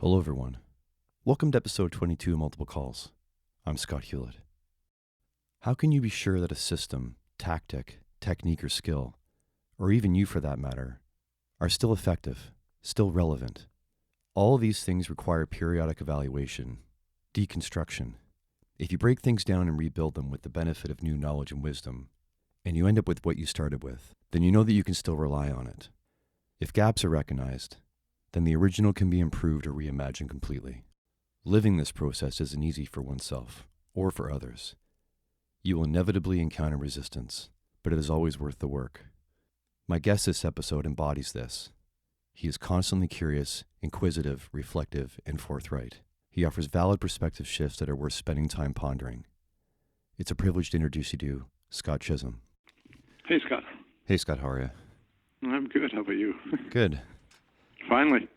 Hello everyone. Welcome to episode 22 of Multiple Calls. I'm Scott Hewlett. How can you be sure that a system, tactic, technique, or skill, or even you for that matter, are still effective, still relevant? All of these things require periodic evaluation, deconstruction. If you break things down and rebuild them with the benefit of new knowledge and wisdom, and you end up with what you started with, then you know that you can still rely on it. If gaps are recognized, then the original can be improved or reimagined completely. Living this process isn't easy for oneself or for others. You will inevitably encounter resistance, but it is always worth the work. My guest this episode embodies this. He is constantly curious, inquisitive, reflective, and forthright. He offers valid perspective shifts that are worth spending time pondering. It's a privilege to introduce you to Scott Chisholm. Hey, Scott. Hey, Scott, how are you? I'm good. How about you? Good. Finally.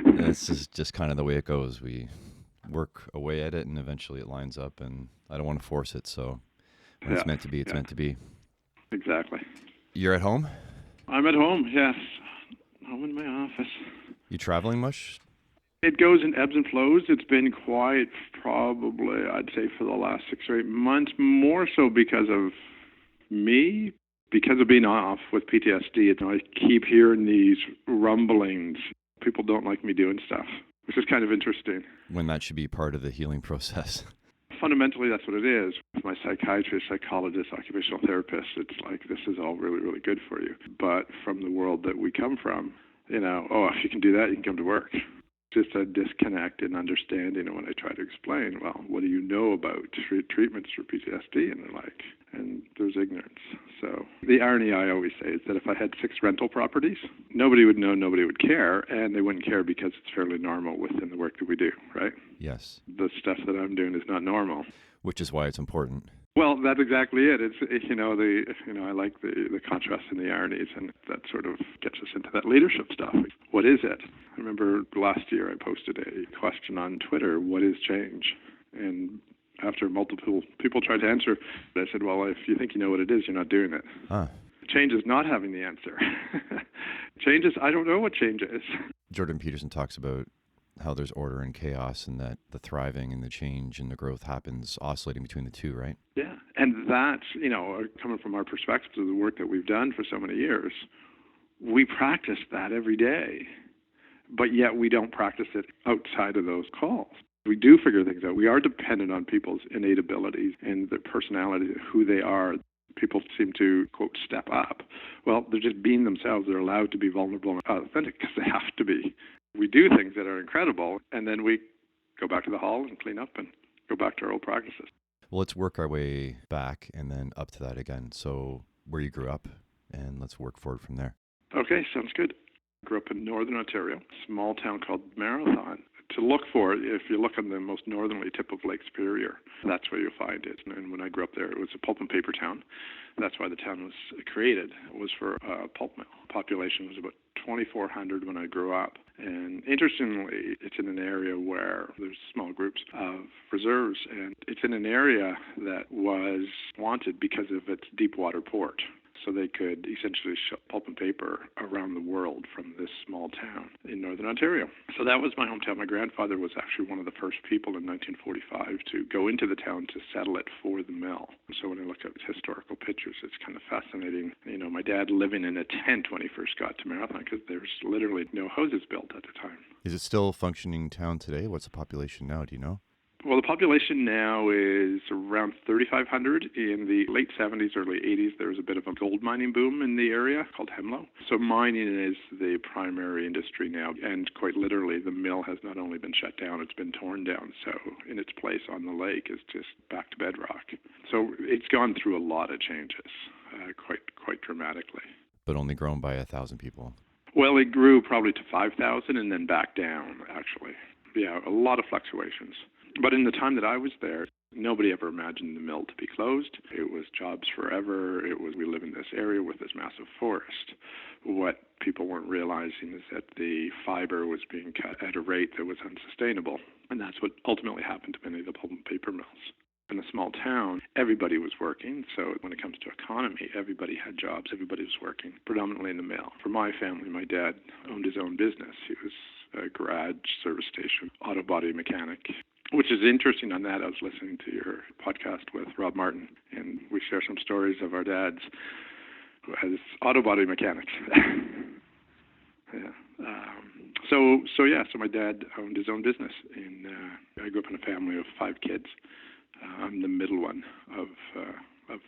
This is just kind of the way it goes. We work away at it, and eventually it lines up, and I don't want to force it, so when it's meant to be, it's meant to be. Exactly. You're at home? I'm at home, yes. Home in my office. You traveling much? It goes in ebbs and flows. It's been quiet probably, I'd say, for the last 6 or 8 months, more so because of me. Because of being off with PTSD, I keep hearing these rumblings. People don't like me doing stuff, which is kind of interesting. When that should be part of the healing process. Fundamentally, that's what it is. With my psychiatrist, psychologist, occupational therapist, it's like, this is all really, really good for you. But from the world that we come from, if you can do that, you can come to work. Just a disconnect in understanding. And when I try to explain, well, what do you know about treatments for PTSD? And they're like, and there's ignorance. So the irony I always say is that if I had 6 rental properties, nobody would know, nobody would care, and they wouldn't care because it's fairly normal within the work that we do, right? Yes. The stuff that I'm doing is not normal. Which is why it's important. Well, that's exactly it. I like the contrast and the ironies, and that sort of gets us into that leadership stuff. What is it? I remember last year I posted a question on Twitter, what is change? And after multiple people tried to answer, I said, well, if you think you know what it is, you're not doing it. Change is not having the answer. Change is, I don't know what change is. Jordan Peterson talks about how there's order and chaos, and that the thriving and the change and the growth happens oscillating between the two, right? Yeah, and that's, coming from our perspective of the work that we've done for so many years, we practice that every day, but yet we don't practice it outside of those calls. We do figure things out. We are dependent on people's innate abilities and their personality, who they are. People seem to, quote, step up. Well, they're just being themselves. They're allowed to be vulnerable and authentic because they have to be. We do things that are incredible, and then we go back to the hall and clean up and go back to our old practices. Well, let's work our way back and then up to that again. So where you grew up, and let's work forward from there. Okay, sounds good. I grew up in northern Ontario, a small town called Marathon. To look for it, if you look on the most northerly tip of Lake Superior, that's where you'll find it. And when I grew up there, it was a pulp and paper town. That's why the town was created. It was for a pulp mill. Population was about 2,400 when I grew up. And interestingly, it's in an area where there's small groups of reserves, and it's in an area that was wanted because of its deep water port. So they could essentially ship pulp and paper around the world from this small town in northern Ontario. So that was my hometown. My grandfather was actually one of the first people in 1945 to go into the town to settle it for the mill. So when I look at historical pictures, it's kind of fascinating. My dad living in a tent when he first got to Marathon, because there's literally no houses built at the time. Is it still a functioning town today? What's the population now? Do you know? Well, the population now is around 3,500. In the late 70s, early 80s, there was a bit of a gold mining boom in the area called Hemlo. So mining is the primary industry now, and quite literally, the mill has not only been shut down, it's been torn down. So in its place on the lake is just back to bedrock. So it's gone through a lot of changes, quite dramatically. But only grown by 1,000 people. Well, it grew probably to 5,000 and then back down, actually. Yeah, a lot of fluctuations. But in the time that I was there, nobody ever imagined the mill to be closed. It was jobs forever. We live in this area with this massive forest. What people weren't realizing is that the fiber was being cut at a rate that was unsustainable. And that's what ultimately happened to many of the pulp and paper mills. In a small town, everybody was working. So when it comes to economy, everybody had jobs. Everybody was working, predominantly in the mail. For my family, my dad owned his own business. He was a garage, service station, auto body mechanic. Which is interesting on that. I was listening to your podcast with Rob Martin, and we share some stories of our dads who has auto body mechanics. Yeah. So my dad owned his own business, and I grew up in a family of 5 kids. I'm the middle one of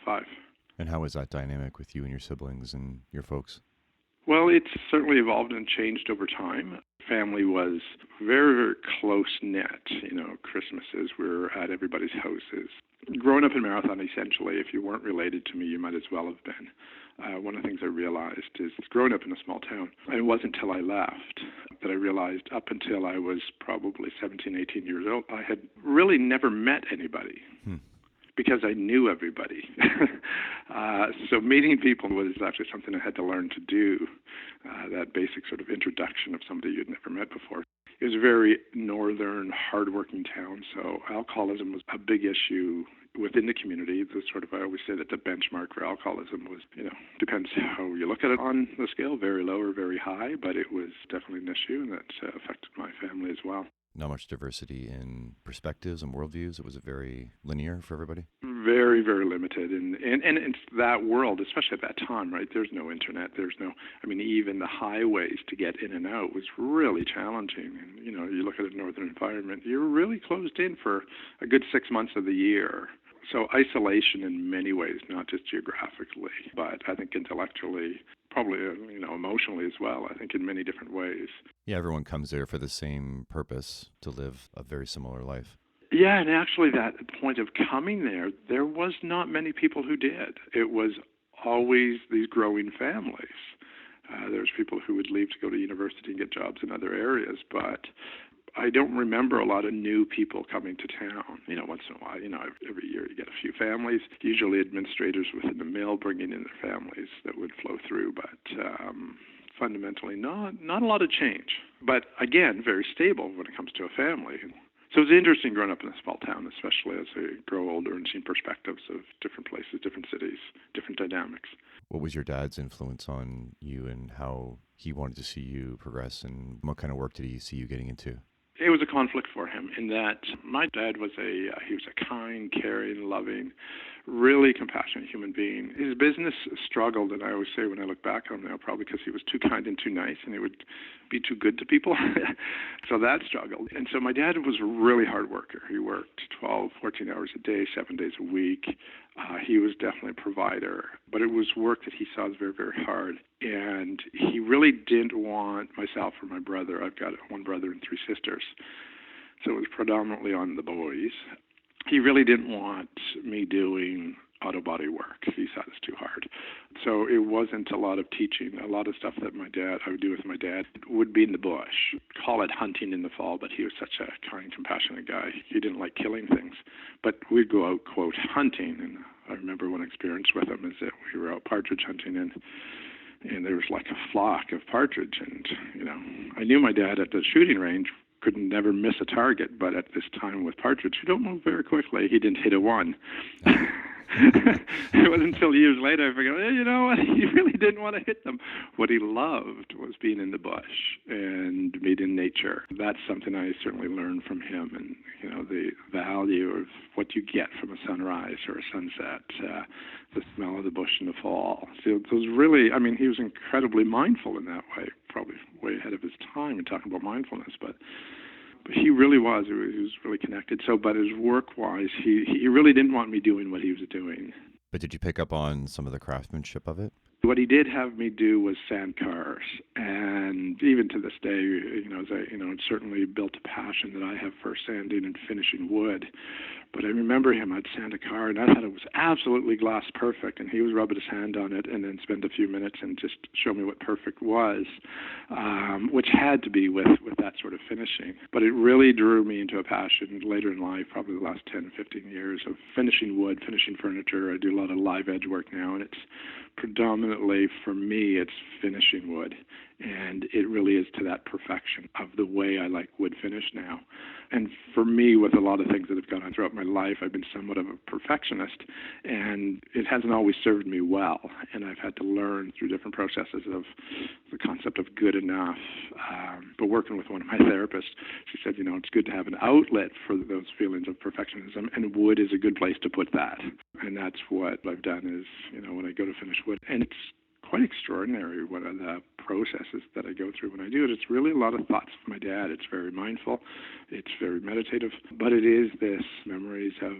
5. And how was that dynamic with you and your siblings and your folks? Well, it's certainly evolved and changed over time. Family was very, very close-knit. Christmases, we were at everybody's houses. Growing up in Marathon, essentially, if you weren't related to me, you might as well have been. One of the things I realized is growing up in a small town, and it wasn't until I left that I realized up until I was probably 17, 18 years old, I had really never met anybody. Because I knew everybody. So meeting people was actually something I had to learn to do, that basic sort of introduction of somebody you'd never met before. It was a very northern, hardworking town, so alcoholism was a big issue within the community. I always say that the benchmark for alcoholism was, depends how you look at it on the scale, very low or very high, but it was definitely an issue, and that affected my family as well. Not much diversity in perspectives and worldviews. It was very linear for everybody. Very, very limited. And it's that world, especially at that time, right? There's no internet. Even the highways to get in and out was really challenging. And, you look at a northern environment, you're really closed in for a good 6 months of the year. So isolation in many ways, not just geographically, but I think intellectually, probably, emotionally as well, I think in many different ways. Yeah, everyone comes there for the same purpose, to live a very similar life. Yeah, and actually that point of coming there was not many people who did. It was always these growing families. There's people who would leave to go to university and get jobs in other areas, but I don't remember a lot of new people coming to town. Once in a while, every year you get a few families, usually administrators within the mill bringing in their families that would flow through, but fundamentally not a lot of change. But again, very stable when it comes to a family. So it's interesting growing up in a small town, especially as I grow older and seeing perspectives of different places, different cities, different dynamics. What was your dad's influence on you and how he wanted to see you progress, and what kind of work did he see you getting into? It was a conflict for him in that my dad was he was a kind, caring, loving, really compassionate human being. His business struggled, and I always say when I look back on him now, probably because he was too kind and too nice, and he would be too good to people. So that struggled. And so my dad was a really hard worker. He worked 12, 14 hours a day, 7 days a week. He was definitely a provider, but it was work that he saw as very, very hard. And he really didn't want myself or my brother. I've got 1 brother and 3 sisters. So it was predominantly on the boys. He really didn't want me doing auto body work. He saw it as too hard. So it wasn't a lot of teaching. A lot of stuff that I would do with my dad would be in the bush. Call it hunting in the fall, but he was such a kind, compassionate guy. He didn't like killing things. But we'd go out, quote, hunting. And I remember one experience with him is that we were out partridge hunting, and there was like a flock of partridge. And, I knew my dad at the shooting range could never miss a target, but at this time with partridge, you don't move very quickly. He didn't hit a one. It wasn't until years later I figured, you know what, he really didn't want to hit them. What he loved was being in the bush and being in nature. That's something I certainly learned from him, and the value of what you get from a sunrise or a sunset, the smell of the bush in the fall. So it was really, he was incredibly mindful in that way, probably way ahead of his time in talking about mindfulness, but he really was. He was really connected. So, but as work-wise, he really didn't want me doing what he was doing. But did you pick up on some of the craftsmanship of it? What he did have me do was sand cars, and even to this day, it certainly built a passion that I have for sanding and finishing wood. But I remember him, I'd sand a car, and I thought it was absolutely glass perfect, and he was rubbing his hand on it and then spend a few minutes and just show me what perfect was, which had to be with that sort of finishing. But it really drew me into a passion later in life, probably the last 10, 15 years, of finishing wood, finishing furniture. I do a lot of live edge work now, and it's predominantly definitely, for me, it's finishing wood. And it really is to that perfection of the way I like wood finish now. And for me, with a lot of things that have gone on throughout my life, I've been somewhat of a perfectionist, and it hasn't always served me well. And I've had to learn through different processes of the concept of good enough. But working with one of my therapists, she said, it's good to have an outlet for those feelings of perfectionism, and wood is a good place to put that. And that's what I've done is, when I go to finish wood, and it's quite extraordinary what are the processes that I go through when I do it. It's really a lot of thoughts of my dad. It's very mindful. It's very meditative. But it is this memories of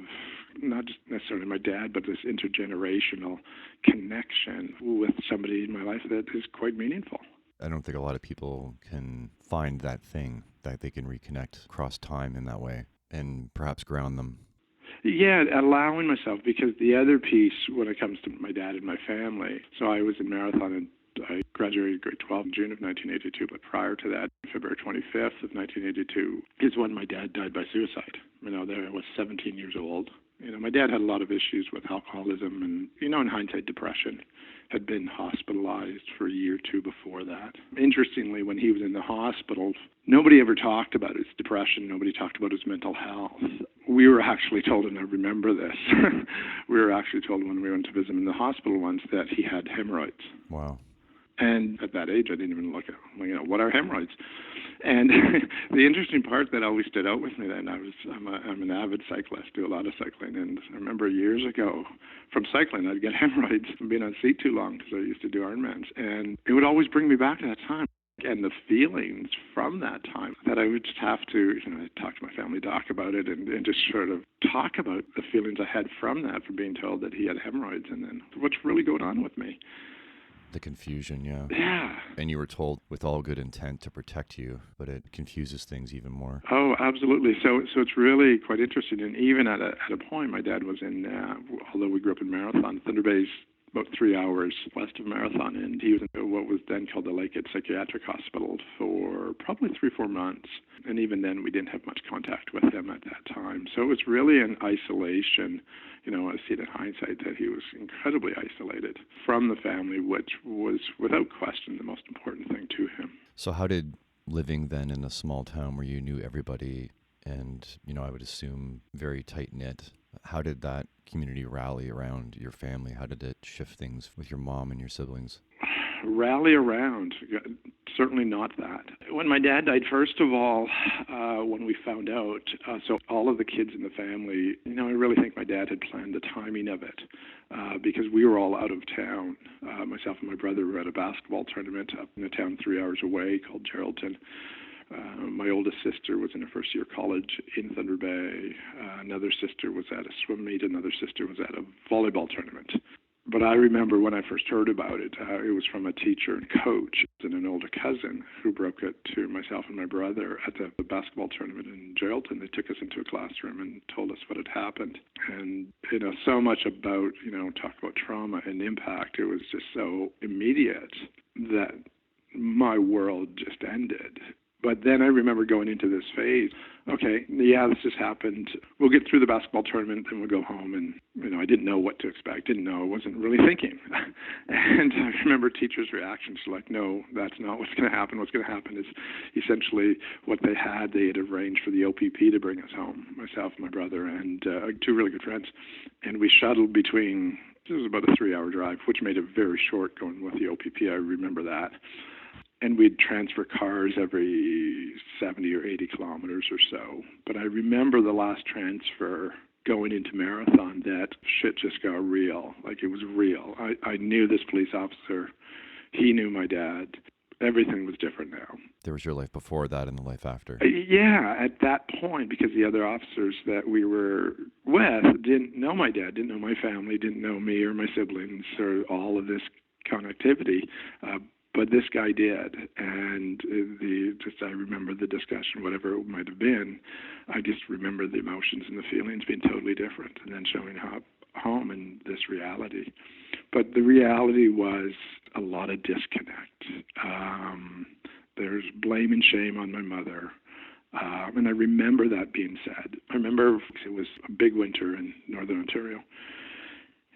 not just necessarily my dad, but this intergenerational connection with somebody in my life that is quite meaningful. I don't think a lot of people can find that thing that they can reconnect across time in that way and perhaps ground them. Yeah, allowing myself, because the other piece when it comes to my dad and my family, so I was in marathon and I graduated grade 12 in June of 1982, but prior to that, February 25th of 1982 is when my dad died by suicide. There I was 17 years old. My dad had a lot of issues with alcoholism and, in hindsight, depression. Had been hospitalized for a year or two before that. Interestingly, when he was in the hospital, nobody ever talked about his depression. Nobody talked about his mental health. We were actually told, and I remember this, we were actually told when we went to visit him in the hospital once that he had hemorrhoids. Wow. And at that age, I didn't even look at, what are hemorrhoids? And the interesting part that always stood out with me then, I'm an avid cyclist, do a lot of cycling. And I remember years ago from cycling, I'd get hemorrhoids from being on seat too long because I used to do Ironmans. And it would always bring me back to that time. And the feelings from that time that I would just have to, talk to my family doc about it and just sort of talk about the feelings I had from that, from being told that he had hemorrhoids and then what's really going on with me. The confusion, yeah. Yeah. And you were told with all good intent to protect you, but it confuses things even more. Oh, absolutely. So it's really quite interesting. And even at a point, my dad was in, although we grew up in Marathon, Thunder Bay's about 3 hours west of Marathon, and he was in what was then called the Lakehead Psychiatric Hospital for probably 3-4 months. And even then, we didn't have much contact with him at that time. So it was really an isolation. I see it in hindsight that he was incredibly isolated from the family, which was, without question, the most important thing to him. So how did living then in a small town where you knew everybody and, I would assume very tight-knit, how did that community rally around your family? How did it shift things with your mom and your siblings? Rally around, certainly not that. When my dad died, first of all, when we found out, so all of the kids in the family, I really think my dad had planned the timing of it because we were all out of town. Myself and my brother were at a basketball tournament up in a town 3 hours away called Geraldton. My oldest sister was in her first year of college in Thunder Bay. Another sister was at a swim meet. Another sister was at a volleyball tournament. But I remember when I first heard about it, it was from a teacher and coach and an older cousin who broke it to myself and my brother at the basketball tournament in Geraldton. They took us into a classroom and told us what had happened. And, so much about, talk about trauma and impact. It was just so immediate that my world just ended. But then I remember going into this phase, okay, yeah, this just happened. We'll get through the basketball tournament, then we'll go home. And, I didn't know what to expect. I wasn't really thinking. And I remember teachers' reactions like, no, that's not what's going to happen. What's going to happen is essentially what they had arranged for the OPP to bring us home, myself, my brother, and 2 really good friends. And we shuttled between, it was about a 3-hour drive, which made it very short going with the OPP. I remember that. And we'd transfer cars every 70 or 80 kilometers or so. But I remember the last transfer going into Marathon that shit just got real. Like, it was real. I knew this police officer. He knew my dad. Everything was different now. There was your life before that and the life after. Yeah, at that point, because the other officers that we were with didn't know my dad, didn't know my family, didn't know me or my siblings or all of this connectivity. But this guy did, and I remember the discussion, whatever it might have been. I just remember the emotions and the feelings being totally different, and then showing up home in this reality. But the reality was a lot of disconnect. There's blame and shame on my mother. And I remember that being said. I remember it was a big winter in Northern Ontario.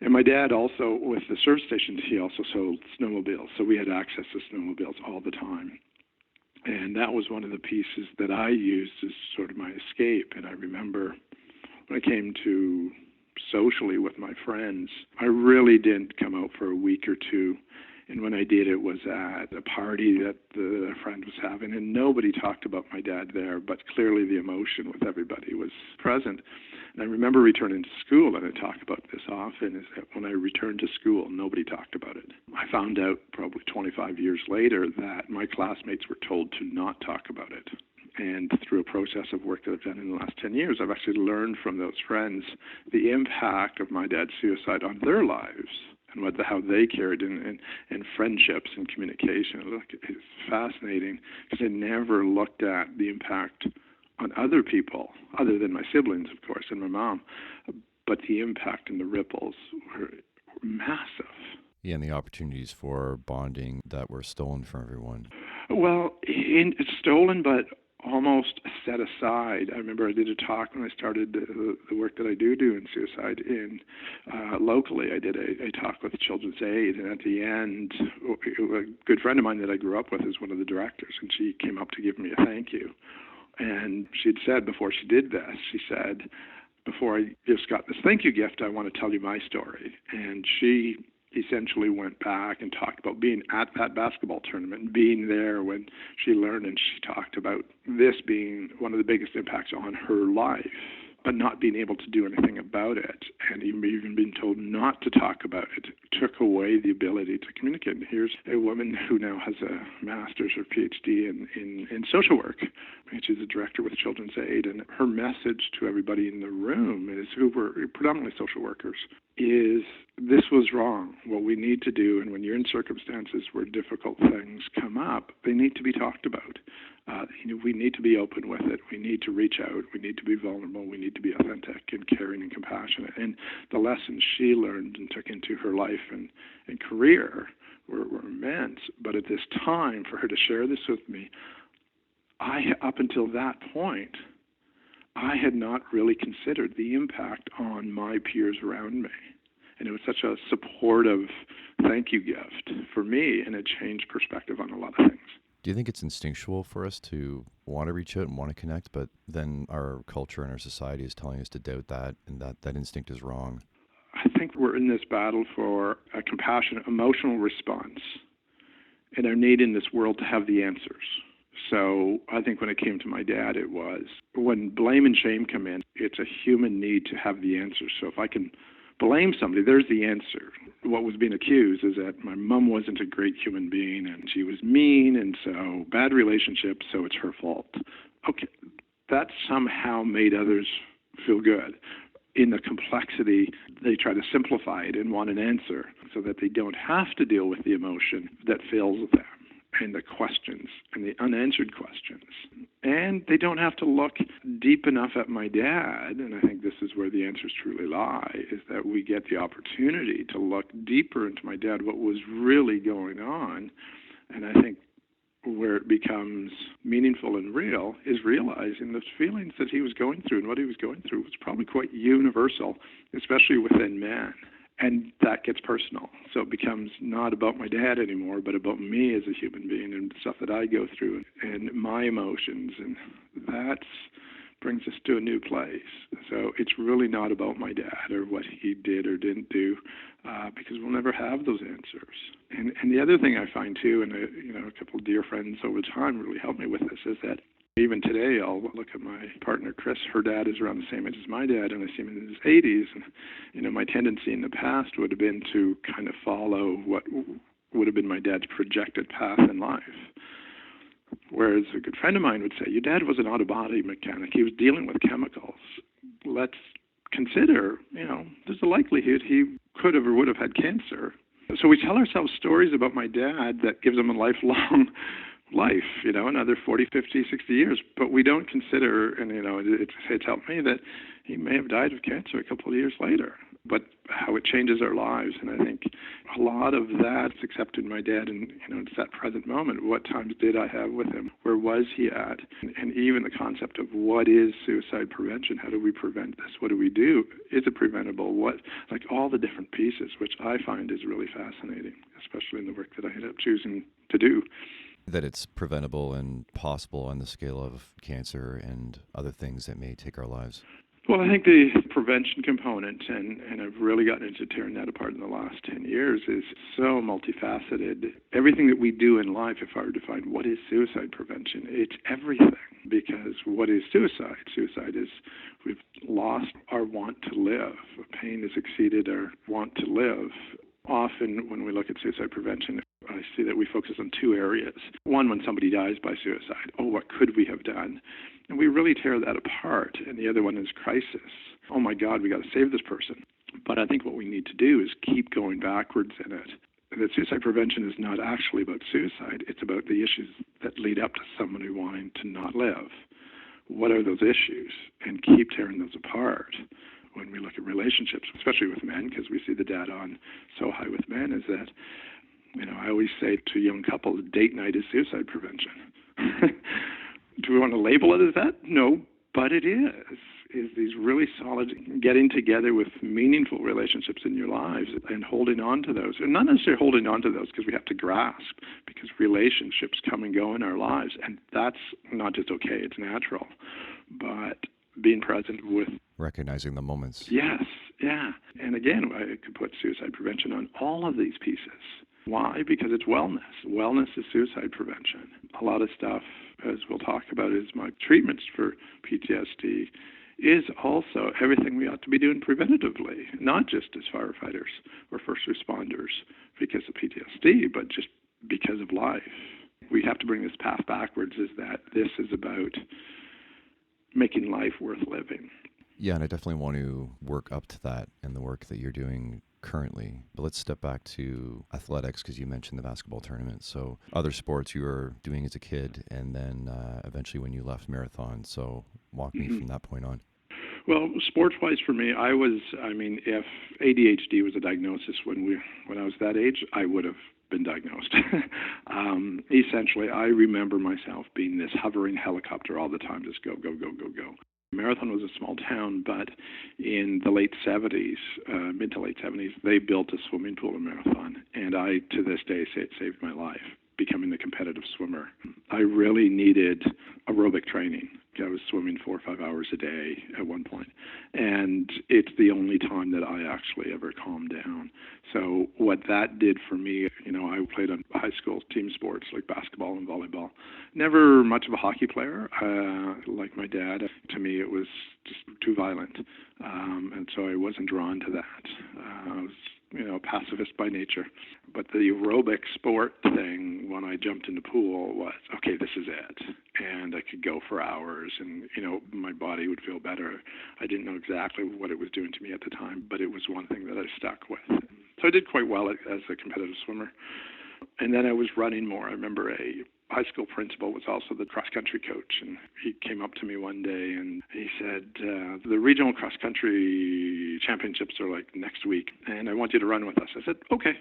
And my dad also, with the service stations, he also sold snowmobiles. So we had access to snowmobiles all the time. And that was one of the pieces that I used as sort of my escape. And I remember when I came to socially with my friends, I really didn't come out for a week or two. And when I did, it was at a party that a friend was having, and nobody talked about my dad there, but clearly the emotion with everybody was present. And I remember returning to school, and I talk about this often, is that when I returned to school, nobody talked about it. I found out probably 25 years later that my classmates were told to not talk about it. And through a process of work that I've done in the last 10 years, I've actually learned from those friends the impact of my dad's suicide on their lives and how they carried in friendships and communication. Look, it's fascinating because I never looked at the impact on other people, other than my siblings, of course, and my mom, but the impact and the ripples were massive. Yeah, and the opportunities for bonding that were stolen from everyone. Well, it's stolen, but almost set aside. I remember I did a talk when I started the work that I do in suicide locally. I did a talk with Children's Aid, and at the end, a good friend of mine that I grew up with is one of the directors, and she came up to give me a thank you. And she'd said before she did this, she said, before I just got this thank you gift, I want to tell you my story. And she essentially went back and talked about being at that basketball tournament and being there when she learned, and she talked about this being one of the biggest impacts on her life, but not being able to do anything about it, and even being told not to talk about it took away the ability to communicate. And here's a woman who now has a master's or PhD in social work, and she's a director with Children's Aid, and her message to everybody in the room is, who were predominantly social workers, is this was wrong. What we need to do, and when you're in circumstances where difficult things come up, they need to be talked about. We need to be open with it. We need to reach out. We need to be vulnerable. We need to be authentic and caring and compassionate. And the lessons she learned and took into her life and career were immense. But at this time, for her to share this with me, up until that point, I had not really considered the impact on my peers around me. And it was such a supportive thank you gift for me, and it changed perspective on a lot of things. Do you think it's instinctual for us to want to reach out and want to connect, but then our culture and our society is telling us to doubt that, and that instinct is wrong? I think we're in this battle for a compassionate, emotional response, and our need in this world to have the answers. So I think when it came to my dad, it was when blame and shame come in, it's a human need to have the answers. So if I can blame somebody, there's the answer. What was being accused is that my mom wasn't a great human being and she was mean, and so bad relationship, so it's her fault. Okay, that somehow made others feel good. In the complexity, they try to simplify it and want an answer so that they don't have to deal with the emotion that fills them and the questions and the unanswered questions. And they don't have to look deep enough at my dad, and I think this is where the answers truly lie, is that we get the opportunity to look deeper into my dad, what was really going on. And I think where it becomes meaningful and real is realizing the feelings that he was going through and what he was going through was probably quite universal, especially within man. And that gets personal. So it becomes not about my dad anymore, but about me as a human being and the stuff that I go through and my emotions. And that brings us to a new place. So it's really not about my dad or what he did or didn't do, because we'll never have those answers. And the other thing I find too, and a couple of dear friends over time really helped me with this, is that even today, I'll look at my partner, Chris. Her dad is around the same age as my dad, and I see him in his 80s. And, my tendency in the past would have been to kind of follow what would have been my dad's projected path in life. Whereas a good friend of mine would say, your dad was an auto body mechanic. He was dealing with chemicals. Let's consider, there's a likelihood he could have or would have had cancer. So we tell ourselves stories about my dad that gives him a lifelong life, another 40, 50, 60 years. But we don't consider, and it's helped me, that he may have died of cancer a couple of years later. but how it changes our lives. And I think a lot of that's accepted my dad, and it's that present moment. What times did I have with him? Where was he at? And even the concept of what is suicide prevention? How do we prevent this? What do we do? Is it preventable? Like all the different pieces, which I find is really fascinating, especially in the work that I ended up choosing to do. That it's preventable and possible on the scale of cancer and other things that may take our lives. Well, I think the prevention component, and I've really gotten into tearing that apart in the last 10 years, is so multifaceted. Everything that we do in life, if I were to define what is suicide prevention, it's everything. Because what is suicide? Suicide is we've lost our want to live. Pain has exceeded our want to live. Often when we look at suicide prevention, I see that we focus on two areas. One, when somebody dies by suicide. Oh, what could we have done? And we really tear that apart. And the other one is crisis. Oh my God, we got to save this person. But I think what we need to do is keep going backwards in it. That suicide prevention is not actually about suicide. It's about the issues that lead up to somebody wanting to not live. What are those issues? And keep tearing those apart. When we look at relationships, especially with men, because we see the data on so high with men, is that, I always say to young couples, date night is suicide prevention. Do we want to label it as that? No, but it is these really solid getting together with meaningful relationships in your lives and holding on to those. And not necessarily holding on to those because we have to grasp, because relationships come and go in our lives, and that's not just okay, it's natural. But being present with recognizing the moments. Yes, yeah. And again, I could put suicide prevention on all of these pieces. Why? Because it's wellness. Wellness is suicide prevention. A lot of stuff, as we'll talk about, is my treatments for PTSD is also everything we ought to be doing preventatively, not just as firefighters or first responders because of PTSD, but just because of life. We have to bring this path backwards, is that this is about making life worth living. Yeah, and I definitely want to work up to that in the work that you're doing currently. But let's step back to athletics, because you mentioned the basketball tournament. So other sports you were doing as a kid, and then eventually when you left marathon. So walk me from that point on. Well, sports-wise for me, if ADHD was a diagnosis when I was that age, I would have been diagnosed. Essentially, I remember myself being this hovering helicopter all the time, just go, go, go, go, go. Marathon was a small town, but in the late 70s, mid to late 70s, they built a swimming pool in Marathon, and I, to this day, say it saved my life, becoming a competitive swimmer. I really needed aerobic training. I was swimming 4 or 5 hours a day at one point, and it's the only time that I actually ever calmed down. So what that did for me, I played on high school team sports like basketball and volleyball. Never much of a hockey player. Like my dad, to me it was just too violent, and so I wasn't drawn to that. I was pacifist by nature. But the aerobic sport thing, when I jumped in the pool, was, okay, this is it. And I could go for hours and, my body would feel better. I didn't know exactly what it was doing to me at the time, but it was one thing that I stuck with. So I did quite well as a competitive swimmer. And then I was running more. I remember a high school principal was also the cross-country coach, and he came up to me one day and he said, the regional cross-country championships are like next week, and I want you to run with us. I said, okay.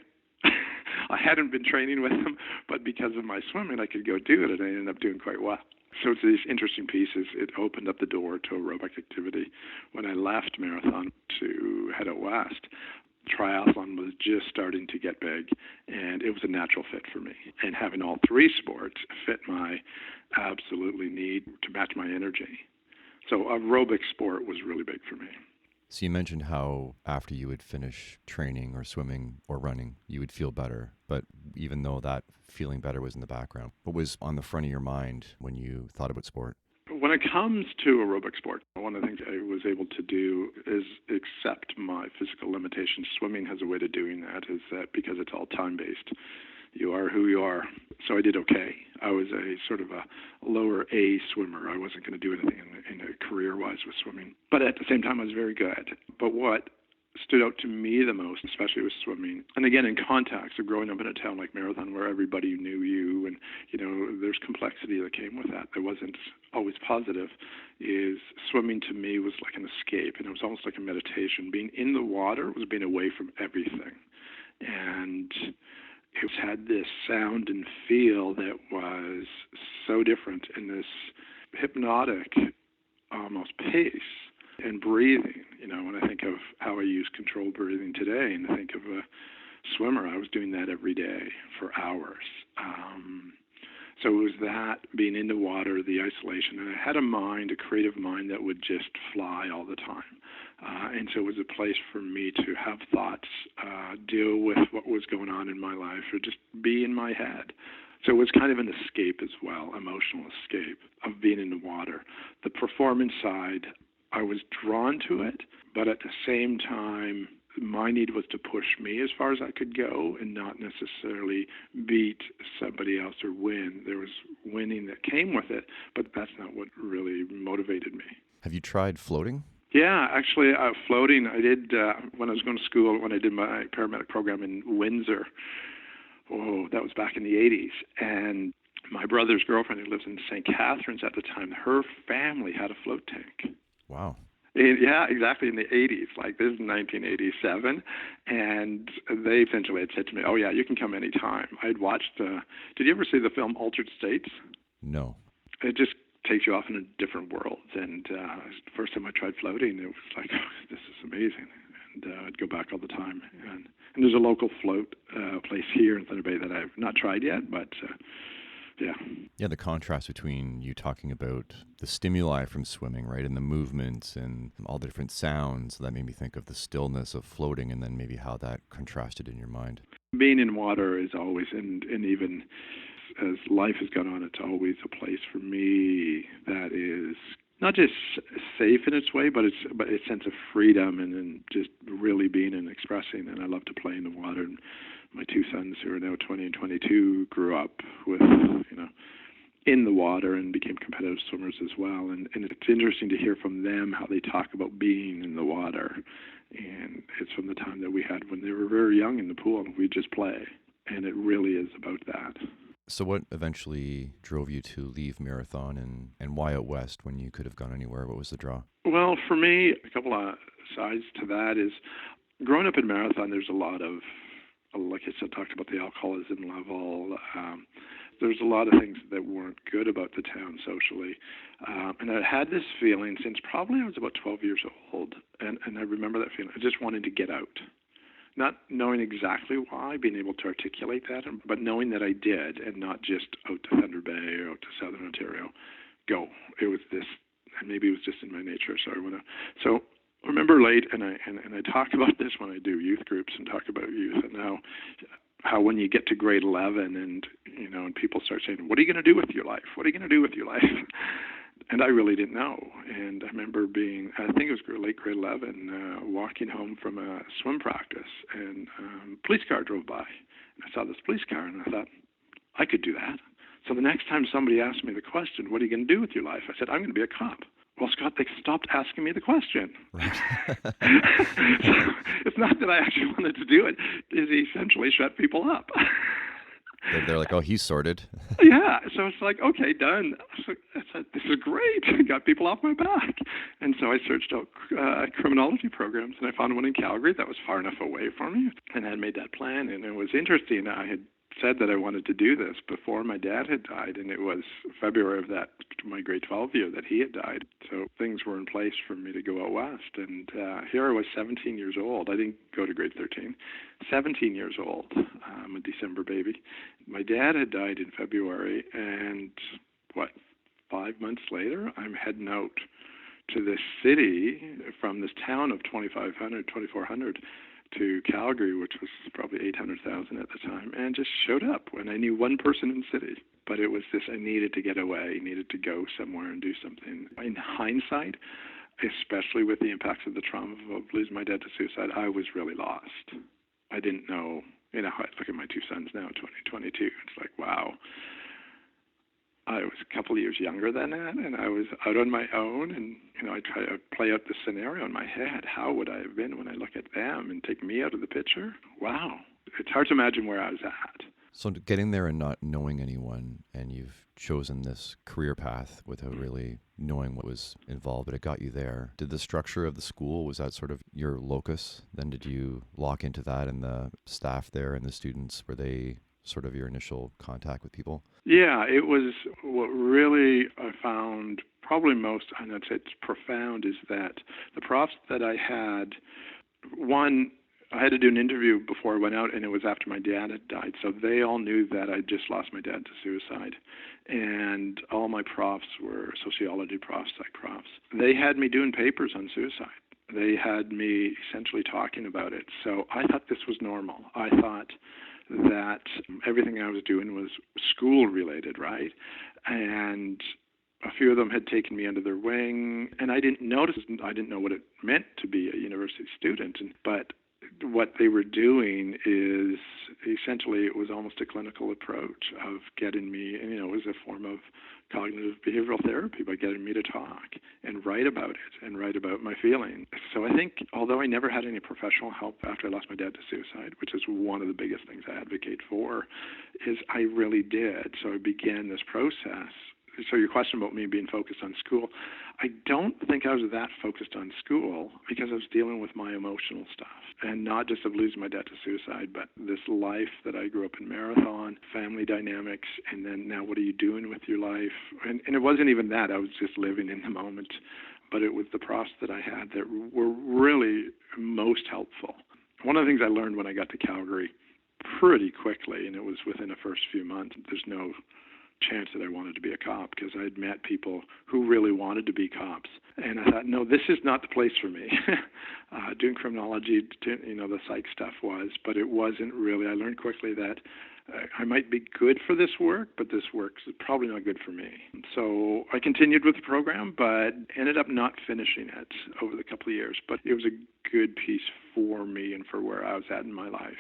I hadn't been training with him, but because of my swimming, I could go do it, and I ended up doing quite well. So it's these interesting pieces. It opened up the door to aerobic activity. When I left Marathon to head out west, triathlon was just starting to get big, and it was a natural fit for me. And having all three sports fit my absolutely need to match my energy. So aerobic sport was really big for me. So you mentioned how after you would finish training or swimming or running, you would feel better. But even though that feeling better was in the background, what was on the front of your mind when you thought about sport? When it comes to aerobic sport, one of the things I was able to do is accept my physical limitations. Swimming has a way of doing that, is that because it's all time-based, you are who you are. So I did okay. I was a sort of a lower A swimmer. I wasn't going to do anything in a career-wise with swimming. But at the same time, I was very good. But what stood out to me the most, especially with swimming. And again, in context of growing up in a town like Marathon where everybody knew you and, there's complexity that came with that wasn't always positive, is swimming to me was like an escape, and it was almost like a meditation. Being in the water was being away from everything. And it had this sound and feel that was so different, in this hypnotic almost pace and breathing. When I think of how I use controlled breathing today, and I think of a swimmer, I was doing that every day for hours. So it was that, being in the water, the isolation, and I had a creative mind that would just fly all the time. And so it was a place for me to have thoughts, deal with what was going on in my life, or just be in my head. So it was kind of an escape as well, emotional escape of being in the water. The performance side, I was drawn to it, but at the same time, my need was to push me as far as I could go and not necessarily beat somebody else or win. There was winning that came with it, but that's not what really motivated me. Have you tried floating? Yeah, actually, floating, I did when I was going to school, when I did my paramedic program in Windsor. Oh, that was back in the 80s. And my brother's girlfriend, who lives in St. Catharines at the time, her family had a float tank. Wow. Yeah, exactly, in the 80s. Like, this is 1987. And they essentially had said to me, oh, yeah, you can come anytime. I'd watched, did you ever see the film Altered States? No. It just takes you off in a different world. And the first time I tried floating, it was like, oh, this is amazing. And I'd go back all the time. And there's a local float place here in Thunder Bay that I've not tried yet, but yeah. Yeah, the contrast between you talking about the stimuli from swimming, right, and the movements and all the different sounds, that made me think of the stillness of floating, and then maybe how that contrasted in your mind. Being in water is always, and even as life has gone on, it's always a place for me that is not just safe in its way, but a sense of freedom and just really being and expressing. And I love to play in the water. And my two sons, who are now 20 and 22, grew up with, in the water and became competitive swimmers as well. And it's interesting to hear from them how they talk about being in the water. And it's from the time that we had when they were very young in the pool, and we just play. And it really is about that. So what eventually drove you to leave Marathon, and why out west when you could have gone anywhere? What was the draw? Well, for me, a couple of sides to that is, growing up in Marathon, there's a lot of, like I said, talked about the alcoholism level. There's a lot of things that weren't good about the town socially. And I had this feeling since probably I was about 12 years old. And I remember that feeling. I just wanted to get out. Not knowing exactly why, being able to articulate that, but knowing that I did, and not just out to Thunder Bay or out to Southern Ontario. Go. It was this, and maybe it was just in my nature. So I remember late, and I talk about this when I do youth groups and talk about youth, and how when you get to grade 11 and people start saying, what are you going to do with your life? What are you going to do with your life? And I really didn't know. And I remember being, I think it was late grade 11, walking home from a swim practice, and a police car drove by. And I saw this police car, and I thought, I could do that. So the next time somebody asked me the question, what are you going to do with your life? I said, I'm going to be a cop. Well, Scott, they stopped asking me the question. Right. So it's not that I actually wanted to do it. It essentially shut people up. They're like, oh, he's sorted. Yeah, so it's like, okay, done. I said, this is great. I got people off my back. And so I searched out criminology programs, and I found one in Calgary that was far enough away from me, and I had made that plan. And it was interesting. I had said that I wanted to do this before my dad had died, and it was February of that, my grade 12 year, that he had died. So things were in place for me to go out west. And here I was 17 years old. I didn't go to grade 13. 17 years old. I'm a December baby. My dad had died in February, and 5 months later, I'm heading out to this city from this town of 2,400 to Calgary, which was probably 800,000 at the time, and just showed up when I knew one person in the city. But it was this, I needed to get away, needed to go somewhere and do something. In hindsight, especially with the impacts of the trauma of losing my dad to suicide, I was really lost. I didn't know, I look at my two sons now, 20, 22. It's like, wow. I was a couple of years younger than that, and I was out on my own, and I try to play out the scenario in my head. How would I have been when I look at them and take me out of the picture? Wow. It's hard to imagine where I was at. So getting there and not knowing anyone, and you've chosen this career path without really knowing what was involved, but it got you there. Did the structure of the school, was that sort of your locus? Then did you lock into that, and the staff there and the students, were they sort of your initial contact with people? Yeah, it was what really I found probably most, and I'd say it's profound, is that the profs that I had, one, I had to do an interview before I went out, and it was after my dad had died. So they all knew that I just lost my dad to suicide. And all my profs were sociology profs, psych profs. They had me doing papers on suicide. They had me essentially talking about it. So I thought this was normal. I thought that everything I was doing was school related, right? And a few of them had taken me under their wing, and I didn't notice, I didn't know what it meant to be a university student. But what they were doing is essentially it was almost a clinical approach of getting me, and it was a form of cognitive behavioral therapy by getting me to talk and write about it and write about my feelings. So I think although I never had any professional help after I lost my dad to suicide, which is one of the biggest things I advocate for, is I really did. So I began this process. So your question about me being focused on school, I don't think I was that focused on school because I was dealing with my emotional stuff, and not just of losing my dad to suicide, but this life that I grew up in Marathon, family dynamics, and then now what are you doing with your life? And it wasn't even that. I was just living in the moment, but it was the profs that I had that were really most helpful. One of the things I learned when I got to Calgary pretty quickly, and it was within the first few months, there's no chance that I wanted to be a cop because I'd met people who really wanted to be cops. And I thought, no, this is not the place for me. Doing criminology, the psych stuff was, but it wasn't really. I learned quickly that I might be good for this work, but this work is probably not good for me. So I continued with the program, but ended up not finishing it over the couple of years. But it was a good piece for me and for where I was at in my life.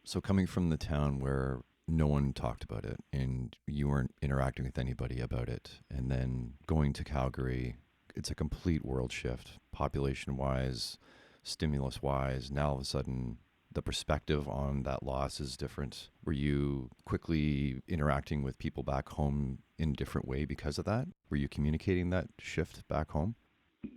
So coming from the town where no one talked about it and you weren't interacting with anybody about it, and then going to Calgary, it's a complete world shift, population-wise, stimulus-wise. Now all of a sudden the perspective on that loss is different. Were you quickly interacting with people back home in a different way because of that? Were you communicating that shift back home?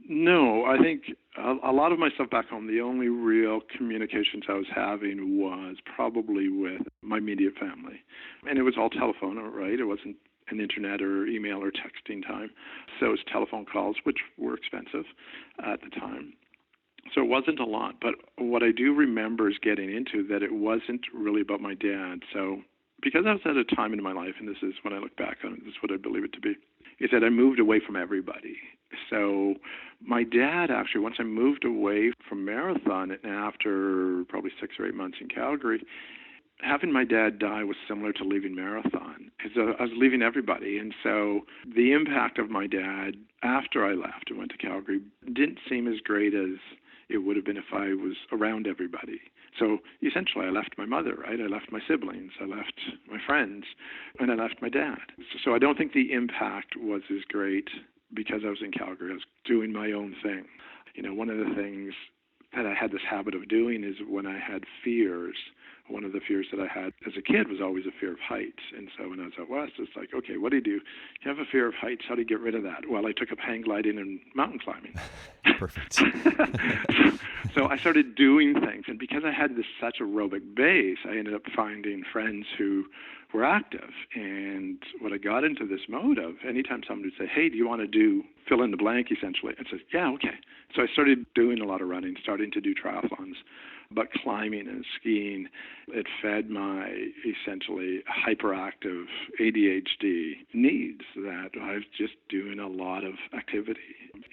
No, I think a lot of my stuff back home, the only real communications I was having was probably with my immediate family. And it was all telephone, right? It wasn't an internet or email or texting time. So it was telephone calls, which were expensive at the time. So it wasn't a lot. But what I do remember is getting into that it wasn't really about my dad. So because I was at a time in my life, and this is when I look back on it, this is what I believe it to be, is that I moved away from everybody. So my dad actually, once I moved away from Marathon, and after probably 6 or 8 months in Calgary, having my dad die was similar to leaving Marathon, because I was leaving everybody. And so the impact of my dad after I left and went to Calgary didn't seem as great as it would have been if I was around everybody. So essentially I left my mother, right? I left my siblings, I left my friends, and I left my dad. So I don't think the impact was as great because I was in Calgary. I was doing my own thing. One of the things that I had this habit of doing is when I had fears, one of the fears that I had as a kid was always a fear of heights. And so when I was out west, it's like, okay, what do you do? You have a fear of heights. How do you get rid of that? Well, I took up hang gliding and mountain climbing. Perfect. So I started doing things. And because I had this such aerobic base, I ended up finding friends who were active. And what I got into this mode of, anytime somebody would say, hey, do you want to do fill in the blank, essentially? I said, yeah, okay. So I started doing a lot of running, starting to do triathlons. But climbing and skiing, it fed my essentially hyperactive ADHD needs that I was just doing a lot of activity.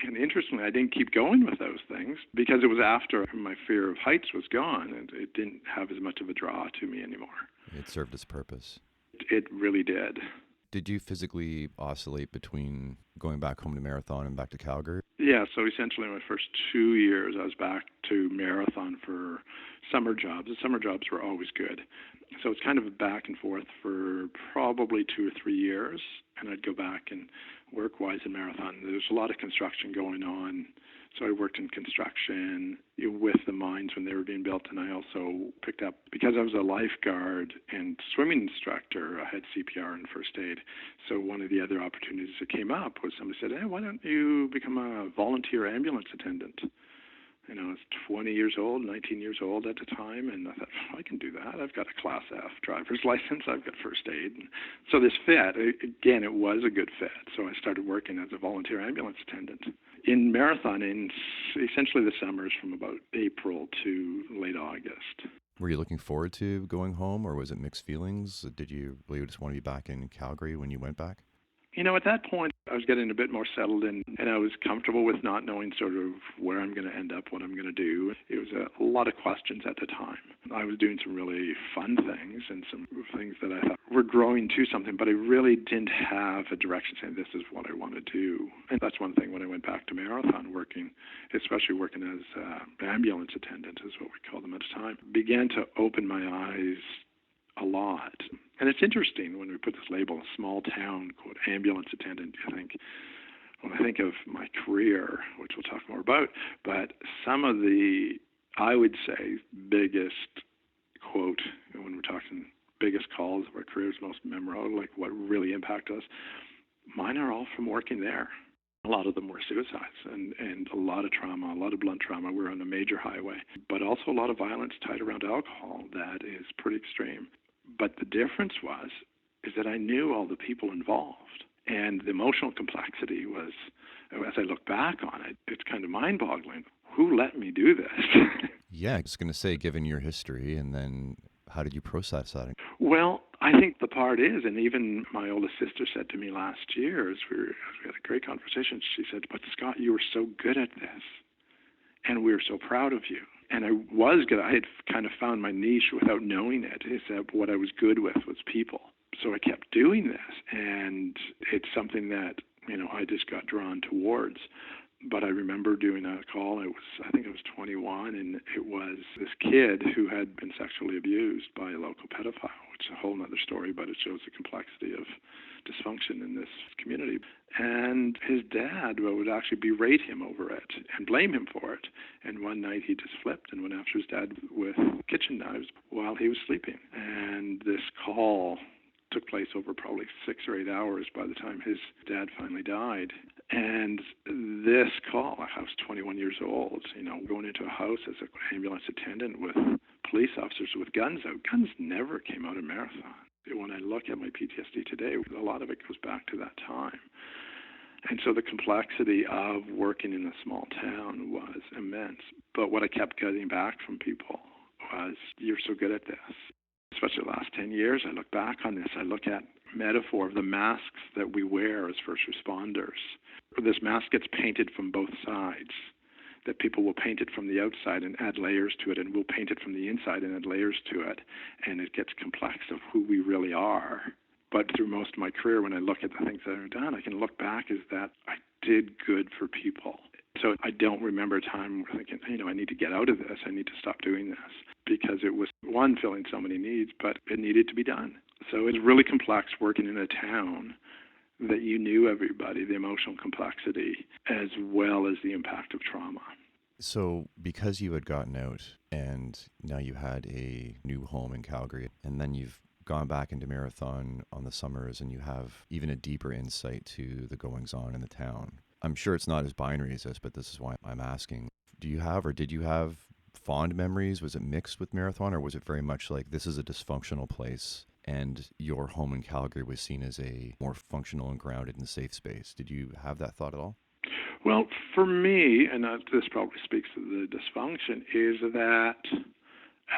And interestingly, I didn't keep going with those things because it was after my fear of heights was gone and it didn't have as much of a draw to me anymore. It served its purpose. It really did. Did you physically oscillate between going back home to Marathon and back to Calgary? Yeah, so essentially my first 2 years I was back to Marathon for summer jobs. The summer jobs were always good. So it's kind of back and forth for probably 2 or 3 years, and I'd go back and work-wise in Marathon. There's a lot of construction going on, so I worked in construction with the mines when they were being built, and I also picked up, because I was a lifeguard and swimming instructor, I had CPR and first aid. So one of the other opportunities that came up was somebody said, hey, why don't you become a volunteer ambulance attendant? I was 20 years old, 19 years old at the time, and I thought, I can do that. I've got a Class F driver's license. I've got first aid. And so this fit, again, it was a good fit. So I started working as a volunteer ambulance attendant in Marathon in essentially the summers from about April to late August. Were you looking forward to going home, or was it mixed feelings? Did you really just want to be back in Calgary when you went back? At that point, I was getting a bit more settled in, and I was comfortable with not knowing sort of where I'm going to end up, what I'm going to do. It was a lot of questions at the time. I was doing some really fun things and some things that I thought were growing to something, but I really didn't have a direction saying this is what I want to do. And that's one thing when I went back to Marathon working, especially working as ambulance attendant is what we called them at the time, began to open my eyes a lot. And it's interesting when we put this label, small town, quote, ambulance attendant, when I think of my career, which we'll talk more about, but some of the, I would say, biggest, quote, when we're talking biggest calls of our careers, most memorable, like what really impacted us, mine are all from working there. A lot of them were suicides and a lot of trauma, a lot of blunt trauma. We're on a major highway, but also a lot of violence tied around alcohol that is pretty extreme. But the difference is that I knew all the people involved, and the emotional complexity was, as I look back on it, it's kind of mind-boggling. Who let me do this? Yeah, I was going to say, given your history, and then how did you process that? Well, I think the part is, and even my oldest sister said to me last year, as we had a great conversation, she said, but Scott, you were so good at this, and we were so proud of you. And I was good. I had kind of found my niche without knowing it. Is that what I was good with was people. So I kept doing this, and it's something that, I just got drawn towards. But I remember doing a call. I think I was 21, and it was this kid who had been sexually abused by a local pedophile, which is a whole other story, but it shows the complexity of dysfunction in this community. And his dad would actually berate him over it and blame him for it. And one night he just flipped and went after his dad with kitchen knives while he was sleeping. And this call took place over probably 6 or 8 hours by the time his dad finally died. And this call, I was 21 years old, going into a house as an ambulance attendant with police officers with guns out. Guns never came out of Marathon. When I look at my PTSD today, a lot of it goes back to that time. And so the complexity of working in a small town was immense. But what I kept getting back from people was, you're so good at this. Especially the last 10 years, I look back on this. I look at metaphor of the masks that we wear as first responders. This mask gets painted from both sides, that people will paint it from the outside and add layers to it, and we'll paint it from the inside and add layers to it, and it gets complex of who we really are. But through most of my career, when I look at the things that I've done, I can look back as that I did good for people. So I don't remember a time where thinking, I need to get out of this. I need to stop doing this, because it was, one, filling so many needs, but it needed to be done. So it's really complex working in a town that you knew everybody, the emotional complexity, as well as the impact of trauma. So because you had gotten out and now you had a new home in Calgary, and then you've gone back into Marathon on the summers, and you have even a deeper insight to the goings-on in the town. I'm sure it's not as binary as this, but this is why I'm asking. Do you have, or did you have, fond memories? Was it mixed with Marathon, or was it very much like this is a dysfunctional place and your home in Calgary was seen as a more functional and grounded and safe space? Did you have that thought at all? Well, for me, and this probably speaks to the dysfunction, is that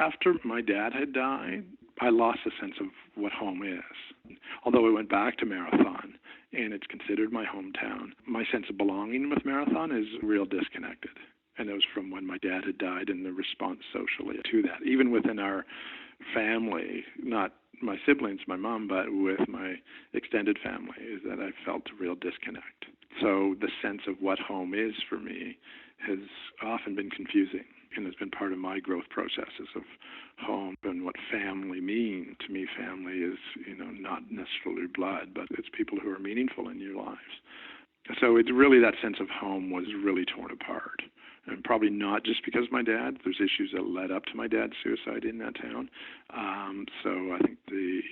after my dad had died, I lost a sense of what home is. Although I went back to Marathon, and it's considered my hometown, my sense of belonging with Marathon is real disconnected. And it was from when my dad had died and the response socially to that. Even within our family, not my siblings, my mom, but with my extended family, is that I felt a real disconnect. So the sense of what home is for me has often been confusing. and has been part of my growth processes of home and what family mean. To me, family is, not necessarily blood, but it's people who are meaningful in your lives. So it's really that sense of home was really torn apart. And probably not just because of my dad. There's issues that led up to my dad's suicide in that town. So I think the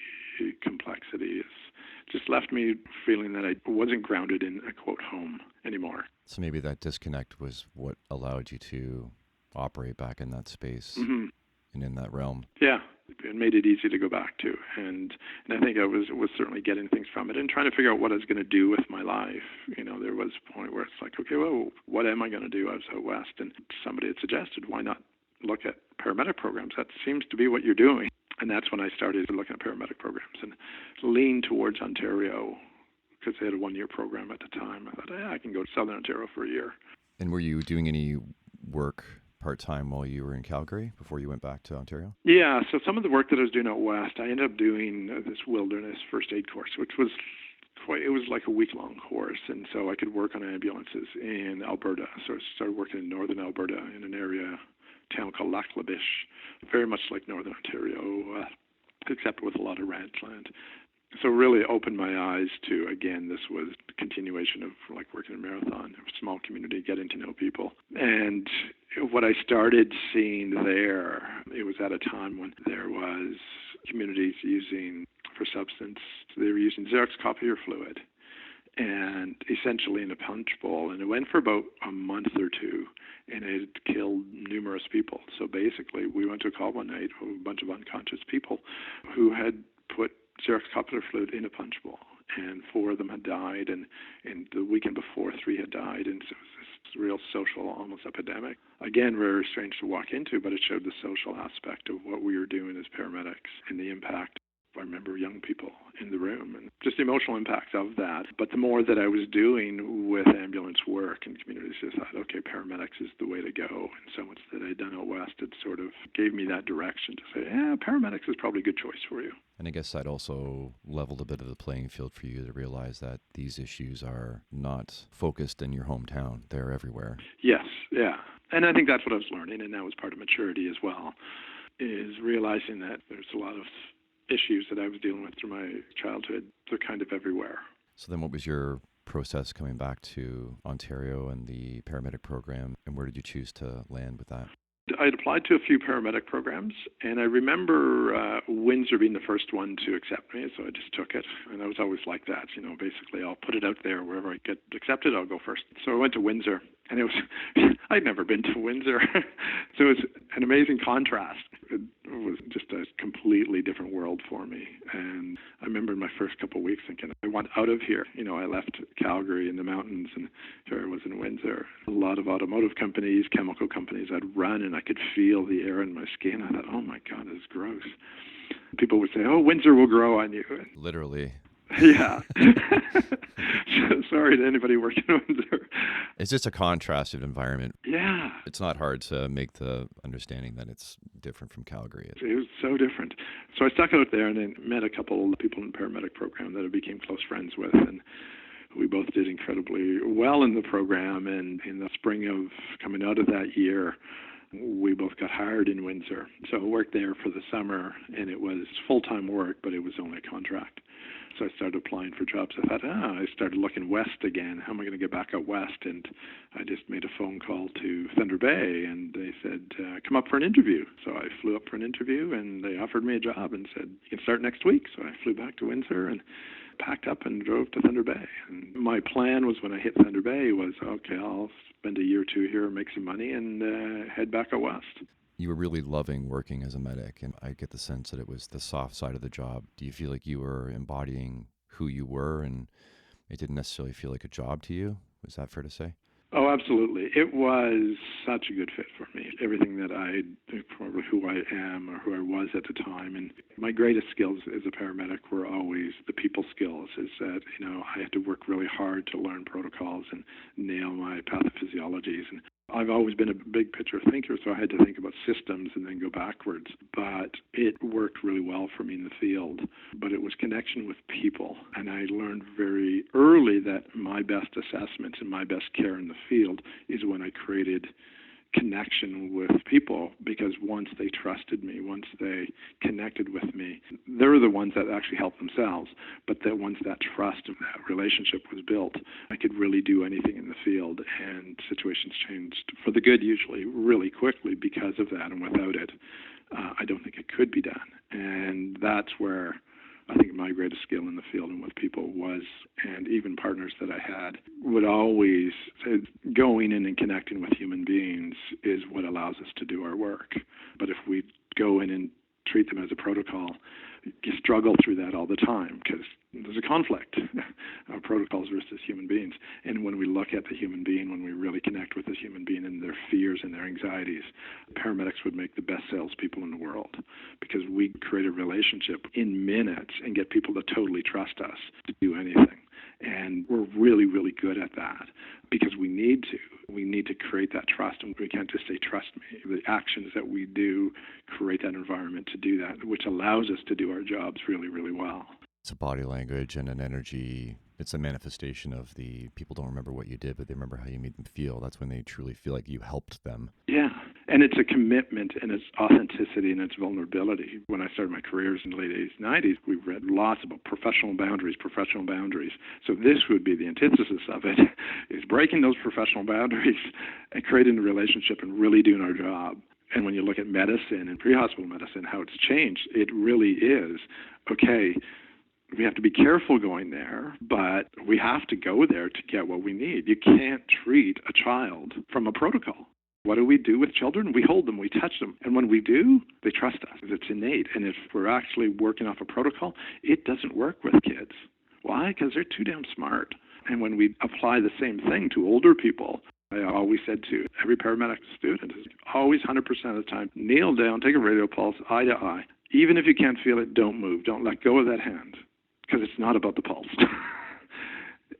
complexity is just left me feeling that I wasn't grounded in a quote home anymore. So maybe that disconnect was what allowed you to operate back in that space Mm-hmm. and in that realm. Yeah, it made it easy to go back to, and I think I was certainly getting things from it and trying to figure out what I was going to do with my life. There was a point where it's like, okay, well, what am I going to do? I was out west, and somebody had suggested, why not look at paramedic programs? That seems to be what you're doing, and that's when I started looking at paramedic programs and leaned towards Ontario because they had a 1-year program at the time. I thought, I can go to Southern Ontario for a year. And were you doing any work part-time while you were in Calgary before you went back to Ontario? Yeah, so some of the work that I was doing out west, I ended up doing this wilderness first aid course, which was it was like a week-long course, and so I could work on ambulances in Alberta. So I started working in northern Alberta in an town called Lac La Biche, very much like northern Ontario, except with a lot of ranch land. So really opened my eyes to, again, this was the continuation of like working in Marathon, a small community, getting to know people. And what I started seeing there, it was at a time when there was communities using, for substance, they were using Xerox copier fluid and essentially in a punch bowl. And it went for about a month or two, and it killed numerous people. So basically, we went to a call one night of a bunch of unconscious people who had put Xerox copier fluid in a punch bowl, and 4 of them had died, and the weekend before 3 had died, and so it was this real social, almost epidemic. Again, very strange to walk into, but it showed the social aspect of what we were doing as paramedics and the impact. I remember young people in the room and just the emotional impact of that. But the more that I was doing with ambulance work and communities, I thought, okay, paramedics is the way to go. And so much that I'd done out west, it sort of gave me that direction to say, paramedics is probably a good choice for you. And I guess that also leveled a bit of the playing field for you to realize that these issues are not focused in your hometown. They're everywhere. Yes, yeah. And I think that's what I was learning, and that was part of maturity as well, is realizing that there's a lot of issues that I was dealing with through my childhood. They're kind of everywhere. So then what was your process coming back to Ontario and the paramedic program, and where did you choose to land with that? I'd applied to a few paramedic programs, and I remember Windsor being the first one to accept me, so I just took it. And I was always like that, basically I'll put it out there. Wherever I get accepted, I'll go first. So I went to Windsor, and it was, I'd never been to Windsor. So it was an amazing contrast. It was just a completely different world for me. And I remember in my first couple of weeks thinking, I want out of here. I left Calgary in the mountains, and here I was in Windsor. A lot of automotive companies, chemical companies. I'd run, and I could feel the air in my skin. I thought, oh my God, this is gross. People would say, oh, Windsor will grow on you. Literally. Yeah. Sorry to anybody working in Windsor. It's just a contrasted environment. Yeah. It's not hard to make the understanding that it's different from Calgary. It was so different. So I stuck out there and then met a couple of people in the paramedic program that I became close friends with. And we both did incredibly well in the program. And in the spring of coming out of that year, we both got hired in Windsor. So I worked there for the summer, and it was full-time work, but it was only a contract. So I started applying for jobs. I thought, I started looking west again. How am I going to get back out west? And I just made a phone call to Thunder Bay, and they said, come up for an interview. So I flew up for an interview, and they offered me a job and said, you can start next week. So I flew back to Windsor and packed up and drove to Thunder Bay. And my plan was when I hit Thunder Bay was, okay, I'll spend a year or two here, make some money, and head back out west. You were really loving working as a medic, and I get the sense that it was the soft side of the job. Do you feel like you were embodying who you were, and it didn't necessarily feel like a job to you? Was that fair to say? Oh, absolutely. It was such a good fit for me. Everything that probably who I am or who I was at the time. And my greatest skills as a paramedic were always the people skills, is that, I had to work really hard to learn protocols and nail my pathophysiologies. And I've always been a big picture thinker, so I had to think about systems and then go backwards. But it worked really well for me in the field. But it was connection with people. And I learned very early that my best assessments and my best care in the field is when I created connection with people, because once they trusted me, once they connected with me, they were the ones that actually helped themselves. But that once that trust and that relationship was built, I could really do anything in the field, and situations changed for the good, usually really quickly because of that. And without it, I don't think it could be done. And that's where I think my greatest skill in the field and with people was, and even partners that I had would always say, going in and connecting with human beings is what allows us to do our work. But if we go in and treat them as a protocol, you struggle through that all the time because there's a conflict of protocols versus human beings. And when we look at the human being, when we really connect with the human being and their fears and their anxieties, paramedics would make the best salespeople in the world, because we create a relationship in minutes and get people to totally trust us to do anything. And we're really, really good at that because we need to. We need to create that trust, and we can't just say, trust me. The actions that we do create that environment to do that, which allows us to do our jobs really, really well. It's a body language and an energy. It's a manifestation of the people don't remember what you did, but they remember how you made them feel. That's when they truly feel like you helped them. Yeah. And it's a commitment, and it's authenticity, and it's vulnerability. When I started my careers in the late 80s, 90s, we read lots about professional boundaries. So this would be the antithesis of it, is breaking those professional boundaries and creating a relationship and really doing our job. And when you look at medicine and pre-hospital medicine, how it's changed, it really is, okay, we have to be careful going there, but we have to go there to get what we need. You can't treat a child from a protocol. What do we do with children? We hold them, we touch them. And when we do, they trust us. It's innate. And if we're actually working off a protocol, it doesn't work with kids. Why? Because they're too damn smart. And when we apply the same thing to older people, I always said to every paramedic student, is always 100% of the time, kneel down, take a radial pulse, eye to eye. Even if you can't feel it, don't move. Don't let go of that hand, because it's not about the pulse.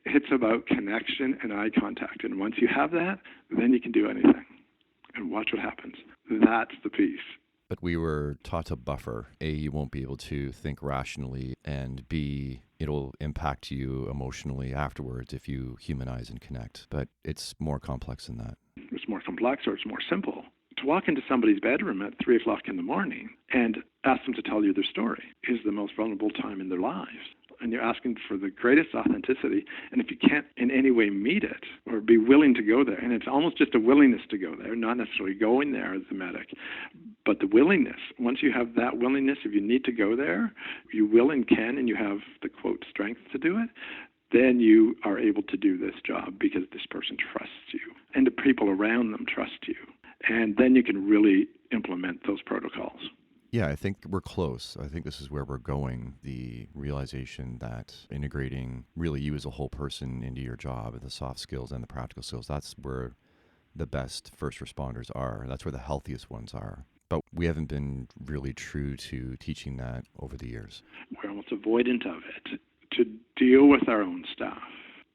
It's about connection and eye contact. And once you have that, then you can do anything. And watch what happens. That's the piece. But we were taught to buffer. A, you won't be able to think rationally, and B, it'll impact you emotionally afterwards if you humanize and connect. But it's more complex than that. It's more complex, or it's more simple. To walk into somebody's bedroom at 3 o'clock in the morning and ask them to tell you their story is the most vulnerable time in their lives. And you're asking for the greatest authenticity. And if you can't in any way meet it or be willing to go there, and it's almost just a willingness to go there, not necessarily going there as the medic, but the willingness. Once you have that willingness, if you need to go there, you will and can, and you have the, quote, strength to do it, then you are able to do this job because this person trusts you and the people around them trust you. And then you can really implement those protocols. Yeah, I think we're close. I think this is where we're going. The realization that integrating really you as a whole person into your job, the soft skills and the practical skills, that's where the best first responders are. That's where the healthiest ones are. But we haven't been really true to teaching that over the years. We're almost avoidant of it, to deal with our own stuff.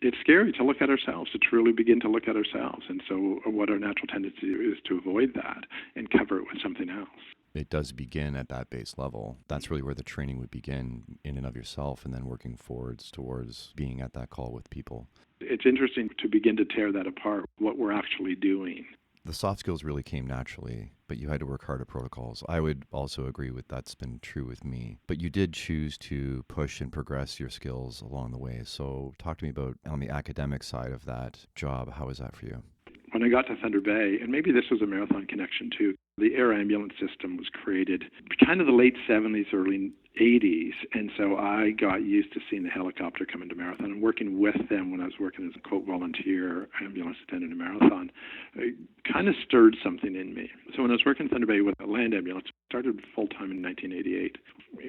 It's scary to look at ourselves, to truly begin to look at ourselves. And so what our natural tendency is to avoid that and cover it with something else. It does begin at that base level. That's really where the training would begin in and of yourself, and then working forwards towards being at that call with people. It's interesting to begin to tear that apart, what we're actually doing. The soft skills really came naturally, but you had to work hard at protocols. I would also agree with that's been true with me. But you did choose to push and progress your skills along the way. So talk to me about on the academic side of that job. How was that for you? When I got to Thunder Bay, and maybe this was a marathon connection too, the air ambulance system was created kind of the late 70s, early 80s. And so I got used to seeing the helicopter come into Marathon and working with them when I was working as a quote volunteer ambulance attendant in Marathon. It kind of stirred something in me. So when I was working in Thunder Bay with a land ambulance, I started full-time in 1988.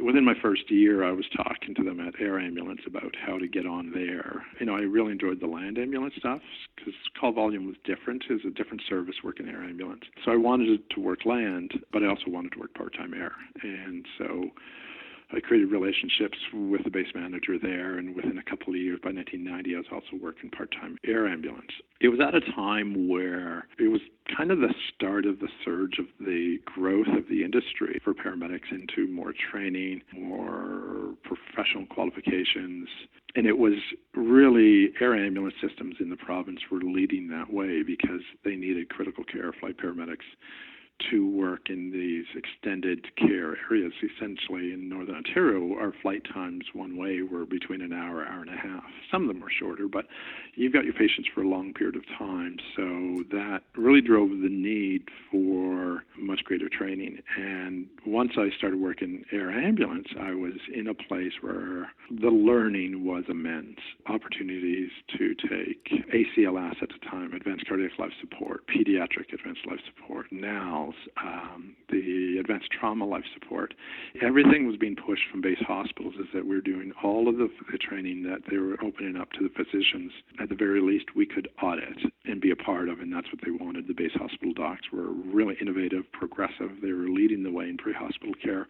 Within my first year, I was talking to them at Air Ambulance about how to get on there. You know, I really enjoyed the land ambulance stuff because call volume was different. It was a different service working Air Ambulance. So I wanted to work land, but I also wanted to work part-time air. And so I created relationships with the base manager there, and within a couple of years, by 1990, I was also working part-time air ambulance. It was at a time where it was kind of the start of the surge of the growth of the industry for paramedics into more training, more professional qualifications. And it was really air ambulance systems in the province were leading that way because they needed critical care flight paramedics to work in these extended care areas. Essentially, in Northern Ontario, our flight times one way were between an hour, hour and a half. Some of them were shorter, but you've got your patients for a long period of time. So that really drove the need for much greater training. And once I started working air ambulance, I was in a place where the learning was immense. Opportunities to take ACLS at the time, advanced cardiac life support, pediatric advanced life support, now the advanced trauma life support. Everything was being pushed from base hospitals is that we're doing all of the training that they were opening up to the physicians. At the very least, we could audit and be a part of, and that's what they wanted. The base hospital docs were really innovative, progressive. They were leading the way in pre-hospital care.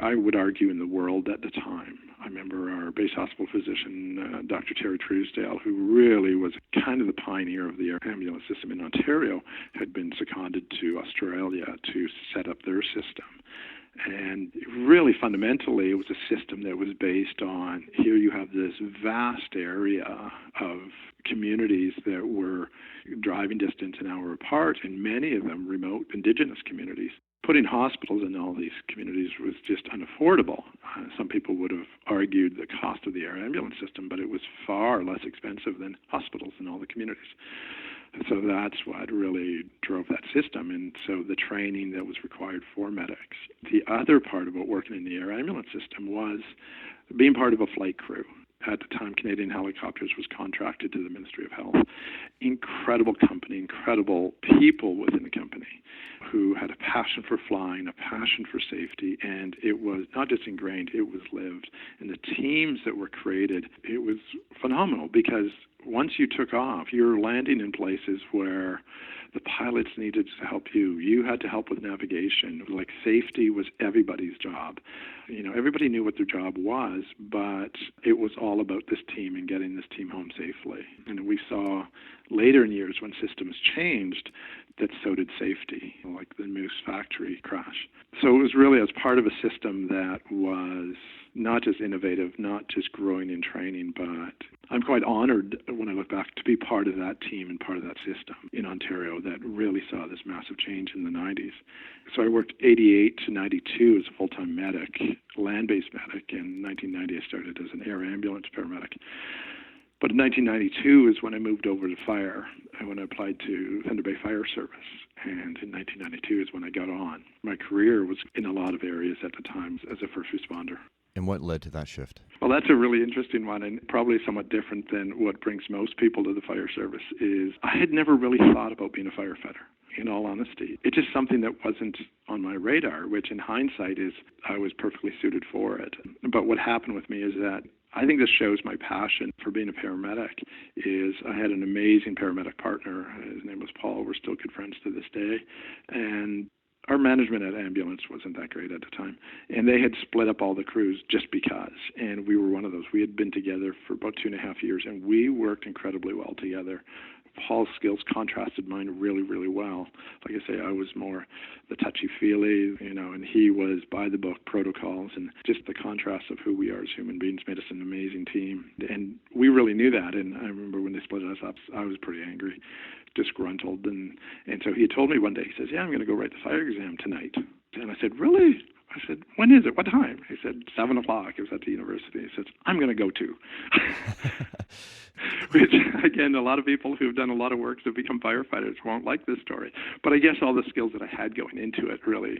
I would argue in the world at the time. I remember our base hospital physician, Dr. Terry Truesdale, who really was kind of the pioneer of the air ambulance system in Ontario, had been seconded to Australia to set up their system. And really fundamentally, it was a system that was based on, here you have this vast area of communities that were driving distance an hour apart, and many of them remote indigenous communities. Putting hospitals in all these communities was just unaffordable. Some people would have argued the cost of the air ambulance system, but it was far less expensive than hospitals in all the communities. And so that's what really drove that system, and so the training that was required for medics. The other part about working in the air ambulance system was being part of a flight crew. At the time, Canadian Helicopters was contracted to the Ministry of Health. Incredible company, incredible people within the company who had a passion for flying, a passion for safety, and it was not just ingrained, it was lived. And the teams that were created, it was phenomenal because once you took off, you're landing in places where the pilots needed to help you. You had to help with navigation. Like, safety was everybody's job. You know, everybody knew what their job was, but it was all about this team and getting this team home safely. And we saw later in years when systems changed that so did safety, like the Moose factory crash. So it was really as part of a system that was not just innovative, not just growing in training, but I'm quite honored when I look back to be part of that team and part of that system in Ontario that really saw this massive change in the 90s. So I worked 88 to 92 as a full-time medic, land-based medic. In 1990, I started as an air ambulance paramedic. But in 1992 is when I moved over to fire, and when I applied to Thunder Bay Fire Service. And in 1992 is when I got on. My career was in a lot of areas at the time as a first responder. And what led to that shift? Well, that's a really interesting one, and probably somewhat different than what brings most people to the fire service is I had never really thought about being a firefighter, in all honesty. It's just something that wasn't on my radar, which in hindsight is I was perfectly suited for it. But what happened with me is that I think this shows my passion for being a paramedic is I had an amazing paramedic partner. His name was Paul. We're still good friends to this day. And our management at ambulance wasn't that great at the time. And they had split up all the crews just because. And we were one of those. We had been together for about 2.5 years, and we worked incredibly well together. Paul's skills contrasted mine really, really well. Like I say, I was more the touchy-feely, and he was by-the-book protocols, and just the contrast of who we are as human beings made us an amazing team. And we really knew that, and I remember when they split us up, I was pretty angry, disgruntled, and so he told me one day, he says, yeah, I'm going to go write the fire exam tonight. And I said, really? I said, when is it? What time? He said, 7 o'clock. It was at the university. He said, I'm going to go too. Which, again, a lot of people who've done a lot of work to become firefighters won't like this story. But I guess all the skills that I had going into it, really,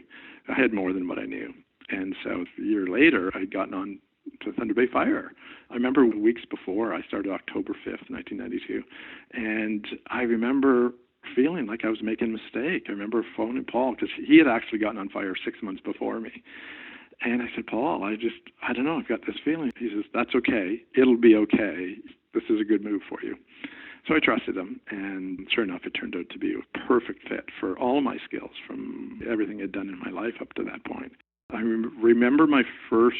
I had more than what I knew. And so a year later, I'd gotten on to Thunder Bay Fire. I remember weeks before, I started October 5th, 1992. And I remember feeling like I was making a mistake. I remember phoning Paul because he had actually gotten on fire 6 months before me. And I said, Paul, I don't know, I've got this feeling. He says, that's okay. It'll be okay. This is a good move for you. So I trusted him, and sure enough, it turned out to be a perfect fit for all my skills from everything I'd done in my life up to that point. I remember my first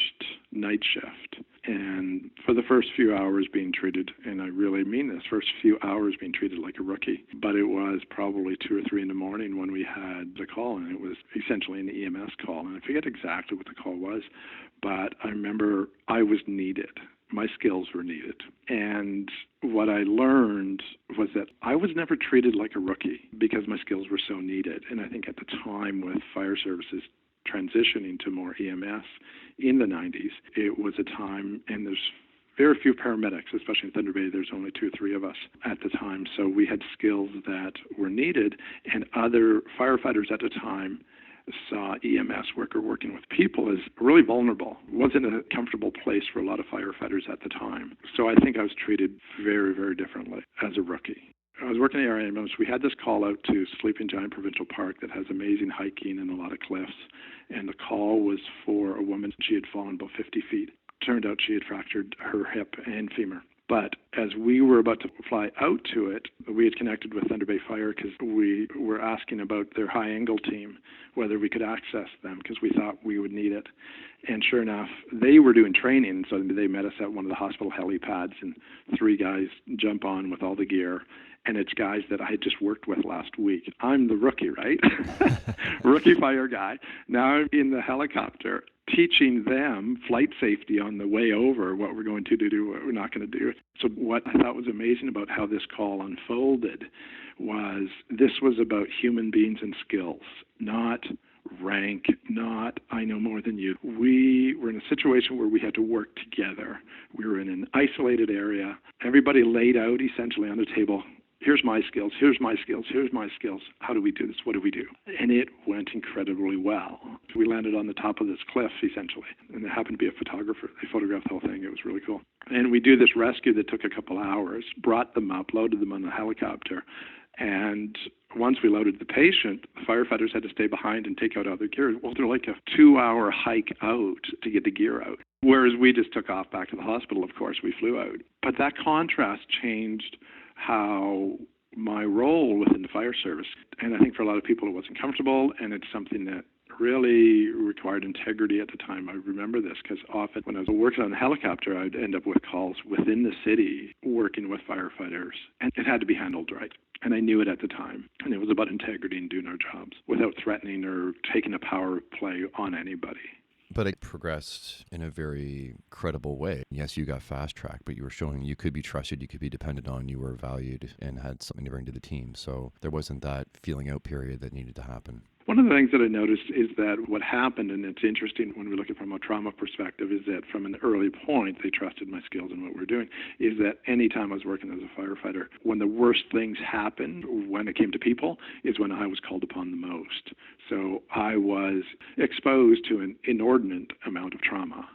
night shift, and for the first few hours being treated, and I really mean this, first few hours being treated like a rookie, but it was probably 2 or 3 in the morning when we had the call, and it was essentially an EMS call, and I forget exactly what the call was, but I remember I was needed. my skills were needed. And what I learned was that I was never treated like a rookie because my skills were so needed. And I think at the time with fire services transitioning to more EMS in the 90s, it was a time, and there's very few paramedics, especially in Thunder Bay. There's only 2 or 3 of us at the time. So we had skills that were needed, and other firefighters at the time saw EMS worker working with people as really vulnerable. It wasn't a comfortable place for a lot of firefighters at the time. So I think I was treated very, very differently as a rookie. I was working in the air ambulance. We had this call out to Sleeping Giant Provincial Park that has amazing hiking and a lot of cliffs. And the call was for a woman. She had fallen about 50 feet. Turned out she had fractured her hip and femur. But as we were about to fly out to it, we had connected with Thunder Bay Fire because we were asking about their high-angle team, whether we could access them because we thought we would need it. And sure enough, they were doing training, so they met us at one of the hospital helipads, and 3 guys jump on with all the gear. And it's guys that I had just worked with last week. I'm the rookie, right? Rookie fire guy. Now I'm in the helicopter teaching them flight safety on the way over, what we're going to do, what we're not going to do. So what I thought was amazing about how this call unfolded was this was about human beings and skills, not rank, not I know more than you. We were in a situation where we had to work together. We were in an isolated area. Everybody laid out essentially on the table. Here's my skills, here's my skills, here's my skills. How do we do this? What do we do? And it went incredibly well. We landed on the top of this cliff, essentially, and there happened to be a photographer. They photographed the whole thing. It was really cool. And we do this rescue that took a couple hours, brought them up, loaded them on the helicopter, and once we loaded the patient, the firefighters had to stay behind and take out other gear. Well, they're like a 2-hour hike out to get the gear out. Whereas we just took off back to the hospital, of course, we flew out. But that contrast changed how my role within the fire service. And I think for a lot of people it wasn't comfortable, and it's something that really required integrity at the time. I remember this because often when I was working on a helicopter, I'd end up with calls within the city working with firefighters, and it had to be handled right. And I knew it at the time. And it was about integrity and doing our jobs without threatening or taking a power play on anybody. But it progressed in a very credible way. Yes, you got fast-tracked, but you were showing you could be trusted, you could be depended on, you were valued, and had something to bring to the team. So there wasn't that feeling out period that needed to happen. One of the things that I noticed is that what happened, and it's interesting when we look at it from a trauma perspective, is that from an early point, they trusted my skills and what we're doing, is that any time I was working as a firefighter, when the worst things happened, when it came to people, is when I was called upon the most. So I was exposed to an inordinate amount of trauma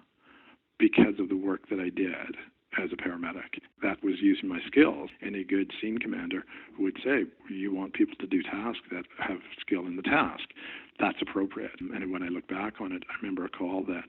because of the work that I did as a paramedic. That was using my skills. And a good scene commander would say, you want people to do tasks that have skill in the task. That's appropriate. And when I look back on it, I remember a call that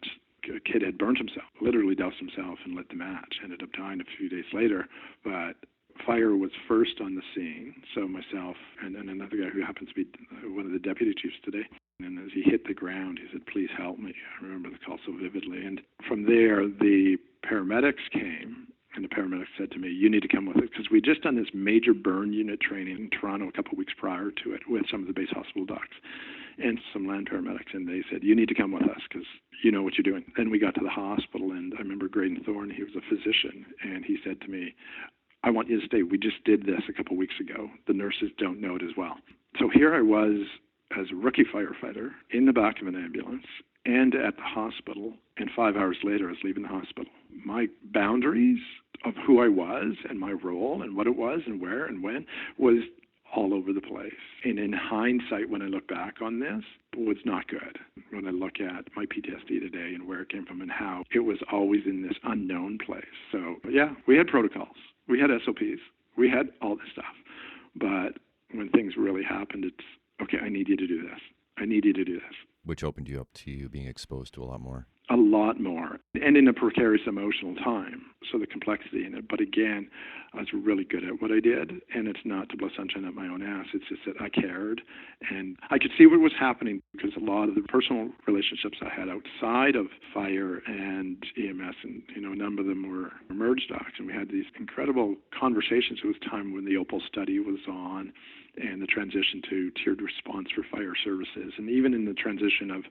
a kid had burnt himself, literally doused himself and lit the match, ended up dying a few days later. But fire was first on the scene. So myself and another guy who happens to be one of the deputy chiefs today. And as he hit the ground, he said, please help me. I remember the call so vividly. And from there, the paramedics came, and the paramedics said to me, you need to come with us, because we'd just done this major burn unit training in Toronto a couple of weeks prior to it with some of the base hospital docs and some land paramedics, and they said, you need to come with us because you know what you're doing. Then we got to the hospital, and I remember Graydon Thorne, he was a physician, and he said to me, I want you to stay. We just did this a couple of weeks ago. The nurses don't know it as well. So here I was as a rookie firefighter in the back of an ambulance and at the hospital, and 5 hours later I was leaving the hospital. My boundaries of who I was and my role and what it was and where and when was all over the place. And in hindsight, when I look back on this, it was not good. When I look at my PTSD today and where it came from and how it was always in this unknown place. So yeah, we had protocols. We had SOPs. We had all this stuff. But when things really happened, it's, okay, I need you to do this. I need you to do this. Which opened you up to you being exposed to a lot more. A lot more. And in a precarious emotional time. So the complexity in it. But again, I was really good at what I did. And it's not to blow sunshine up my own ass. It's just that I cared. And I could see what was happening because a lot of the personal relationships I had outside of fire and EMS, and a number of them were emerge docs. And we had these incredible conversations. It was time when the Opal study was on, and the transition to tiered response for fire services, and even in the transition of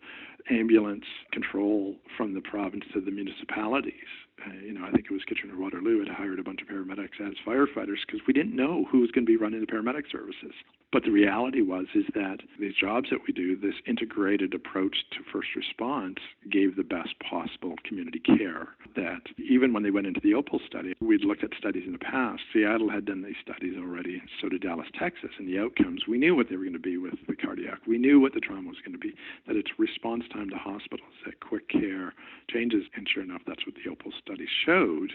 ambulance control from the province to the municipalities. I think it was Kitchener-Waterloo had hired a bunch of paramedics as firefighters because we didn't know who was going to be running the paramedic services. But the reality is that these jobs that we do, this integrated approach to first response, gave the best possible community care. That even when they went into the Opal study, we'd looked at studies in the past. Seattle had done these studies already, so did Dallas, Texas, and the outcomes, we knew what they were going to be with the cardiac. We knew what the trauma was going to be, that it's response time to hospitals, that quick care changes, and sure enough, that's what the Opal study showed.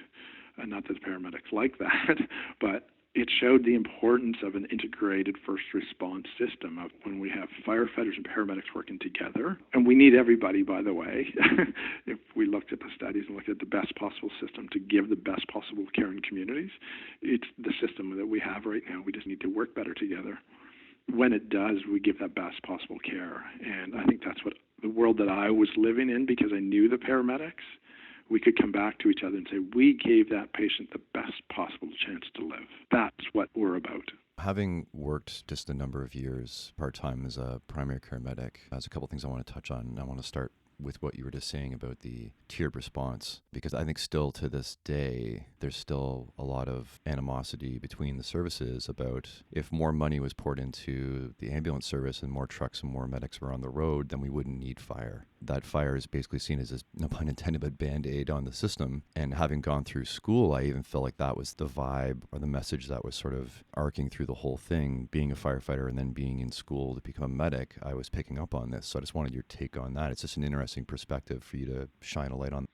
Not that the paramedics like that, but it showed the importance of an integrated first response system of when we have firefighters and paramedics working together. And we need everybody, by the way. If we looked at the studies and looked at the best possible system to give the best possible care in communities, it's the system that we have right now. We just need to work better together. When it does, we give that best possible care. And I think that's what the world that I was living in, because I knew the paramedics. We could come back to each other and say, we gave that patient the best possible chance to live. That's what we're about. Having worked just a number of years part-time as a primary care medic, there's a couple of things I want to touch on. I want to start with what you were just saying about the tiered response, because I think still to this day, there's still a lot of animosity between the services about if more money was poured into the ambulance service and more trucks and more medics were on the road, then we wouldn't need fire. That fire is basically seen as, no pun intended, but Band-Aid on the system. And having gone through school, I even felt like that was the vibe or the message that was sort of arcing through the whole thing. Being a firefighter and then being in school to become a medic, I was picking up on this. So I just wanted your take on that. It's just an interesting perspective for you to shine a light on.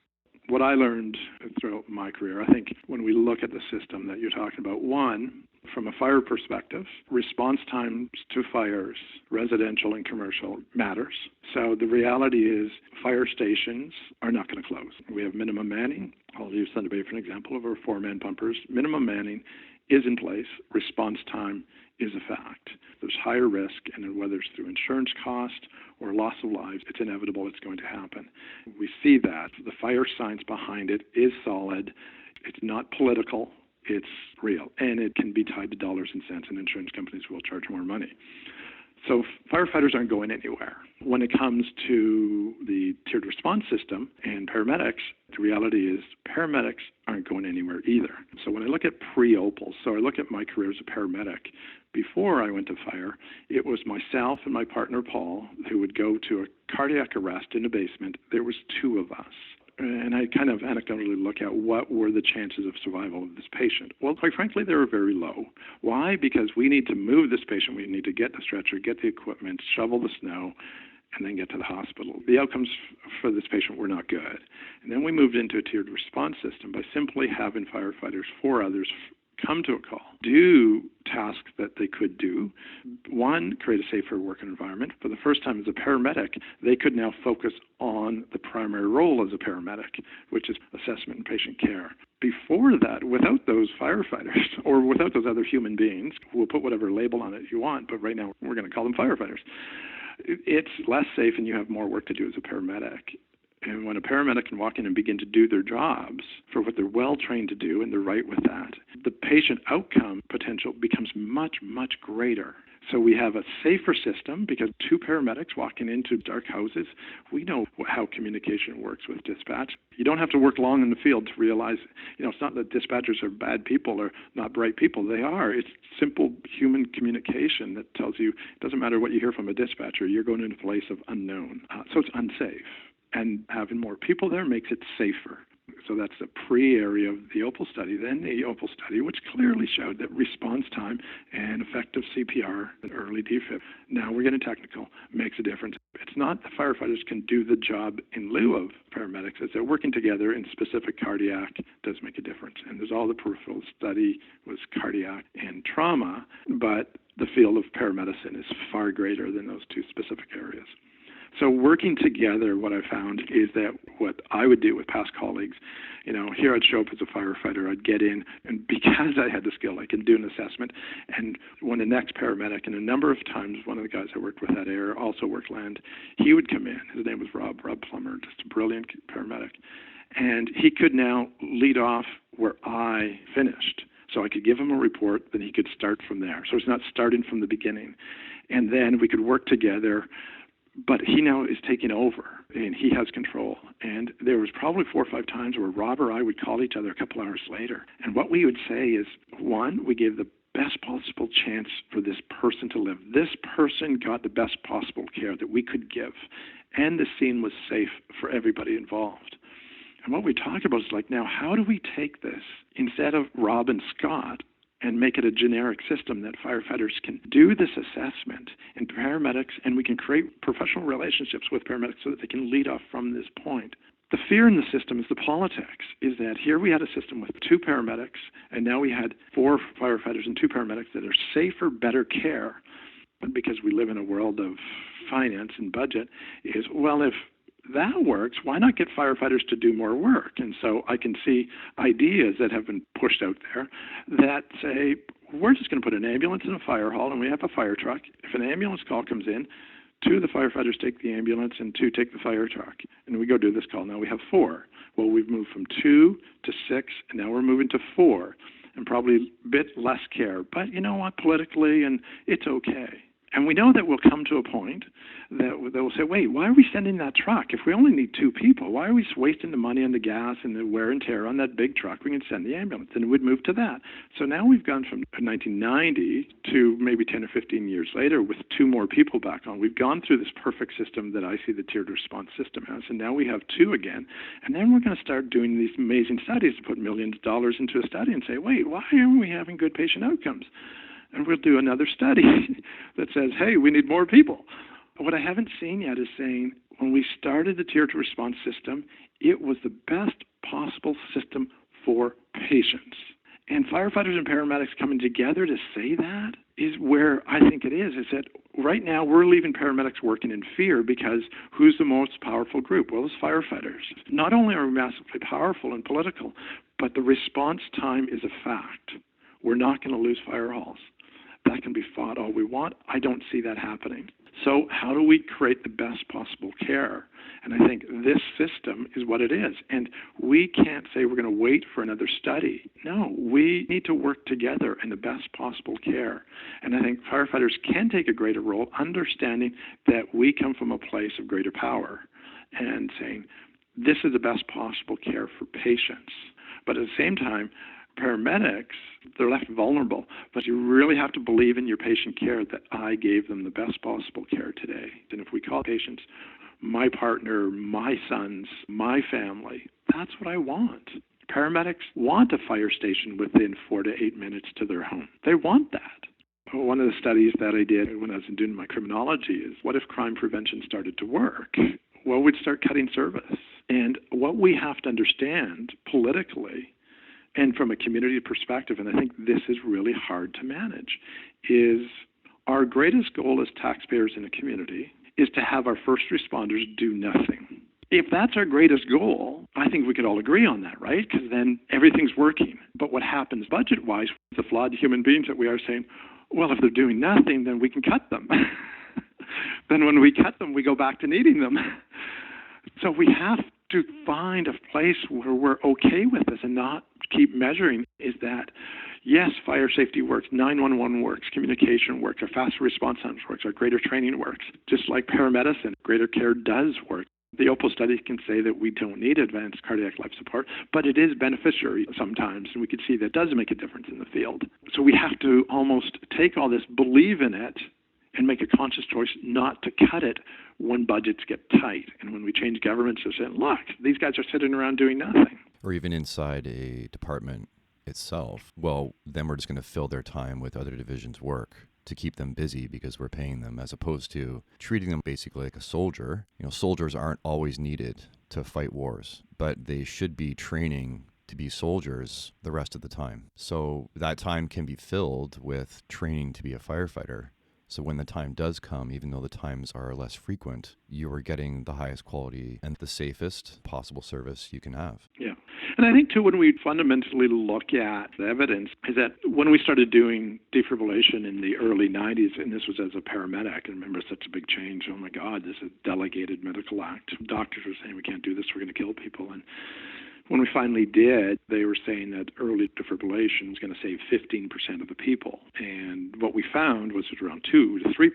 What I learned throughout my career, I think when we look at the system that you're talking about, one, from a fire perspective, response times to fires, residential and commercial, matters. So the reality is fire stations are not going to close. We have minimum manning. I'll use Thunder Bay for an example of our 4-man pumpers. Minimum manning is in place. Response time is a fact. There's higher risk, and whether it's through insurance cost or loss of lives, it's inevitable it's going to happen. We see that. The fire science behind it is solid. It's not political. It's real. And it can be tied to dollars and cents, and insurance companies will charge more money. So firefighters aren't going anywhere. When it comes to the tiered response system and paramedics, the reality is paramedics aren't going anywhere either. So when I look at pre-Opal, so I look at my career as a paramedic, before I went to fire, it was myself and my partner Paul who would go to a cardiac arrest in a basement. There was 2 of us. And I kind of anecdotally look at what were the chances of survival of this patient. Well, quite frankly, they were very low. Why? Because we need to move this patient. We need to get the stretcher, get the equipment, shovel the snow, and then get to the hospital. The outcomes for this patient were not good. And then we moved into a tiered response system by simply having firefighters, 4 others, come to a call, do tasks that they could do. One, create a safer working environment. For the first time as a paramedic, they could now focus on the primary role as a paramedic, which is assessment and patient care. Before that, without those firefighters or without those other human beings, we'll put whatever label on it you want, but right now we're going to call them firefighters. It's less safe and you have more work to do as a paramedic. And when a paramedic can walk in and begin to do their jobs for what they're well trained to do, and they're right with that, the patient outcome potential becomes much, much greater. So we have a safer system because 2 paramedics walking into dark houses, we know how communication works with dispatch. You don't have to work long in the field to realize, it's not that dispatchers are bad people or not bright people. They are. It's simple human communication that tells you it doesn't matter what you hear from a dispatcher, you're going into a place of unknown. So it's unsafe. And having more people there makes it safer. So that's the pre-area of the Opal study. Then the Opal study, which clearly showed that response time and effective CPR and early defib, now we're getting technical, makes a difference. It's not that firefighters can do the job in lieu of paramedics. As they're working together in specific cardiac, does make a difference. And there's all the peripheral study was cardiac and trauma, but the field of paramedicine is far greater than those 2 specific areas. So working together, what I found is that what I would do with past colleagues, here I'd show up as a firefighter, I'd get in, and because I had the skill, I can do an assessment. And when the next paramedic, and a number of times, one of the guys I worked with at AIR also worked land, he would come in. His name was Rob Plummer, just a brilliant paramedic. And he could now lead off where I finished. So I could give him a report, then he could start from there. So it's not starting from the beginning. And then we could work together But he now is taking over, and he has control. And there was probably 4 or 5 times where Rob or I would call each other a couple hours later. And what we would say is, one, we gave the best possible chance for this person to live. This person got the best possible care that we could give. And the scene was safe for everybody involved. And what we talk about is like, now, how do we take this instead of Rob and Scott and make it a generic system that firefighters can do this assessment and paramedics, and we can create professional relationships with paramedics so that they can lead off from this point. The fear in the system is the politics, is that here we had a system with 2 paramedics, and now we had 4 firefighters and 2 paramedics that are safer, better care. But because we live in a world of finance and budget, is, well, if that works, why not get firefighters to do more work? And so I can see ideas that have been pushed out there that say, we're just going to put an ambulance in a fire hall and we have a fire truck. If an ambulance call comes in, 2 of the firefighters take the ambulance and 2 take the fire truck. And we go do this call. Now we have 4. Well, we've moved from 2 to 6, and now we're moving to 4, and probably a bit less care. But you know what, politically, and it's okay. And we know that we'll come to a point that they'll say, wait, why are we sending that truck? If we only need 2 people, why are we wasting the money on the gas and the wear and tear on that big truck? We can send the ambulance, and we'd move to that. So now we've gone from 1990 to maybe 10 or 15 years later with 2 more people back on. We've gone through this perfect system that I see the tiered response system has, and now we have 2 again. And then we're going to start doing these amazing studies to put millions of dollars into a study and say, wait, why aren't we having good patient outcomes? And we'll do another study that says, hey, we need more people. What I haven't seen yet is saying when we started the tiered response system, it was the best possible system for patients. And firefighters and paramedics coming together to say that is where I think it is that right now we're leaving paramedics working in fear because who's the most powerful group? Well, it's firefighters. Not only are we massively powerful and political, but the response time is a fact. We're not going to lose fire halls. That can be fought all we want. I don't see that happening. So how do we create the best possible care? And I think this system is what it is. And we can't say we're going to wait for another study. No, we need to work together in the best possible care. And I think firefighters can take a greater role, understanding that we come from a place of greater power and saying, this is the best possible care for patients. But at the same time, paramedics, they're left vulnerable, but you really have to believe in your patient care that I gave them the best possible care today. And if we call patients my partner, my sons, my family, that's what I want. Paramedics want a fire station within 4 to 8 minutes to their home. They want that. One of the studies that I did when I was doing my criminology is, what if crime prevention started to work? Well, we'd start cutting service. And what we have to understand politically and from a community perspective, and I think this is really hard to manage, is our greatest goal as taxpayers in a community is to have our first responders do nothing. If that's our greatest goal, I think we could all agree on that, right? Because then everything's working. But what happens budget-wise, the flawed human beings that we are saying, well, if they're doing nothing, then we can cut them. Then when we cut them, we go back to needing them. So we have to find a place where we're okay with this and not keep measuring is that, yes, fire safety works, 911 works, communication works, our faster response times works, our greater training works. Just like paramedicine, greater care does work. The OPAL study can say that we don't need advanced cardiac life support, but it is beneficiary sometimes, and we can see that does make a difference in the field. So we have to almost take all this, believe in it, and make a conscious choice not to cut it when budgets get tight. And when we change governments to say, look, these guys are sitting around doing nothing. Or even inside a department itself, well, then we're just going to fill their time with other divisions' work to keep them busy because we're paying them, as opposed to treating them basically like a soldier. You know, soldiers aren't always needed to fight wars, but they should be training to be soldiers the rest of the time. So that time can be filled with training to be a firefighter. So when the time does come, even though the times are less frequent, you are getting the highest quality and the safest possible service you can have. Yeah. And I think, too, when we fundamentally look at the evidence, is that when we started doing defibrillation in the early 90s, and this was as a paramedic, and remember, such a big change, oh my God, this is a delegated medical act. Doctors were saying, we can't do this, we're going to kill people. And when we finally did, they were saying that early defibrillation is going to save 15% of the people. And what we found was around 2 to 3%.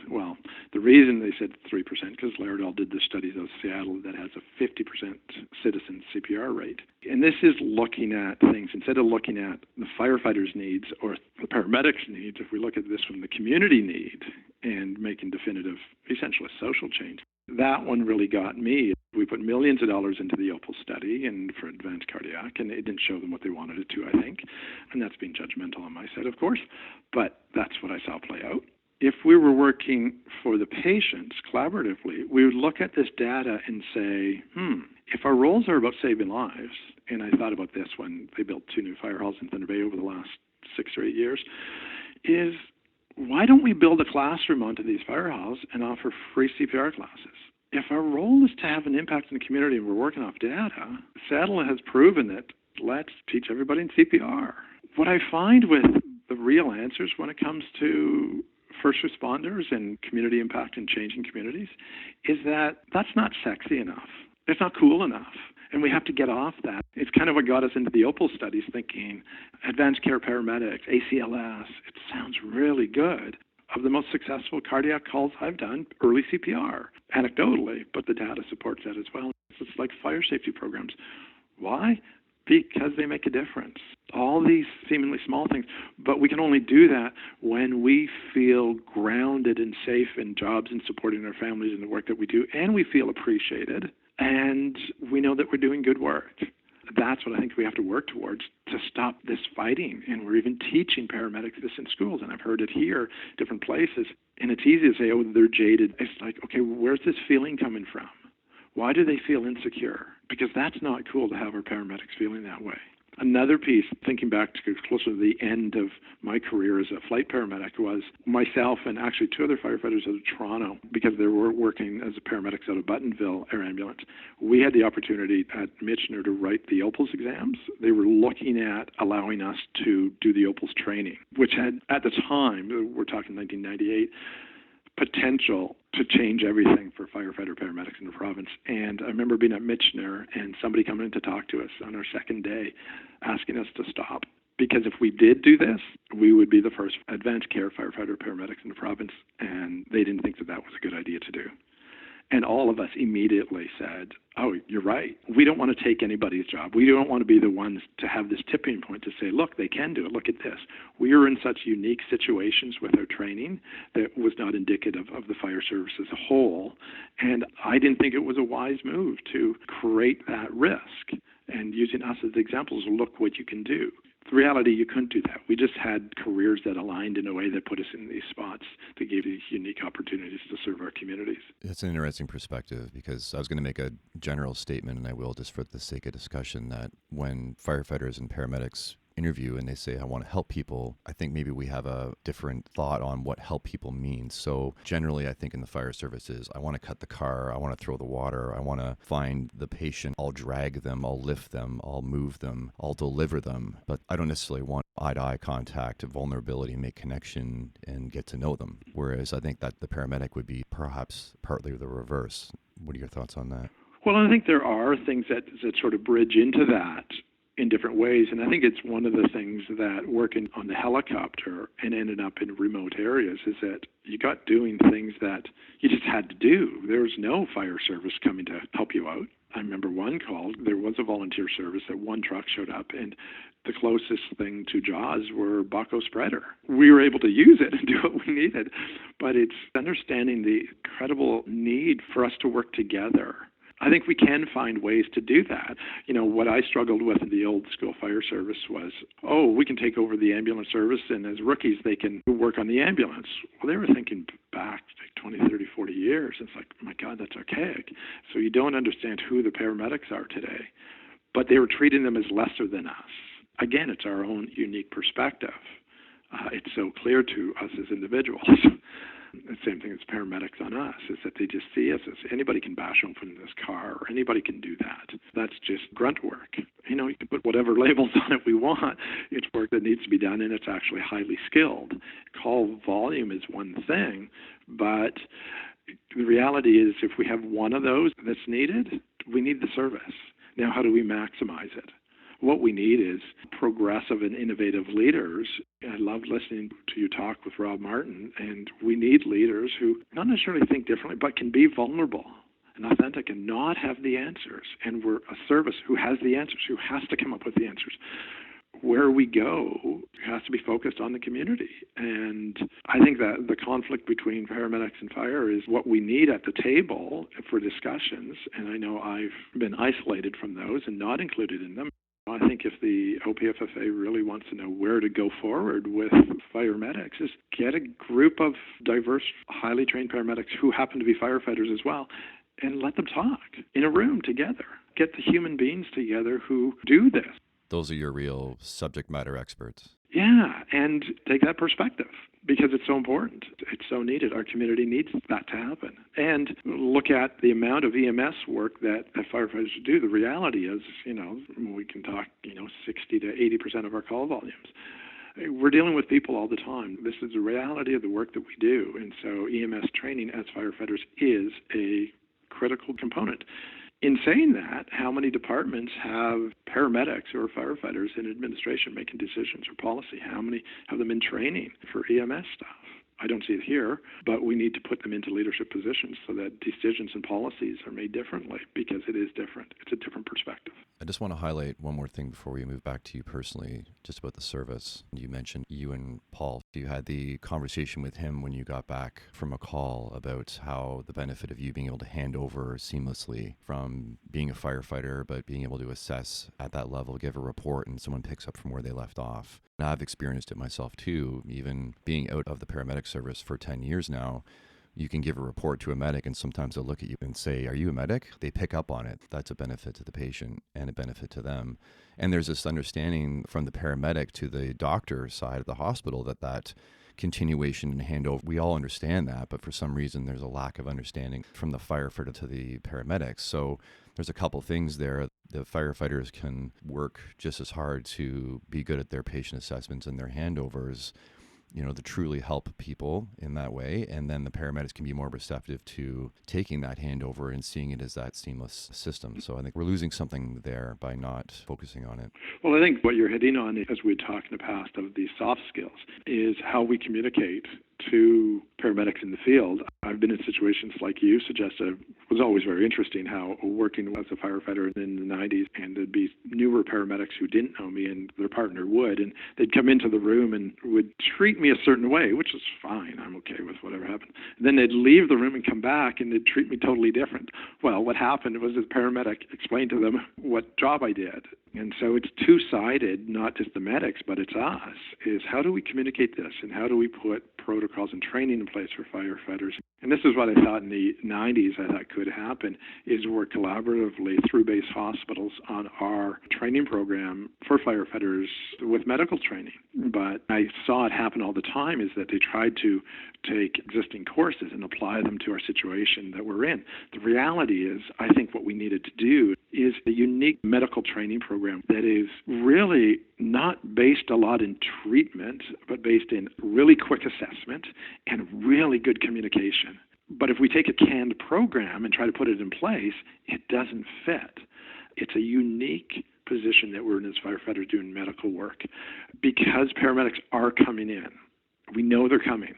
Well, the reason they said 3%, because Laerdal did the studies out of Seattle that has a 50% citizen CPR rate. And this is looking at things, instead of looking at the firefighters' needs or the paramedics' needs, if we look at this from the community need and making definitive, essentially social change. That one really got me. We put millions of dollars into the OPAL study and for advanced cardiac, and it didn't show them what they wanted it to, I think. And that's being judgmental on my side, of course, but that's what I saw play out. If we were working for the patients collaboratively, we would look at this data and say, if our roles are about saving lives, and I thought about this when they built 2 new fire halls in Thunder Bay over the last 6 or 8 years, is why don't we build a classroom onto these fire halls and offer free CPR classes? If our role is to have an impact in the community and we're working off data, Seattle has proven that let's teach everybody in CPR. What I find with the real answers when it comes to first responders and community impact and changing communities is that that's not sexy enough. It's not cool enough. And we have to get off that. It's kind of what got us into the OPAL studies, thinking advanced care paramedics, ACLS, it sounds really good. Of the most successful cardiac calls I've done, early CPR, anecdotally, but the data supports that as well. It's like fire safety programs. Why? Because they make a difference. All these seemingly small things, but we can only do that when we feel grounded and safe in jobs and supporting our families and the work that we do, and we feel appreciated, and we know that we're doing good work. That's what I think we have to work towards to stop this fighting. And we're even teaching paramedics this in schools, and I've heard it here, different places. And it's easy to say, oh, they're jaded. It's like, okay, where's this feeling coming from? Why do they feel insecure? Because that's not cool to have our paramedics feeling that way. Another piece, thinking back to closer to the end of my career as a flight paramedic, was myself and actually 2 other firefighters out of Toronto, because they were working as paramedics out of Buttonville Air Ambulance. We had the opportunity at Michener to write the OPALS exams. They were looking at allowing us to do the OPALS training, which had, at the time, we're talking 1998, potential to change everything for firefighter paramedics in the province. And I remember being at Michener and somebody coming in to talk to us on our second day asking us to stop. Because if we did do this, we would be the first advanced care firefighter paramedics in the province, and they didn't think that that was a good idea to do. And all of us immediately said, oh, you're right. We don't want to take anybody's job. We don't want to be the ones to have this tipping point to say, look, they can do it. Look at this. We are in such unique situations with our training that was not indicative of the fire service as a whole. And I didn't think it was a wise move to create that risk. And using us as examples, look what you can do. The reality, you couldn't do that. We just had careers that aligned in a way that put us in these spots to give these unique opportunities to serve our communities. It's an interesting perspective, because I was going to make a general statement, and I will just for the sake of discussion, that when firefighters and paramedics interview and they say, I want to help people, I think maybe we have a different thought on what help people means. So generally, I think in the fire services, I want to cut the car, I want to throw the water, I want to find the patient, I'll drag them, I'll lift them, I'll move them, I'll deliver them. But I don't necessarily want eye-to-eye contact, vulnerability, make connection, and get to know them. Whereas I think that the paramedic would be perhaps partly the reverse. What are your thoughts on that? Well, I think there are things that sort of bridge into that in different ways. And I think it's one of the things that working on the helicopter and ended up in remote areas is that you got doing things that you just had to do. There was no fire service coming to help you out. I remember one call, there was a volunteer service that one truck showed up, and the closest thing to JAWS were Baco spreader. We were able to use it and do what we needed, but it's understanding the incredible need for us to work together. I think we can find ways to do that. You know, what I struggled with in the old school fire service was, oh, we can take over the ambulance service, and as rookies, they can work on the ambulance. Well, they were thinking back like 20, 30, 40 years. It's like, my God, that's archaic. So you don't understand who the paramedics are today. But they were treating them as lesser than us. Again, it's our own unique perspective. It's so clear to us as individuals. The same thing as paramedics on us, is that they just see us as anybody can bash open this car, or anybody can do that. That's just grunt work. You know, you can put whatever labels on it we want. It's work that needs to be done, and it's actually highly skilled. Call volume is one thing, but the reality is if we have one of those that's needed, we need the service. Now, how do we maximize it? What we need is progressive and innovative leaders. I loved listening to you talk with Rob Martin, and we need leaders who not necessarily think differently, but can be vulnerable and authentic and not have the answers. And we're a service who has the answers, who has to come up with the answers. Where we go has to be focused on the community. And I think that the conflict between paramedics and fire is what we need at the table for discussions. And I know I've been isolated from those and not included in them. I think if the OPFFA really wants to know where to go forward with fire medics is get a group of diverse, highly trained paramedics who happen to be firefighters as well and let them talk in a room together. Get the human beings together who do this. Those are your real subject matter experts. Yeah, and take that perspective because it's so important. It's so needed. Our community needs that to happen. And look at the amount of EMS work that firefighters do. The reality is, we can talk, 60 to 80% of our call volumes. We're dealing with people all the time. This is the reality of the work that we do. And so EMS training as firefighters is a critical component. In saying that, how many departments have paramedics or firefighters in administration making decisions or policy? How many have them in training for EMS stuff? I don't see it here, but we need to put them into leadership positions so that decisions and policies are made differently because it is different. It's a different perspective. I just want to highlight one more thing before we move back to you personally, just about the service. You mentioned you and Paul, you had the conversation with him when you got back from a call about how the benefit of you being able to hand over seamlessly from being a firefighter, but being able to assess at that level, give a report, and someone picks up from where they left off. And I've experienced it myself too, even being out of the paramedic service for 10 years now. You can give a report to a medic and sometimes they'll look at you and say, "Are you a medic?" They pick up on it. That's a benefit to the patient and a benefit to them. And there's this understanding from the paramedic to the doctor side of the hospital that continuation and handover, we all understand that, but for some reason there's a lack of understanding from the firefighter to the paramedics. So there's a couple things there. The firefighters can work just as hard to be good at their patient assessments and their handovers, to truly help people in that way. And then the paramedics can be more receptive to taking that handover and seeing it as that seamless system. So I think we're losing something there by not focusing on it. Well, I think what you're hitting on, as we talked in the past of these soft skills, is how we communicate to paramedics in the field. I've been in situations like you suggested. It was always very interesting how working as a firefighter in the 90s, and there'd be newer paramedics who didn't know me and their partner would, and they'd come into the room and would treat me a certain way, which is fine. I'm okay with whatever happened. And then they'd leave the room and come back and they'd treat me totally different. Well, what happened was the paramedic explained to them what job I did. And so it's two-sided, not just the medics, but it's us, is how do we communicate this and how do we put protocols and training in place for firefighters? And this is what I thought in the 90s I thought could happen, is work collaboratively through base hospitals on our training program for firefighters with medical training. But I saw it happen all the time, is that they tried to take existing courses and apply them to our situation that we're in. The reality is, I think what we needed to do is a unique medical training program that is really not based a lot in treatment, but based in really quick assessment and really good communication. But if we take a canned program and try to put it in place, it doesn't fit. It's a unique position that we're in as firefighters doing medical work because paramedics are coming in. We know they're coming.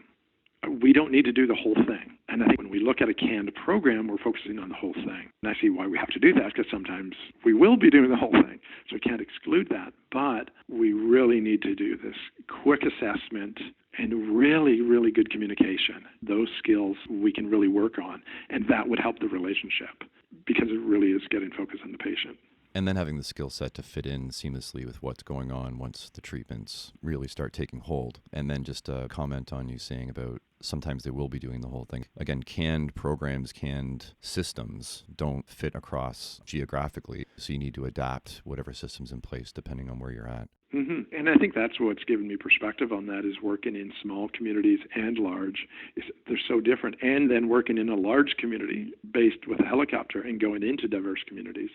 We don't need to do the whole thing. And I think when we look at a canned program, we're focusing on the whole thing. And I see why we have to do that, because sometimes we will be doing the whole thing. So we can't exclude that. But we really need to do this quick assessment and really, really good communication. Those skills we can really work on. And that would help the relationship because it really is getting focused on the patient. And then having the skill set to fit in seamlessly with what's going on once the treatments really start taking hold. And then just a comment on you saying about sometimes they will be doing the whole thing. Again, canned programs, canned systems don't fit across geographically. So you need to adapt whatever system's in place depending on where you're at. Mm-hmm. And I think that's what's given me perspective on that, is working in small communities and large. They're so different. And then working in a large community based with a helicopter and going into diverse communities.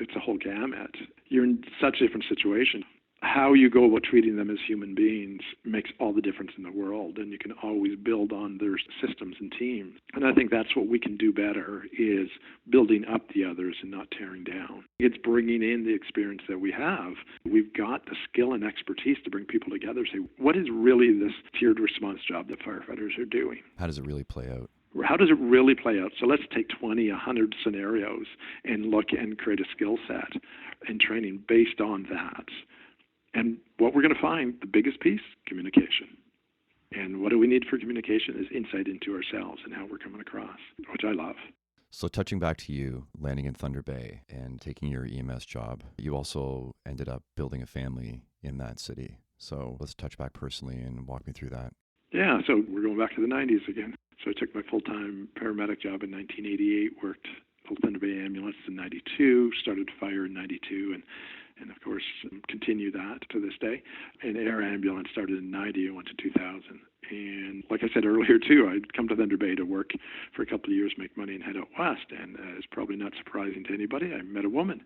It's a whole gamut. You're in such different situations. how you go about treating them as human beings makes all the difference in the world, and you can always build on their systems and teams. And I think that's what we can do better, is building up the others and not tearing down. It's bringing in the experience that we have. We've got the skill and expertise to bring people together, say, what is really this tiered response job that firefighters are doing? How does it really play out? How does it really play out? So let's take 20, 100 scenarios and look and create a skill set and training based on that. And what we're going to find, the biggest piece, communication. And what do we need for communication is insight into ourselves and how we're coming across, which I love. So touching back to you landing in Thunder Bay and taking your EMS job, you also ended up building a family in that city. So let's touch back personally and walk me through that. Yeah, so we're going back to the 90s again. So I took my full-time paramedic job in 1988, worked at Thunder Bay Ambulance in 92, started fire in 92, and of course continue that to this day. And air ambulance started in 90 and went to 2000. And like I said earlier too, I'd come to Thunder Bay to work for a couple of years, make money, and head out west. And it's probably not surprising to anybody, I met a woman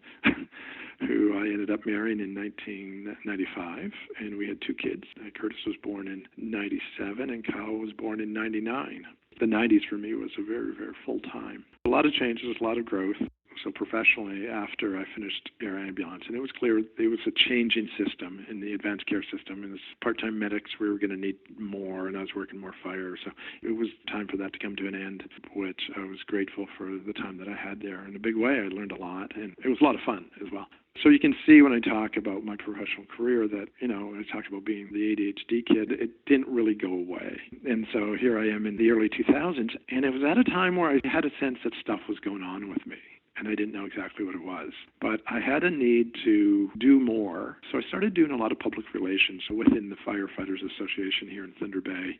who I ended up marrying in 1995, and we had 2 kids. Curtis was born in 97, and Kyle was born in 99. The 90s for me was a very, very full time. A lot of changes, a lot of growth. So professionally, after I finished air ambulance, and it was clear it was a changing system in the advanced care system. And as part-time medics, we were going to need more, and I was working more fire. So it was time for that to come to an end, which I was grateful for the time that I had there. In a big way, I learned a lot, and it was a lot of fun as well. So you can see when I talk about my professional career that, I talked about being the ADHD kid, it didn't really go away. And so here I am in the early 2000s, and it was at a time where I had a sense that stuff was going on with me. And I didn't know exactly what it was. But I had a need to do more. So I started doing a lot of public relations within the Firefighters Association here in Thunder Bay.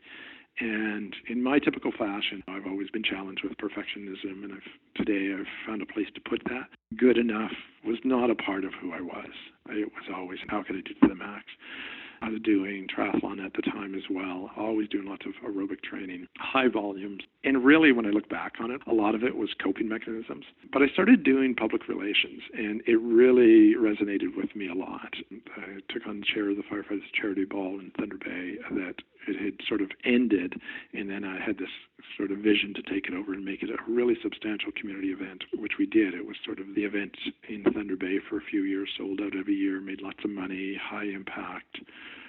And in my typical fashion, I've always been challenged with perfectionism, and today I've found a place to put that. Good enough was not a part of who I was. It was always, how could I do to the max? I was doing triathlon at the time as well, always doing lots of aerobic training, high volumes. And really, when I look back on it, a lot of it was coping mechanisms. But I started doing public relations, and it really resonated with me a lot. I took on the chair of the Firefighters Charity Ball in Thunder Bay that it had sort of ended, and then I had this sort of vision to take it over and make it a really substantial community event, which we did. It was sort of the event in Thunder Bay for a few years, sold out every year, made lots of money, high impact.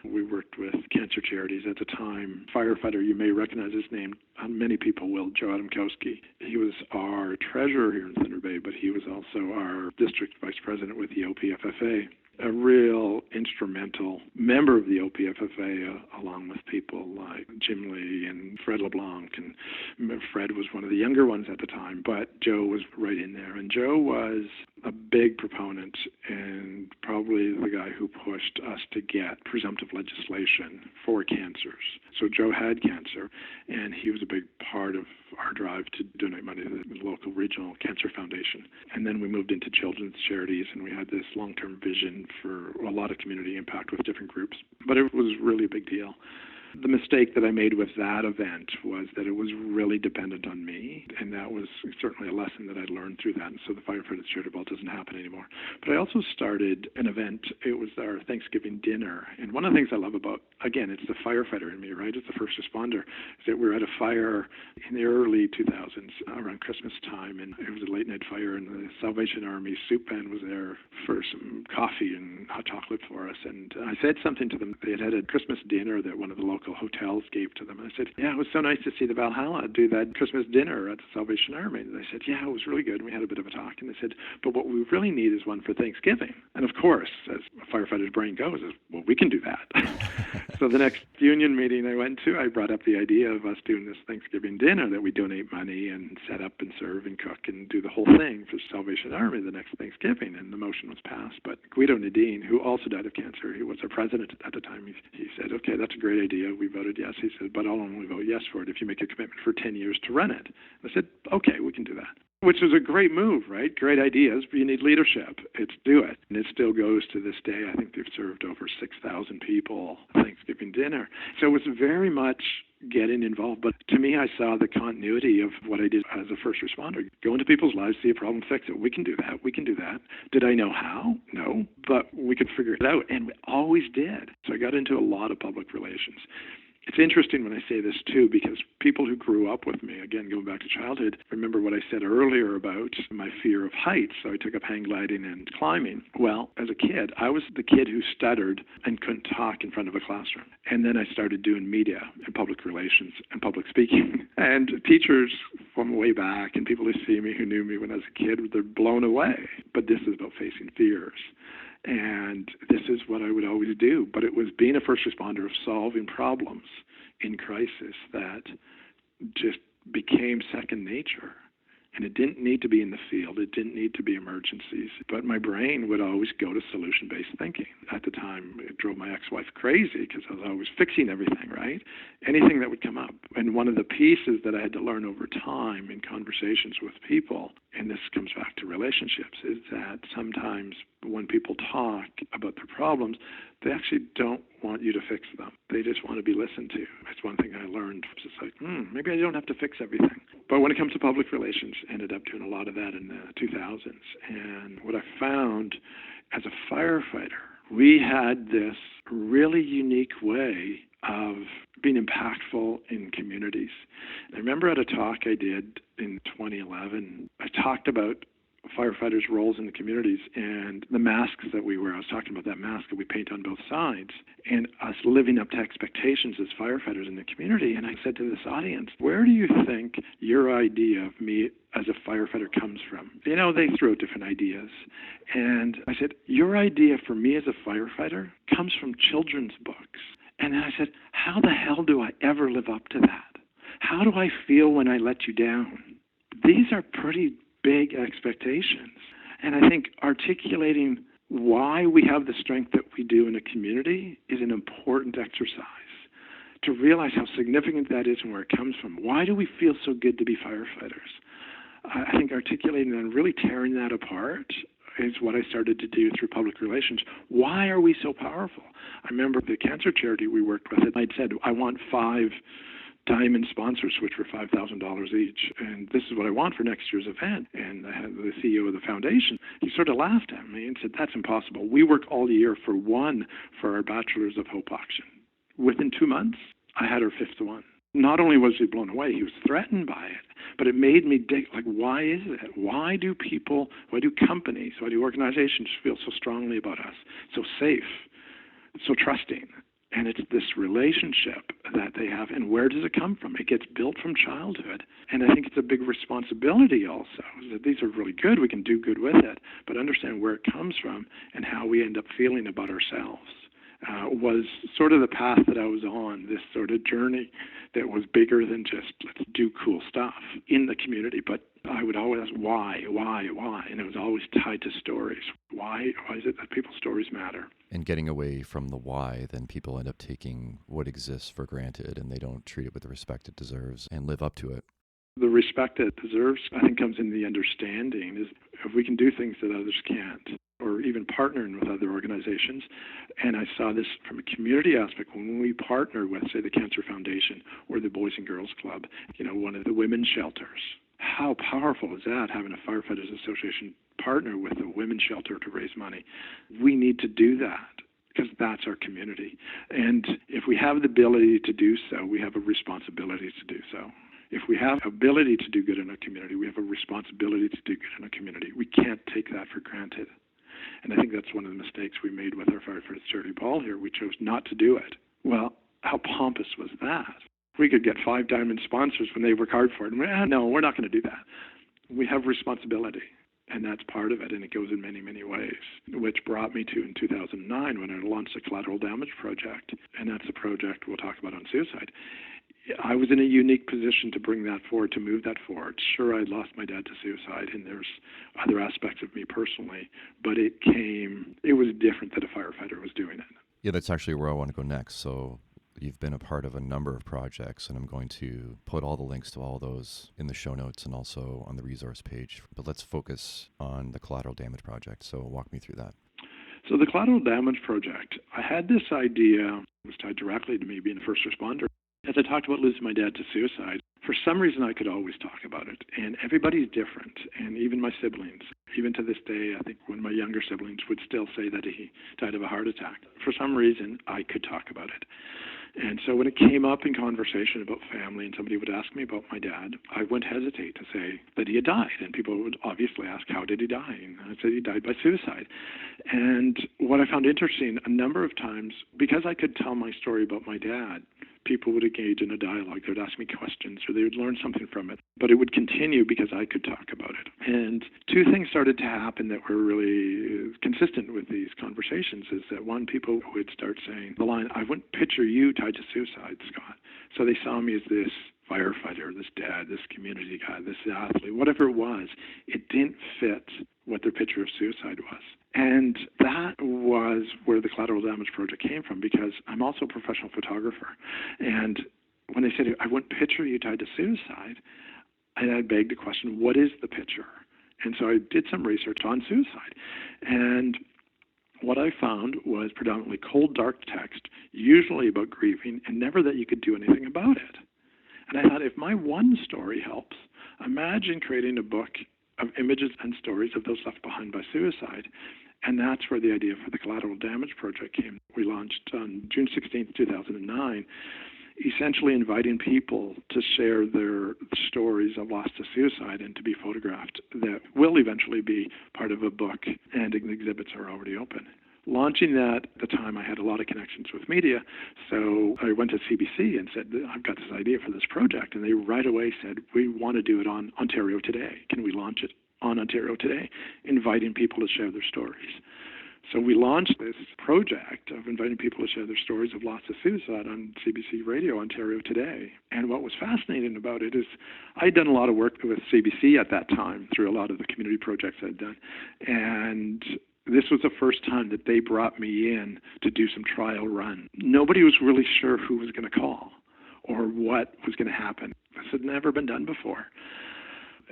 We worked with cancer charities at the time. Firefighter, you may recognize his name. Many people will, Joe Adamkowski. He was our treasurer here in Thunder Bay, but he was also our district vice president with the OPFFA. A real instrumental member of the OPFFA, along with people like Jim Lee and Fred LeBlanc. And Fred was one of the younger ones at the time, but Joe was right in there. And Joe was a big proponent and probably the guy who pushed us to get presumptive legislation for cancers. So Joe had cancer, and he was a big part of our drive to donate money to the local regional cancer foundation. And then we moved into children's charities, and we had this long-term vision for a lot of community impact with different groups. But it was really a big deal. The mistake that I made with that event was that it was really dependent on me, and that was certainly a lesson that I learned through that. And so the Firefighters Charity Ball doesn't happen anymore. But I also started an event. It was our Thanksgiving dinner. And one of the things I love about, again, it's the firefighter in me, right? It's the first responder. Is that we were at a fire in the early 2000s around Christmas time, and it was a late-night fire, and the Salvation Army soup band was there for some coffee and hot chocolate for us. And I said something to them. They had a Christmas dinner that one of the local hotels gave to them. And I said, yeah, it was so nice to see the Valhalla do that Christmas dinner at the Salvation Army. And they said, yeah, it was really good. And we had a bit of a talk. And they said, but what we really need is one for Thanksgiving. And of course, as a firefighter's brain goes, is, well, we can do that. So the next union meeting I went to, I brought up the idea of us doing this Thanksgiving dinner that we donate money and set up and serve and cook and do the whole thing for Salvation Army the next Thanksgiving. And the motion was passed. But Guido Nadine, who also died of cancer, he was our president at the time, he said, okay, that's a great idea. We voted yes. He said, but I'll only vote yes for it if you make a commitment for 10 years to run it. I said, okay, we can do that. Which was a great move, right? Great ideas, but you need leadership. It's do it. And it still goes to this day. I think they've served over 6,000 people Thanksgiving dinner. So it was very much getting involved. But to me, I saw the continuity of what I did as a first responder. Go into people's lives, see a problem, fix it. We can do that. We can do that. Did I know how? No. But we could figure it out, and we always did. So I got into a lot of public relations. It's interesting when I say this, too, because people who grew up with me, again, going back to childhood, remember what I said earlier about my fear of heights. So I took up hang gliding and climbing. Well, as a kid, I was the kid who stuttered and couldn't talk in front of a classroom. And then I started doing media and public relations and public speaking. And teachers from way back and people who see me who knew me when I was a kid, they're blown away. But this is about facing fears. And this is what I would always do. But it was being a first responder of solving problems in crisis that just became second nature. And it didn't need to be in the field. It didn't need to be emergencies. But my brain would always go to solution-based thinking. At the time, it drove my ex-wife crazy because I was always fixing everything, right? Anything that would come up. And one of the pieces that I had to learn over time in conversations with people, and this comes back to relationships, is that sometimes when people talk about their problems, they actually don't want you to fix them. They just want to be listened to. That's one thing I learned. It's like, maybe I don't have to fix everything. But when it comes to public relations, I ended up doing a lot of that in the 2000s. And what I found as a firefighter, we had this really unique way of being impactful in communities. I remember at a talk I did in 2011, I talked about firefighters' roles in the communities and the masks that we wear. I was talking about that mask that we paint on both sides and us living up to expectations as firefighters in the community. And I said to this audience, where do you think your idea of me as a firefighter comes from? You know, they threw out different ideas. And I said, your idea for me as a firefighter comes from children's books. And then I said, how the hell do I ever live up to that? How do I feel when I let you down? These are pretty big expectations. And I think articulating why we have the strength that we do in a community is an important exercise to realize how significant that is and where it comes from. Why do we feel so good to be firefighters? I think articulating and really tearing that apart is what I started to do through public relations. Why are we so powerful? I remember the cancer charity we worked with, I'd said, I want 5 diamond sponsors, which were $5,000 each. And this is what I want for next year's event. And I had the CEO of the foundation, he sort of laughed at me and said, that's impossible. We work all year for one for our Bachelors of Hope auction. Within 2 months, I had our 5th one. Not only was he blown away, he was threatened by it, but it made me dig, like, why is it? Why do people, why do companies, why do organizations feel so strongly about us, so safe, so trusting? And it's this relationship that they have. And where does it come from? It gets built from childhood. And I think it's a big responsibility also. That these are really good. We can do good with it. But understand where it comes from and how we end up feeling about ourselves was sort of the path that I was on, this sort of journey that was bigger than just let's do cool stuff in the community. But I would always ask why? And it was always tied to stories. Why is it that people's stories matter? And getting away from the why, then people end up taking what exists for granted and they don't treat it with the respect it deserves and live up to it. The respect it deserves, I think, comes in the understanding is if we can do things that others can't, or even partnering with other organizations. And I saw this from a community aspect when we partner with, say, the Cancer Foundation or the Boys and Girls Club, one of the women's shelters. How powerful is that, having a Firefighters Association partner with a women's shelter to raise money? We need to do that because that's our community. And if we have the ability to do so, we have a responsibility to do so. If we have ability to do good in our community, we have a responsibility to do good in our community. We can't take that for granted. And I think that's one of the mistakes we made with our Firefighters Charity Ball here. We chose not to do it. Well, how pompous was that? We could get 5 diamond sponsors when they work hard for it. And no, we're not going to do that. We have responsibility, and that's part of it, and it goes in many, many ways, which brought me to in 2009 when I launched the Collateral Damage project, and that's a project we'll talk about on suicide. I was in a unique position to bring that forward, to move that forward. Sure, I lost my dad to suicide, and there's other aspects of me personally, but it was different that a firefighter was doing it. Yeah, that's actually where I want to go next. So you've been a part of a number of projects, and I'm going to put all the links to all those in the show notes and also on the resource page. But let's focus on the Collateral Damage project. So walk me through that. So the Collateral Damage project, I had this idea, it was tied directly to me being a first responder. As I talked about losing my dad to suicide, for some reason I could always talk about it. And everybody's different. And even my siblings, even to this day, I think one of my younger siblings would still say that he died of a heart attack. For some reason, I could talk about it. And so when it came up in conversation about family and somebody would ask me about my dad, I wouldn't hesitate to say that he had died. And people would obviously ask, how did he die? And I said he died by suicide. And what I found interesting, a number of times, because I could tell my story about my dad, people would engage in a dialogue. They would ask me questions or they would learn something from it. But it would continue because I could talk about it. And two things started to happen that were really consistent with these conversations is that one, people would start saying the line, I wouldn't picture you tied to suicide, Scott. So they saw me as this firefighter, this dad, this community guy, this athlete, whatever it was. It didn't fit what their picture of suicide was. And that was where the Collateral Damage project came from, because I'm also a professional photographer. And when they said, I wouldn't picture you tied to suicide, I begged the question, what is the picture? And so I did some research on suicide. And what I found was predominantly cold, dark text, usually about grieving, and never that you could do anything about it. And I thought, if my one story helps, imagine creating a book of images and stories of those left behind by suicide. And that's where the idea for the Collateral Damage project came. We launched on June 16th, 2009, essentially inviting people to share their stories of loss to suicide and to be photographed that will eventually be part of a book, and exhibits are already open. Launching that at the time, I had a lot of connections with media, so I went to CBC and said, I've got this idea for this project, and they right away said, we want to do it on Ontario Today. Can we launch it on Ontario Today, inviting people to share their stories? So we launched this project of inviting people to share their stories of loss to suicide on CBC Radio Ontario Today. And what was fascinating about it is I'd done a lot of work with CBC at that time through a lot of the community projects I'd done. And this was the first time that they brought me in to do some trial run. Nobody was really sure who was going to call or what was going to happen. This had never been done before.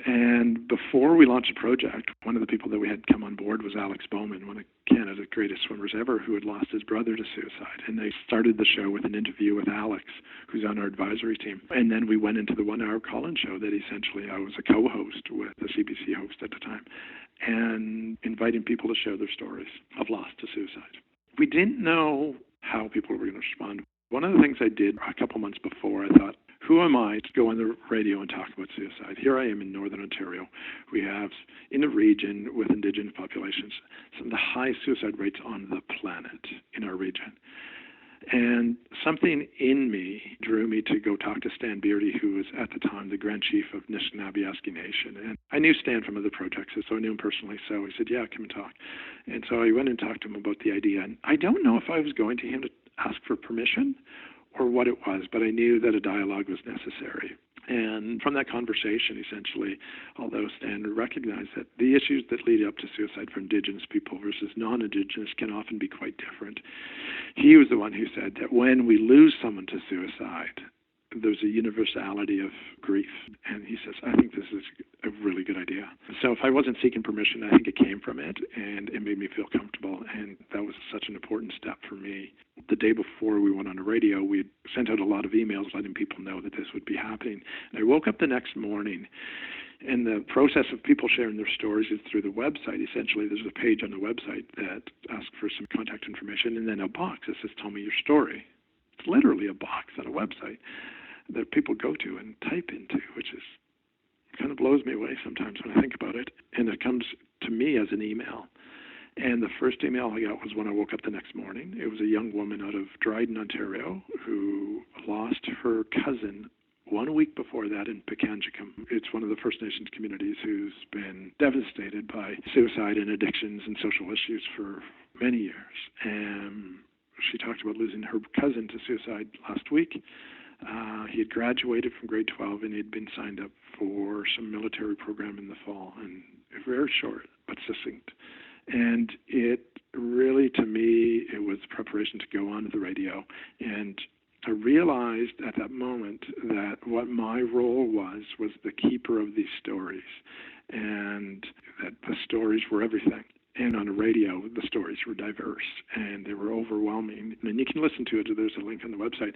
And before we launched the project, one of the people that we had come on board was Alex Bowman, one of Canada's greatest swimmers ever, who had lost his brother to suicide. And they started the show with an interview with Alex, who's on our advisory team. And then we went into the 1-hour call-in show that essentially I was a co-host with the CBC host at the time, and inviting people to share their stories of loss to suicide. We didn't know how people were going to respond. One of the things I did a couple months before, I thought, who am I to go on the radio and talk about suicide? Here I am in Northern Ontario. We have, in the region with Indigenous populations, some of the highest suicide rates on the planet in our region. And something in me drew me to go talk to Stan Beardy, who was at the time the Grand Chief of Anishinaabe Nation. And I knew Stan from other projects, so I knew him personally. So he said, yeah, come and talk. And so I went and talked to him about the idea. And I don't know if I was going to him to ask for permission or what it was, but I knew that a dialogue was necessary. And from that conversation, essentially, although Stan recognized that the issues that lead up to suicide for Indigenous people versus non-Indigenous can often be quite different, he was the one who said that when we lose someone to suicide, there's a universality of grief. And he says, I think this is a really good idea. So if I wasn't seeking permission, I think it came from it, and it made me feel comfortable. And that was such an important step for me. The day before we went on the radio, we sent out a lot of emails letting people know that this would be happening. And I woke up the next morning, and the process of people sharing their stories is through the website. Essentially, there's a page on the website that asks for some contact information, and then a box that says, tell me your story. It's literally a box on a website that people go to and type into, which is kind of blows me away sometimes when I think about it. And it comes to me as an email. And the first email I got was when I woke up the next morning. It was a young woman out of Dryden, Ontario, who lost her cousin 1 week before that in Pikangikum. It's one of the First Nations communities who's been devastated by suicide and addictions and social issues for many years. And she talked about losing her cousin to suicide last week. He had graduated from grade 12 and he had been signed up for some military program in the fall, and very short but succinct. And it really, to me, it was preparation to go on to the radio. And I realized at that moment that what my role was the keeper of these stories, and that the stories were everything. And on the radio, the stories were diverse and they were overwhelming. And you can listen to it. There's a link on the website.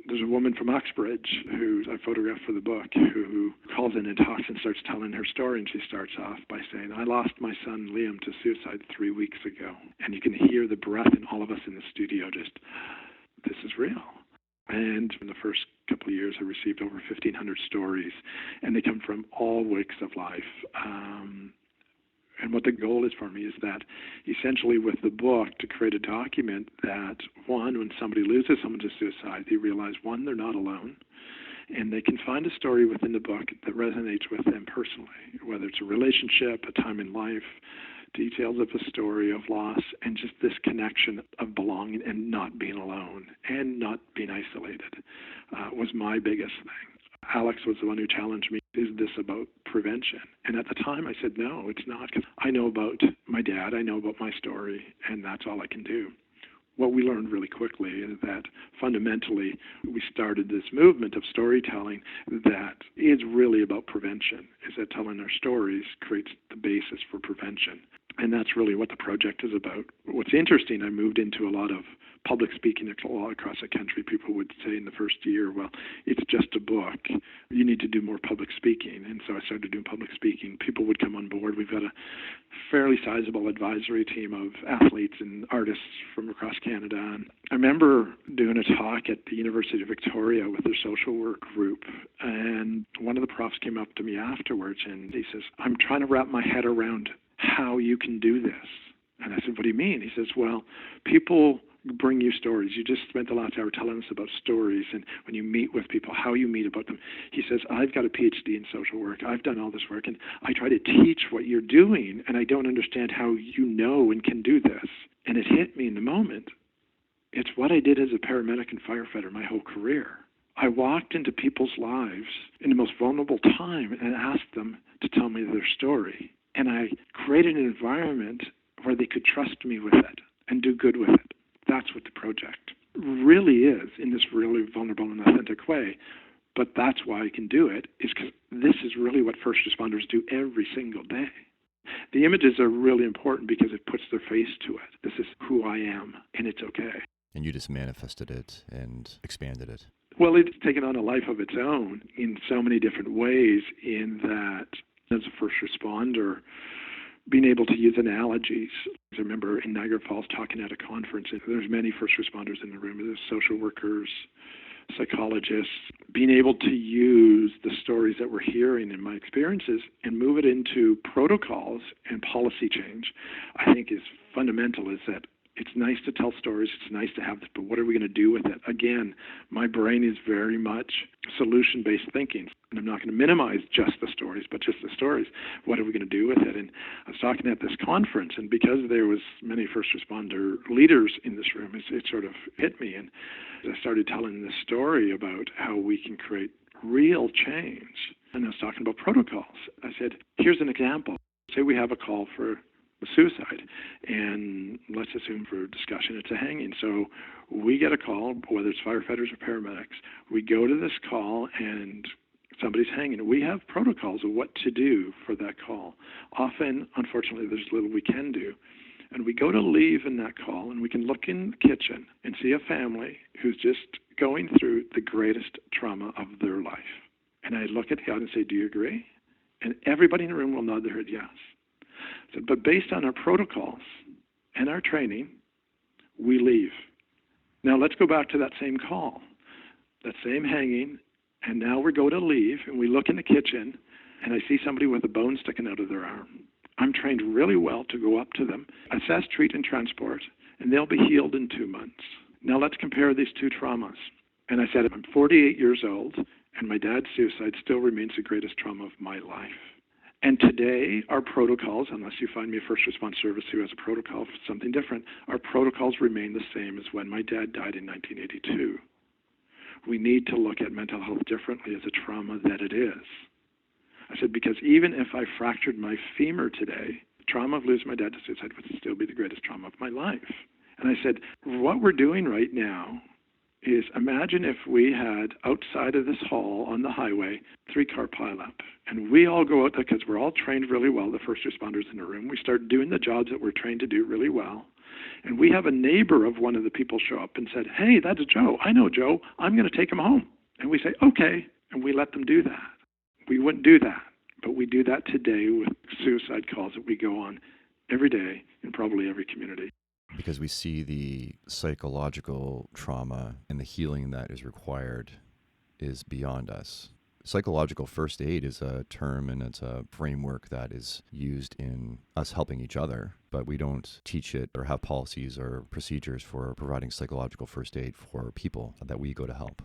There's a woman from Uxbridge who I photographed for the book who calls in and talks and starts telling her story. And she starts off by saying, I lost my son Liam to suicide 3 weeks ago. And you can hear the breath in all of us in the studio just, this is real. And in the first couple of years, I received over 1,500 stories. And they come from all walks of life. And what the goal is for me is that essentially with the book to create a document that, one, when somebody loses someone to suicide, they realize, one, they're not alone, and they can find a story within the book that resonates with them personally, whether it's a relationship, a time in life, details of a story of loss, and just this connection of belonging and not being alone and not being isolated was my biggest thing. Alex was the one who challenged me, is this about prevention? And at the time I said, no, it's not, because I know about my dad, I know about my story, and that's all I can do. What we learned really quickly is that fundamentally we started this movement of storytelling that is really about prevention, is that telling our stories creates the basis for prevention. And that's really what the project is about. What's interesting, I moved into a lot of public speaking all across the country. People would say in the first year, well, it's just a book. You need to do more public speaking. And so I started doing public speaking. People would come on board. We've got a fairly sizable advisory team of athletes and artists from across Canada. And I remember doing a talk at the University of Victoria with their social work group. And one of the profs came up to me afterwards and he says, I'm trying to wrap my head around how you can do this. And I said, what do you mean? He says, well, people bring you stories. You just spent the last hour telling us about stories and when you meet with people, how you meet about them. He says, I've got a PhD in social work. I've done all this work and I try to teach what you're doing and I don't understand how you know and can do this. And it hit me in the moment. It's what I did as a paramedic and firefighter my whole career. I walked into people's lives in the most vulnerable time and asked them to tell me their story. And I created an environment where they could trust me with it and do good with it. That's what the project really is in this really vulnerable and authentic way. But that's why I can do it, is because this is really what first responders do every single day. The images are really important because it puts their face to it. This is who I am, and it's okay. And you just manifested it and expanded it. Well, it's taken on a life of its own in so many different ways, in that as a first responder, being able to use analogies. I remember in Niagara Falls talking at a conference, and there's many first responders in the room. There's social workers, psychologists. Being able to use the stories that we're hearing in my experiences and move it into protocols and policy change, I think is fundamental, is that it's nice to tell stories, it's nice to have this, but what are we going to do with it? Again, my brain is very much solution-based thinking. And I'm not going to minimize just the stories, but just the stories. What are we going to do with it? And I was talking at this conference, and because there was many first responder leaders in this room, it sort of hit me. And I started telling this story about how we can create real change. And I was talking about protocols. I said, here's an example. Say we have a call for suicide, and let's assume for discussion it's a hanging. So we get a call, whether it's firefighters or paramedics. We go to this call and somebody's hanging. We have protocols of what to do for that call. Often, unfortunately, there's little we can do. And we go to leave in that call, and we can look in the kitchen and see a family who's just going through the greatest trauma of their life. And I look at the audience and say, do you agree? And everybody in the room will nod their head yes. So, but based on our protocols and our training, we leave. Now let's go back to that same call, that same hanging, and now we go to leave, and we look in the kitchen, and I see somebody with a bone sticking out of their arm. I'm trained really well to go up to them, assess, treat, and transport, and they'll be healed in 2 months. Now let's compare these two traumas. And I said, I'm 48 years old, and my dad's suicide still remains the greatest trauma of my life. And today, our protocols, unless you find me a first response service who has a protocol for something different, our protocols remain the same as when my dad died in 1982. We need to look at mental health differently as a trauma that it is. I said, because even if I fractured my femur today, the trauma of losing my dad to suicide would still be the greatest trauma of my life. And I said, what we're doing right now is, imagine if we had outside of this hall on the highway 3-car pileup, and we all go out there because we're all trained really well, the first responders in the room. We start doing the jobs that we're trained to do really well. And we have a neighbor of one of the people show up and said, hey, that's Joe. I know Joe. I'm going to take him home. And we say, okay. And we let them do that. We wouldn't do that. But we do that today with suicide calls that we go on every day in probably every community. Because we see the psychological trauma and the healing that is required is beyond us. Psychological first aid is a term and it's a framework that is used in us helping each other, but we don't teach it or have policies or procedures for providing psychological first aid for people that we go to help.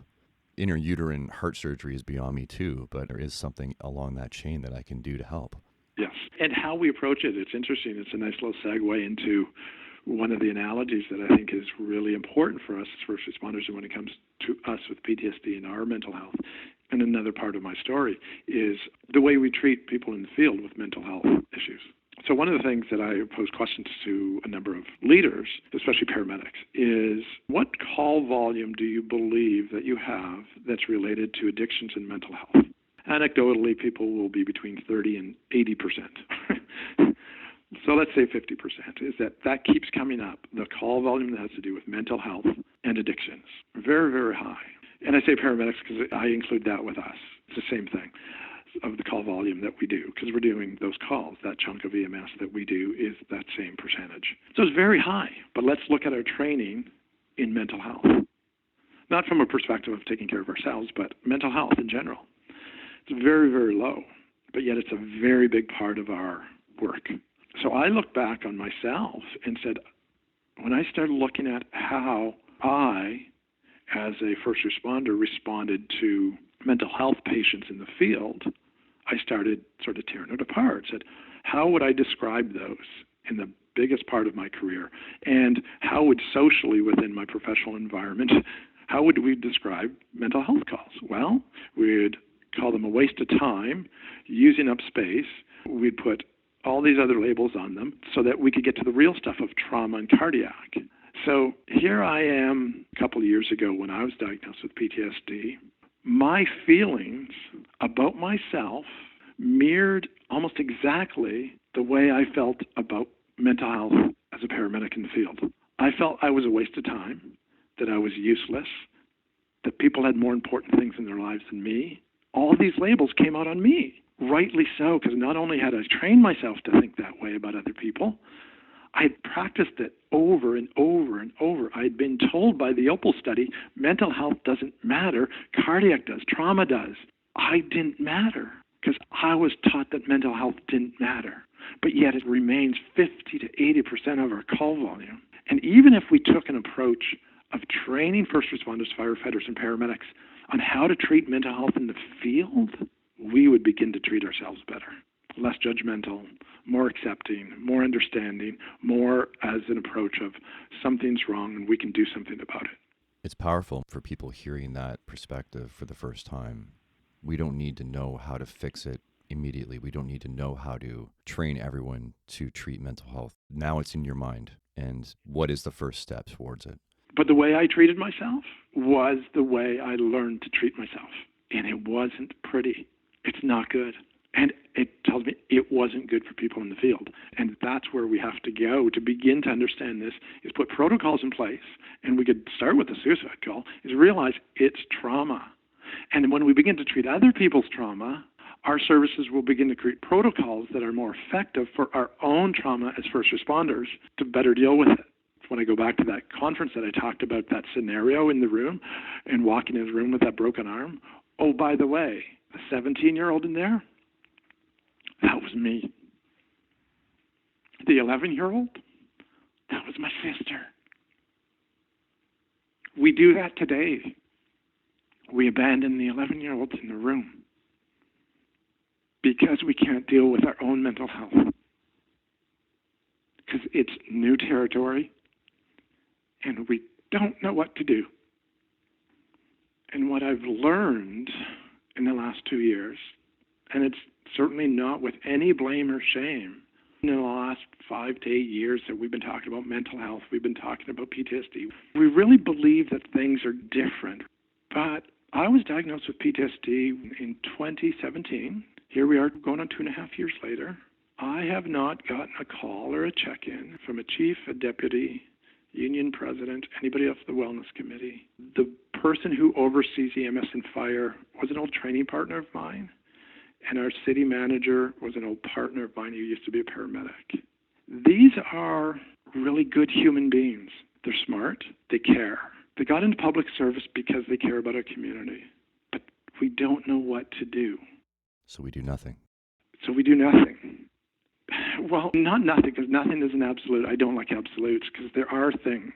Intrauterine heart surgery is beyond me too, but there is something along that chain that I can do to help. Yes, and how we approach it, it's interesting. It's a nice little segue into one of the analogies that I think is really important for us as first responders and when it comes to us with PTSD and our mental health. And another part of my story is the way we treat people in the field with mental health issues. So one of the things that I pose questions to a number of leaders, especially paramedics, is what call volume do you believe that you have that's related to addictions and mental health? Anecdotally, people will be between 30 and 80%. So let's say 50% is that keeps coming up. The call volume that has to do with mental health and addictions, very, very high. And I say paramedics because I include that with us. It's the same thing of the call volume that we do because we're doing those calls. That chunk of EMS that we do is that same percentage. So it's very high. But let's look at our training in mental health, not from a perspective of taking care of ourselves, but mental health in general. It's very, very low, but yet it's a very big part of our work. So I look back on myself and said, when I started looking at how I, as a first responder, responded to mental health patients in the field, I started sort of tearing it apart. Said, how would I describe those in the biggest part of my career? And how would socially within my professional environment, how would we describe mental health calls? Well, we'd call them a waste of time, using up space. We'd put all these other labels on them so that we could get to the real stuff of trauma and cardiac. So here I am a couple of years ago when I was diagnosed with PTSD. My feelings about myself mirrored almost exactly the way I felt about mental health as a paramedic in the field. I felt I was a waste of time, that I was useless, that people had more important things in their lives than me. All these labels came out on me. Rightly so, because not only had I trained myself to think that way about other people, I had practiced it over and over and over. I had been told by the Opal study, mental health doesn't matter, cardiac does, trauma does. I didn't matter because I was taught that mental health didn't matter. But yet it remains 50 to 80% of our call volume. And even if we took an approach of training first responders, firefighters, and paramedics on how to treat mental health in the field, we would begin to treat ourselves better, less judgmental, more accepting, more understanding, more as an approach of something's wrong and we can do something about it. It's powerful for people hearing that perspective for the first time. We don't need to know how to fix it immediately. We don't need to know how to train everyone to treat mental health. Now it's in your mind. And what is the first step towards it? But the way I treated myself was the way I learned to treat myself. And it wasn't pretty. It's not good. And it tells me it wasn't good for people in the field. And that's where we have to go to begin to understand this, is put protocols in place. And we could start with the suicide call, is realize it's trauma. And when we begin to treat other people's trauma, our services will begin to create protocols that are more effective for our own trauma as first responders to better deal with it. When I go back to that conference that I talked about, that scenario in the room and walking in the room with that broken arm, oh, by the way, the 17-year-old in there, that was me. The 11-year-old, that was my sister. We do that today. We abandon the 11-year-olds in the room because we can't deal with our own mental health. Because it's new territory and we don't know what to do. And what I've learned in the last 2 years, and it's certainly not with any blame or shame, in the last 5 to 8 years that we've been talking about mental health, we've been talking about PTSD, we really believe that things are different. But I was diagnosed with PTSD in 2017. Here we are going on 2.5 years later. I have not gotten a call or a check-in from a chief, a deputy, union president, anybody off the wellness committee. The person who oversees EMS and fire was an old training partner of mine, and our city manager was an old partner of mine who used to be a paramedic. These are really good human beings. They're smart. They care. They got into public service because they care about our community. But we don't know what to do. So we do nothing. So we do nothing. Well, not nothing, because nothing is an absolute. I don't like absolutes, because there are things.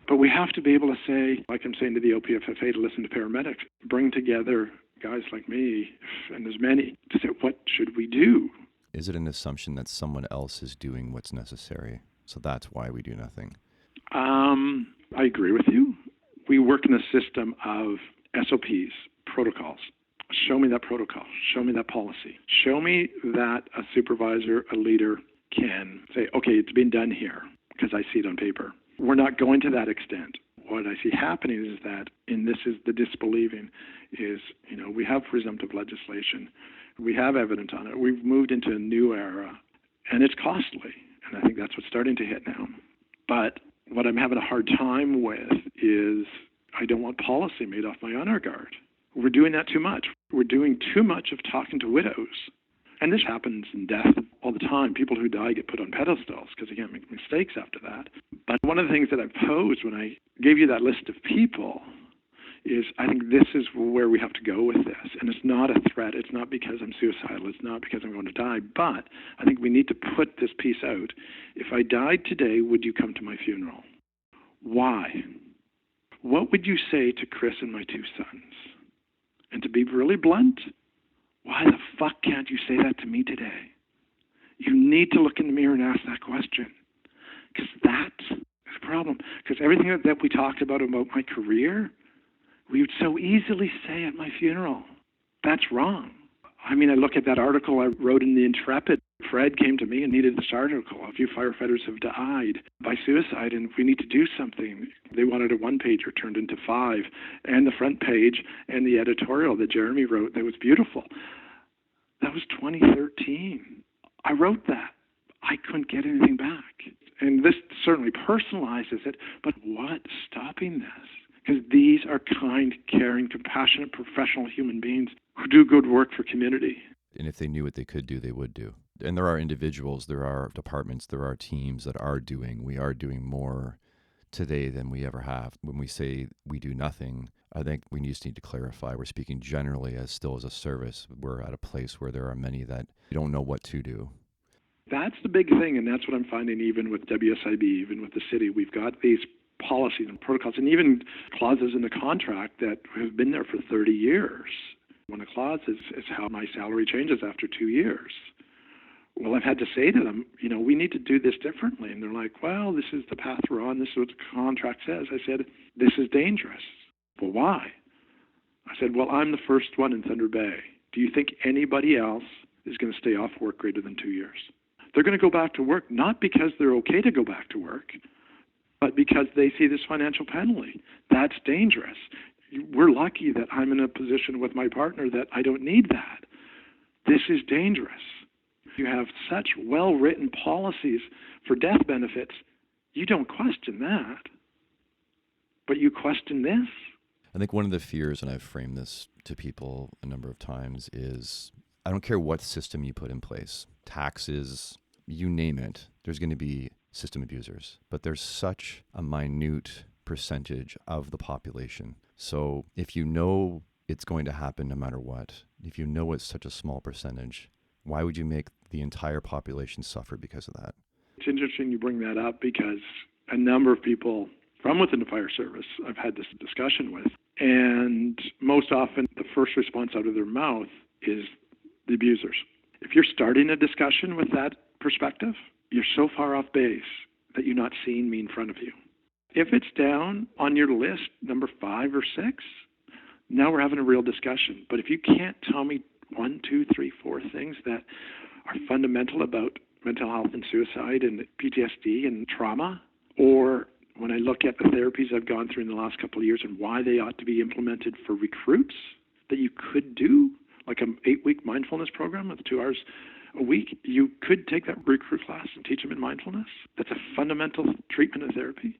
But we have to be able to say, like I'm saying to the OPFFA, to listen to paramedics, bring together guys like me, and there's many, to say, what should we do? Is it an assumption that someone else is doing what's necessary? So that's why we do nothing. I agree with you. We work in a system of SOPs, protocols. Show me that protocol. Show me that policy. Show me that a supervisor, a leader can say, okay, it's been done here, because I see it on paper. We're not going to that extent. What I see happening is that, and this is the disbelieving, is, we have presumptive legislation. We have evidence on it. We've moved into a new era, and it's costly. And I think that's what's starting to hit now. But what I'm having a hard time with is I don't want policy made off my honor guard. We're doing that too much. We're doing too much of talking to widows. And this happens in death all the time. People who die get put on pedestals because they can't make mistakes after that. But one of the things that I posed when I gave you that list of people is I think this is where we have to go with this. And it's not a threat. It's not because I'm suicidal. It's not because I'm going to die. But I think we need to put this piece out. If I died today, would you come to my funeral? Why? What would you say to Chris and my two sons? And to be really blunt, why the fuck can't you say that to me today? You need to look in the mirror and ask that question. Because that's the problem. Because everything that we talked about my career, we would so easily say at my funeral. That's wrong. I mean, I look at that article I wrote in the Intrepid. Fred came to me and needed this article. A few firefighters have died by suicide, and we need to do something. They wanted a one-pager turned into 5, and the front page and the editorial that Jeremy wrote that was beautiful. That was 2013. I wrote that. I couldn't get anything back. And this certainly personalizes it, but what's stopping this? Because these are kind, caring, compassionate, professional human beings who do good work for community. And if they knew what they could do, they would do. And there are individuals, there are departments, there are teams that we are doing more today than we ever have. When we say we do nothing, I think we just need to clarify. We're speaking generally as still as a service. We're at a place where there are many that don't know what to do. That's the big thing, and that's what I'm finding even with WSIB, even with the city. We've got these policies and protocols and even clauses in the contract that have been there for 30 years. One of the clauses is how my salary changes after 2 years. Well, I've had to say to them, we need to do this differently. And they're like, well, this is the path we're on. This is what the contract says. I said, this is dangerous. Well, why? I said, well, I'm the first one in Thunder Bay. Do you think anybody else is going to stay off work greater than 2 years? They're going to go back to work, not because they're okay to go back to work, but because they see this financial penalty. That's dangerous. We're lucky that I'm in a position with my partner that I don't need that. This is dangerous. You have such well-written policies for death benefits, you don't question that. But you question this? I think one of the fears, and I've framed this to people a number of times, is I don't care what system you put in place, taxes, you name it, there's going to be system abusers. But there's such a minute percentage of the population. So if you know it's going to happen no matter what, if you know it's such a small percentage, why would you make the entire population suffer because of that? It's interesting you bring that up because a number of people from within the fire service I've had this discussion with, and most often the first response out of their mouth is the abusers. If you're starting a discussion with that perspective, you're so far off base that you're not seeing me in front of you. If it's down on your list, number 5 or 6, now we're having a real discussion. But if you can't tell me 1, 2, 3, 4 things that are fundamental about mental health and suicide and PTSD and trauma, or when I look at the therapies I've gone through in the last couple of years and why they ought to be implemented for recruits that you could do, like an 8-week mindfulness program with 2 hours a week, you could take that recruit class and teach them in mindfulness. That's a fundamental treatment of therapy.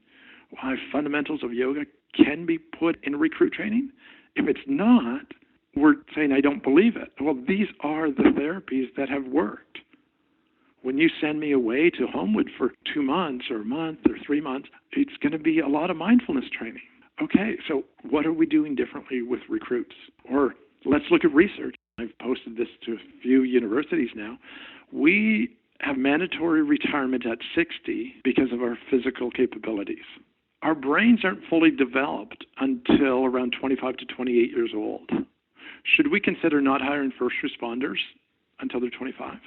Why fundamentals of yoga can be put in recruit training. If it's not, we're saying, I don't believe it. Well, these are the therapies that have worked. When you send me away to Homewood for 2 months or a month or 3 months, it's going to be a lot of mindfulness training. Okay, so what are we doing differently with recruits? Or let's look at research. I've posted this to a few universities now. We have mandatory retirement at 60 because of our physical capabilities. Our brains aren't fully developed until around 25 to 28 years old. Should we consider not hiring first responders until they're 25?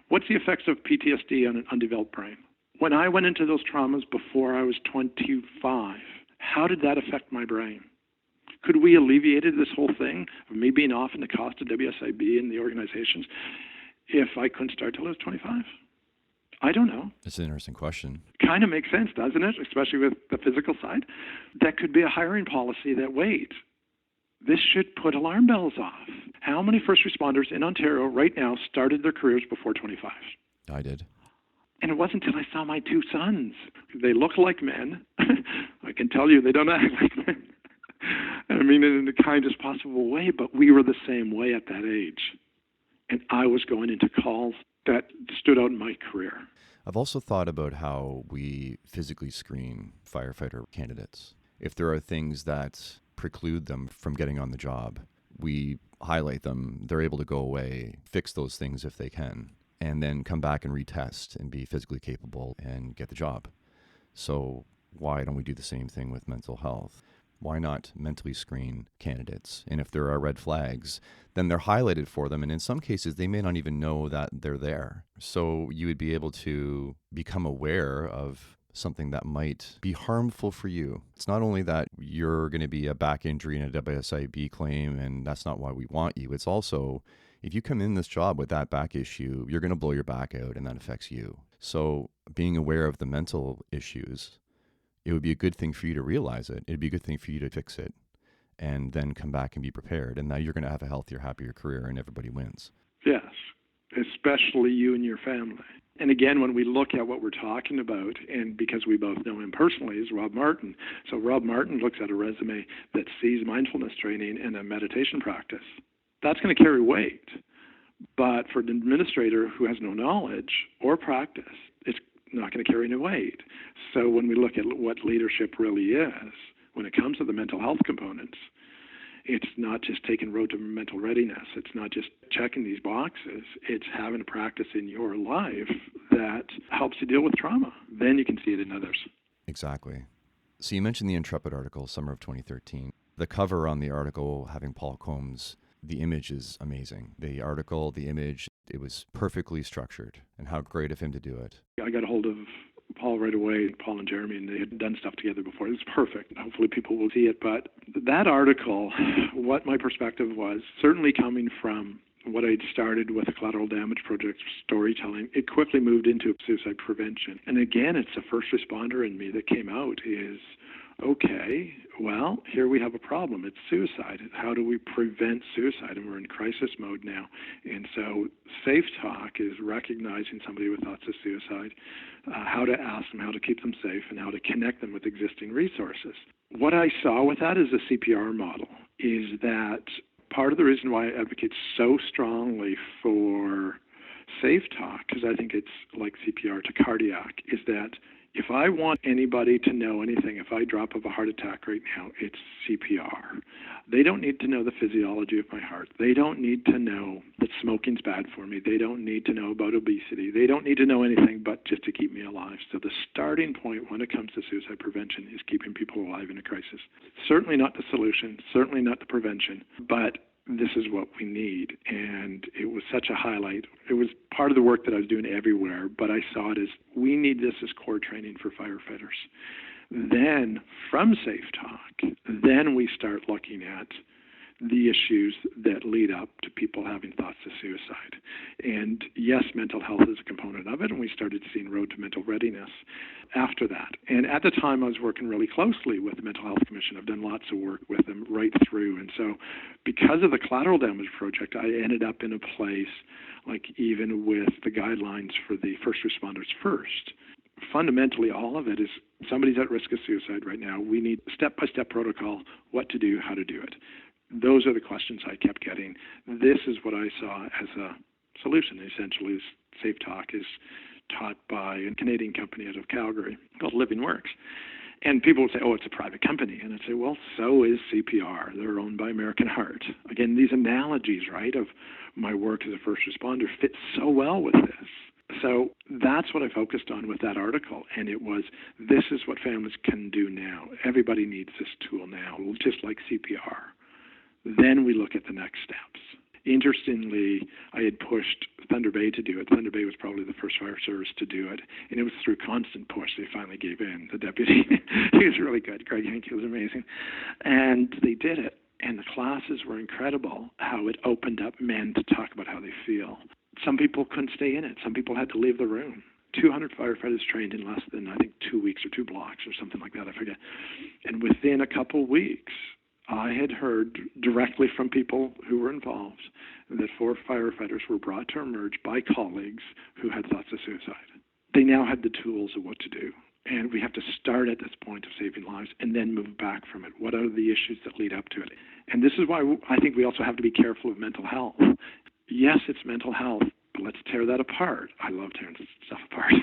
What's the effects of PTSD on an undeveloped brain? When I went into those traumas before I was 25, how did that affect my brain? Could we alleviated this whole thing of me being off in the cost of WSIB and the organizations if I couldn't start till I was 25? I don't know. It's an interesting question. Kind of makes sense, doesn't it? Especially with the physical side. That could be a hiring policy that, wait, this should put alarm bells off. How many first responders in Ontario right now started their careers before 25? I did. And it wasn't until I saw my 2 sons. They look like men. I can tell you they don't act like men. I mean it in the kindest possible way, but we were the same way at that age. And I was going into calls that stood out in my career. I've also thought about how we physically screen firefighter candidates. If there are things that preclude them from getting on the job, we highlight them. They're able to go away, fix those things if they can, and then come back and retest and be physically capable and get the job. So why don't we do the same thing with mental health? Why not mentally screen candidates? And if there are red flags, then they're highlighted for them. And in some cases, they may not even know that they're there. So you would be able to become aware of something that might be harmful for you. It's not only that you're going to be a back injury and a WSIB claim, and that's not why we want you. It's also, if you come in this job with that back issue, you're going to blow your back out, and that affects you. So being aware of the mental issues, it would be a good thing for you to realize it. It'd be a good thing for you to fix it and then come back and be prepared. And now you're going to have a healthier, happier career, and everybody wins. Yes, especially you and your family. And again, when we look at what we're talking about, and because we both know him personally, is Rob Martin. So Rob Martin looks at a resume that sees mindfulness training and a meditation practice. That's going to carry weight. But for an administrator who has no knowledge or practice, it's not going to carry any weight. So when we look at what leadership really is, when it comes to the mental health components, it's not just taking road to mental readiness. It's not just checking these boxes. It's having a practice in your life that helps you deal with trauma. Then you can see it in others. Exactly. So you mentioned the Intrepid article, summer of 2013. The cover on the article having Paul Combs, the image is amazing. The article, the image, it was perfectly structured. And how great of him to do it. I got a hold of Paul right away, Paul and Jeremy, and they had done stuff together before. It was perfect. Hopefully people will see it. But that article, what my perspective was, certainly coming from what I'd started with the Collateral Damage project, storytelling, it quickly moved into suicide prevention. And again, it's a first responder in me that came out is, okay, well, here we have a problem. It's suicide. How do we prevent suicide? And we're in crisis mode now. And so Safe Talk is recognizing somebody with thoughts of suicide, how to ask them, how to keep them safe, and how to connect them with existing resources. What I saw with that is a CPR model, is that part of the reason why I advocate so strongly for Safe Talk, because I think it's like CPR to cardiac, is that if I want anybody to know anything, if I drop of a heart attack right now, it's CPR. They don't need to know the physiology of my heart. They don't need to know that smoking's bad for me. They don't need to know about obesity. They don't need to know anything but just to keep me alive. So the starting point when it comes to suicide prevention is keeping people alive in a crisis. Certainly not the solution, certainly not the prevention, but this is what we need. And it was such a highlight. It was part of the work that I was doing everywhere, but I saw it as we need this as core training for firefighters. Then from Safe Talk, then we start looking at the issues that lead up to people having thoughts of suicide. And yes, mental health is a component of it, and we started seeing Road to Mental Readiness after that. And at the time, I was working really closely with the Mental Health Commission. I've done lots of work with them right through. And so because of the Collateral Damage project, I ended up in a place, like even with the guidelines for the first responders first. Fundamentally, all of it is somebody's at risk of suicide right now. We need step-by-step protocol, what to do, how to do it. Those are the questions I kept getting. This is what I saw as a solution. Essentially, Safe Talk is taught by a Canadian company out of Calgary called Living Works. And people would say, oh, it's a private company. And I'd say, well, so is CPR. They're owned by American Heart. Again, these analogies, right, of my work as a first responder fit so well with this. So that's what I focused on with that article, and it was, this is what families can do now. Everybody needs this tool now, just like CPR. Then we look at the next steps. Interestingly, I had pushed Thunder Bay to do it. Thunder Bay was probably the first fire service to do it, and it was through constant push they finally gave in. The deputy, he was really good. Greg Henke was amazing. And they did it, and the classes were incredible, how it opened up men to talk about how they feel. Some people couldn't stay in it. Some people had to leave the room. 200 firefighters trained in less than, I think, 2 weeks or 2 blocks or something like that. I forget. And within a couple weeks, I had heard directly from people who were involved that 4 firefighters were brought to emerge by colleagues who had thoughts of suicide. They now had the tools of what to do. And we have to start at this point of saving lives and then move back from it. What are the issues that lead up to it? And this is why I think we also have to be careful of mental health. Yes, it's mental health, but let's tear that apart. I love tearing stuff apart.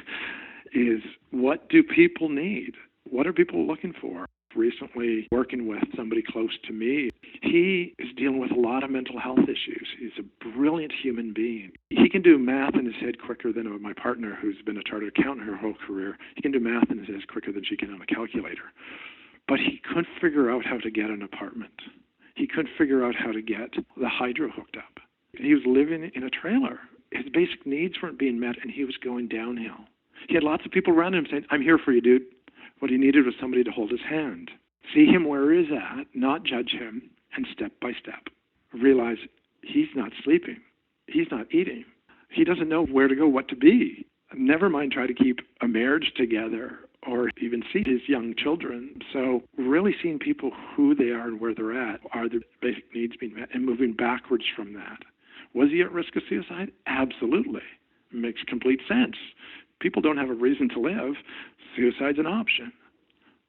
Is what do people need? What are people looking for? Recently, working with somebody close to me, he is dealing with a lot of mental health issues. He's a brilliant human being. He can do math in his head quicker than my partner, who's been a chartered accountant her whole career. He can do math in his head quicker than she can on a calculator. But he couldn't figure out how to get an apartment. He couldn't figure out how to get the hydro hooked up. He was living in a trailer. His basic needs weren't being met, and he was going downhill. He had lots of people around him saying, I'm here for you, dude. What he needed was somebody to hold his hand, see him where he's at, not judge him, and step by step realize he's not sleeping. He's not eating. He doesn't know where to go, what to be. Never mind try to keep a marriage together or even see his young children. So really seeing people who they are and where they're at, are their basic needs being met, and moving backwards from that. Was he at risk of suicide? Absolutely. It makes complete sense. People don't have a reason to live. Suicide's an option.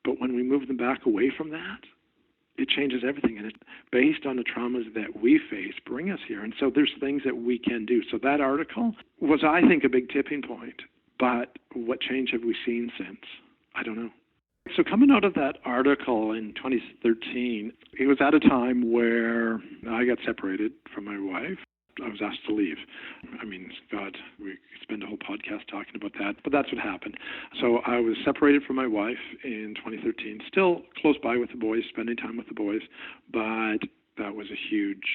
But when we move them back away from that, it changes everything. And it's based on the traumas that we face bring us here. And so there's things that we can do. So that article was, I think, a big tipping point. But what change have we seen since? I don't know. So coming out of that article in 2013, it was at a time where I got separated from my wife. I was asked to leave. I mean, God, we could spend a whole podcast talking about that, but that's what happened. So I was separated from my wife in 2013, still close by with the boys, spending time with the boys, but that was a huge,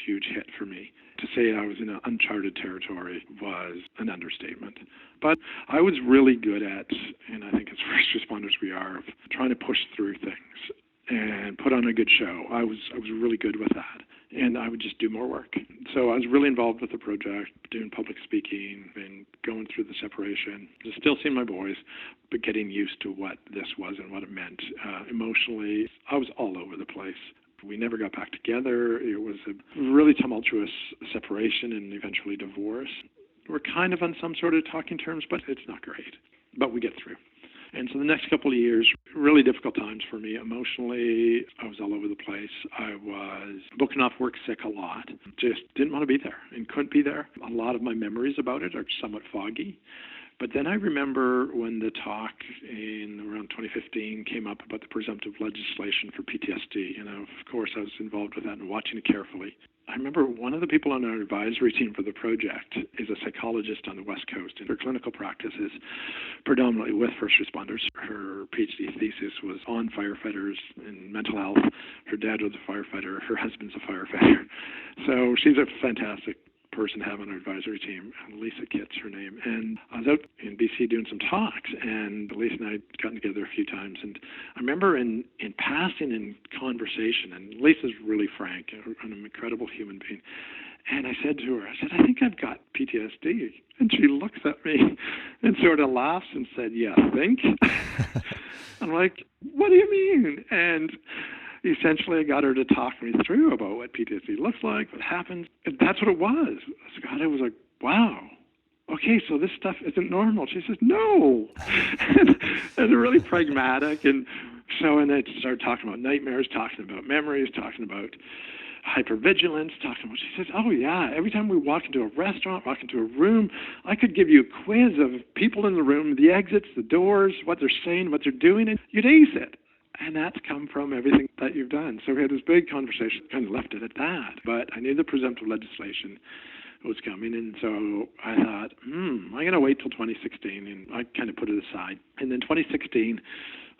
huge hit for me. To say I was in uncharted territory was an understatement. But I was really good at, and I think as first responders we are, of trying to push through things and put on a good show. I was really good with that. And I would just do more work. So I was really involved with the project, doing public speaking and going through the separation. Still seeing my boys, but getting used to what this was and what it meant. Emotionally, I was all over the place. We never got back together. It was a really tumultuous separation and eventually divorce. We're kind of on some sort of talking terms, but it's not great. But we get through. And so the next couple of years, really difficult times for me. Emotionally, I was all over the place. I was booking off work sick a lot. Just didn't want to be there and couldn't be there. A lot of my memories about it are somewhat foggy. But then I remember when the talk in around 2015 came up about the presumptive legislation for PTSD. And of course, I was involved with that and watching it carefully. I remember one of the people on our advisory team for the project is a psychologist on the West Coast, and her clinical practice is predominantly with first responders. Her PhD thesis was on firefighters and mental health. Her dad was a firefighter. Her husband's a firefighter. So she's a fantastic person to have on our advisory team. Lisa Kitt's her name. And I was out in BC doing some talks, and Lisa and I had gotten together a few times. And I remember in passing in conversation, and Lisa's really frank, an incredible human being. And I said to her, I think I've got PTSD. And she looks at me and sort of laughs and said, yeah, think? I'm like, what do you mean? And essentially I got her to talk me through about what PTSD looks like, what happens. And that's what it was. I was like, wow. Okay, so this stuff isn't normal. She says, no. and really pragmatic. And I started talking about nightmares, talking about memories, talking about hypervigilance, talking about, she says, oh yeah, every time we walk into a restaurant, walk into a room, I could give you a quiz of people in the room, the exits, the doors, what they're saying, what they're doing, and you'd ace it. And that's come from everything that you've done. So we had this big conversation, kind of left it at that. But I knew the presumptive legislation was coming, and so I thought, I'm going to wait till 2016, and I kind of put it aside. And then 2016,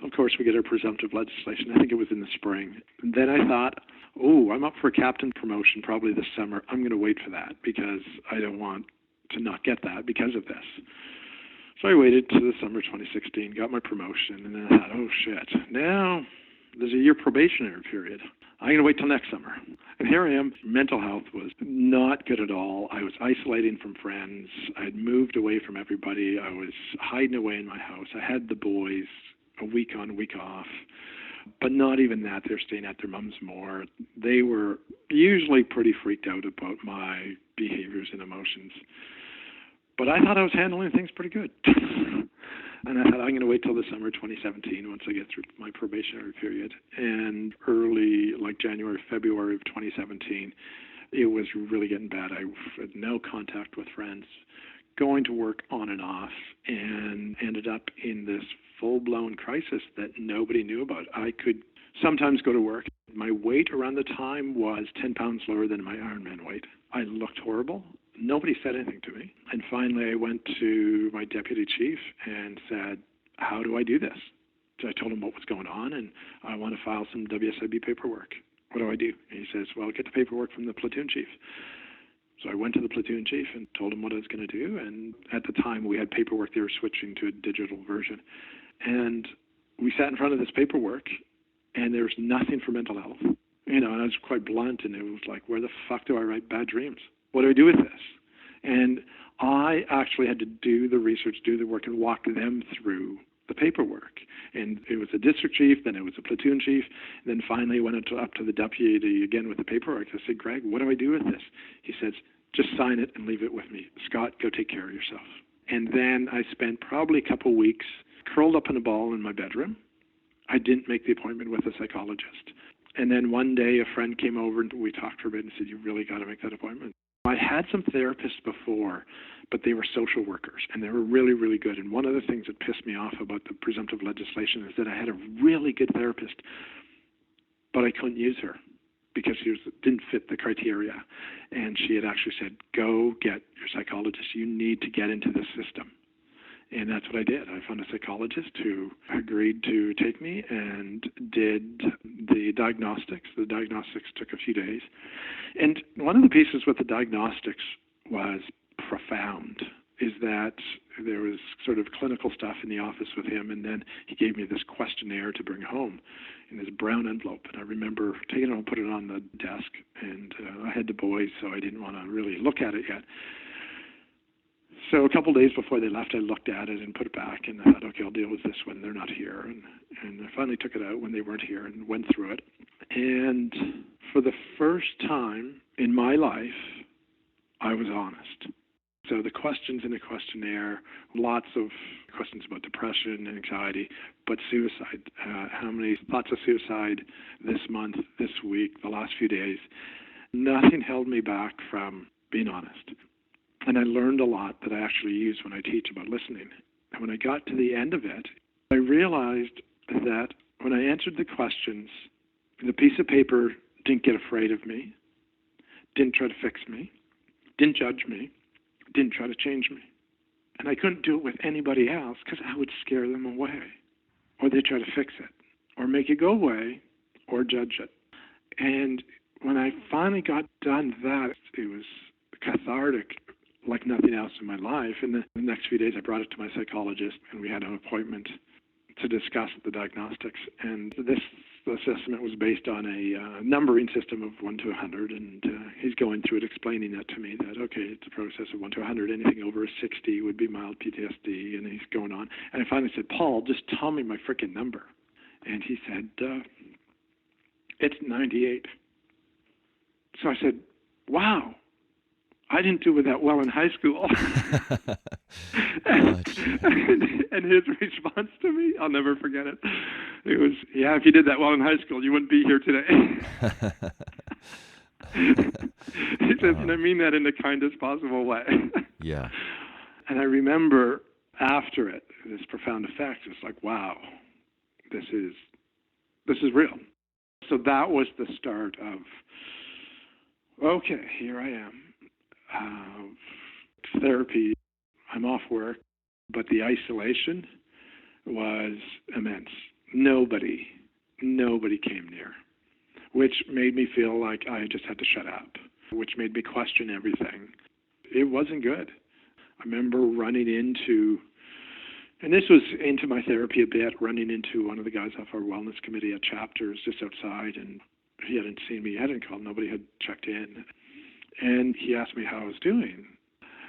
of course, we get our presumptive legislation. I think it was in the spring. And then I thought, I'm up for a captain promotion probably this summer. I'm going to wait for that because I don't want to not get that because of this. So I waited to the summer 2016, got my promotion, and then I thought, oh shit, now there's a year probationary period. I'm going to wait till next summer. And here I am. Mental health was not good at all. I was isolating from friends. I had moved away from everybody. I was hiding away in my house. I had the boys a week on, week off. But not even that. They're staying at their mom's more. They were usually pretty freaked out about my behaviors and emotions. But I thought I was handling things pretty good. And I thought, I'm going to wait till the summer 2017 once I get through my probationary period. And early, like January, February of 2017, it was really getting bad. I had no contact with friends, going to work on and off, and ended up in this full-blown crisis that nobody knew about. I could sometimes go to work. My weight around the time was 10 pounds lower than my Ironman weight. I looked horrible. Nobody said anything to me. And finally, I went to my deputy chief and said, how do I do this? So I told him what was going on, and I want to file some WSIB paperwork. What do I do? And he says, well, get the paperwork from the platoon chief. So I went to the platoon chief and told him what I was going to do. And at the time, we had paperwork. They were switching to a digital version. And we sat in front of this paperwork, and there was nothing for mental health. And I was quite blunt, and it was like, where the fuck do I write bad dreams? What do I do with this? And I actually had to do the research, do the work, and walk them through the paperwork. And it was a district chief, then it was a platoon chief, and then finally went up to the deputy again with the paperwork. I said, Greg, what do I do with this? He says, just sign it and leave it with me. Scott, go take care of yourself. And then I spent probably a couple weeks curled up in a ball in my bedroom. I didn't make the appointment with a psychologist. And then one day a friend came over and we talked for a bit and said, you really got to make that appointment. I had some therapists before, but they were social workers, and they were really, really good. And one of the things that pissed me off about the presumptive legislation is that I had a really good therapist, but I couldn't use her because she didn't fit the criteria. And she had actually said, go get your psychologist. You need to get into the system. And that's what I did. I found a psychologist who agreed to take me and did the diagnostics. The diagnostics took a few days. And one of the pieces with the diagnostics was profound, is that there was sort of clinical stuff in the office with him, and then he gave me this questionnaire to bring home in this brown envelope. And I remember taking it home, put it on the desk, and I had the boys, so I didn't want to really look at it yet. So a couple of days before they left, I looked at it and put it back, and I thought, okay, I'll deal with this when they're not here. And I finally took it out when they weren't here and went through it. And for the first time in my life, I was honest. So the questions in the questionnaire, lots of questions about depression and anxiety, but suicide. How many thoughts of suicide this month, this week, the last few days? Nothing held me back from being honest. And I learned a lot that I actually use when I teach about listening. And when I got to the end of it, I realized that when I answered the questions, the piece of paper didn't get afraid of me, didn't try to fix me, didn't judge me, didn't try to change me. And I couldn't do it with anybody else because I would scare them away. Or they'd try to fix it, or make it go away, or judge it. And when I finally got done that, it was cathartic like nothing else in my life. And the next few days I brought it to my psychologist, and we had an appointment to discuss the diagnostics. And this assessment was based on a numbering system of 1 to 100, and he's going through it, explaining that to me, that, okay, it's a process of 1 to 100. Anything over a 60 would be mild PTSD, and he's going on. And I finally said, Paul, just tell me my freaking number. And he said, it's 98. So I said, wow, I didn't do that well in high school. and his response to me, I'll never forget it. It was, yeah, if you did that well in high school, you wouldn't be here today. He says, and I mean that in the kindest possible way. Yeah. And I remember after it, this profound effect. It's like, wow, this is real. So that was the start of, okay, here I am. Therapy, I'm off work, but the isolation was immense. Nobody came near, which made me feel like I just had to shut up, which made me question everything. It wasn't good. I remember running into, and this was into my therapy a bit, running into one of the guys off our wellness committee at Chapters just outside, and he hadn't seen me, he hadn't called, nobody had checked in. And he asked me how I was doing.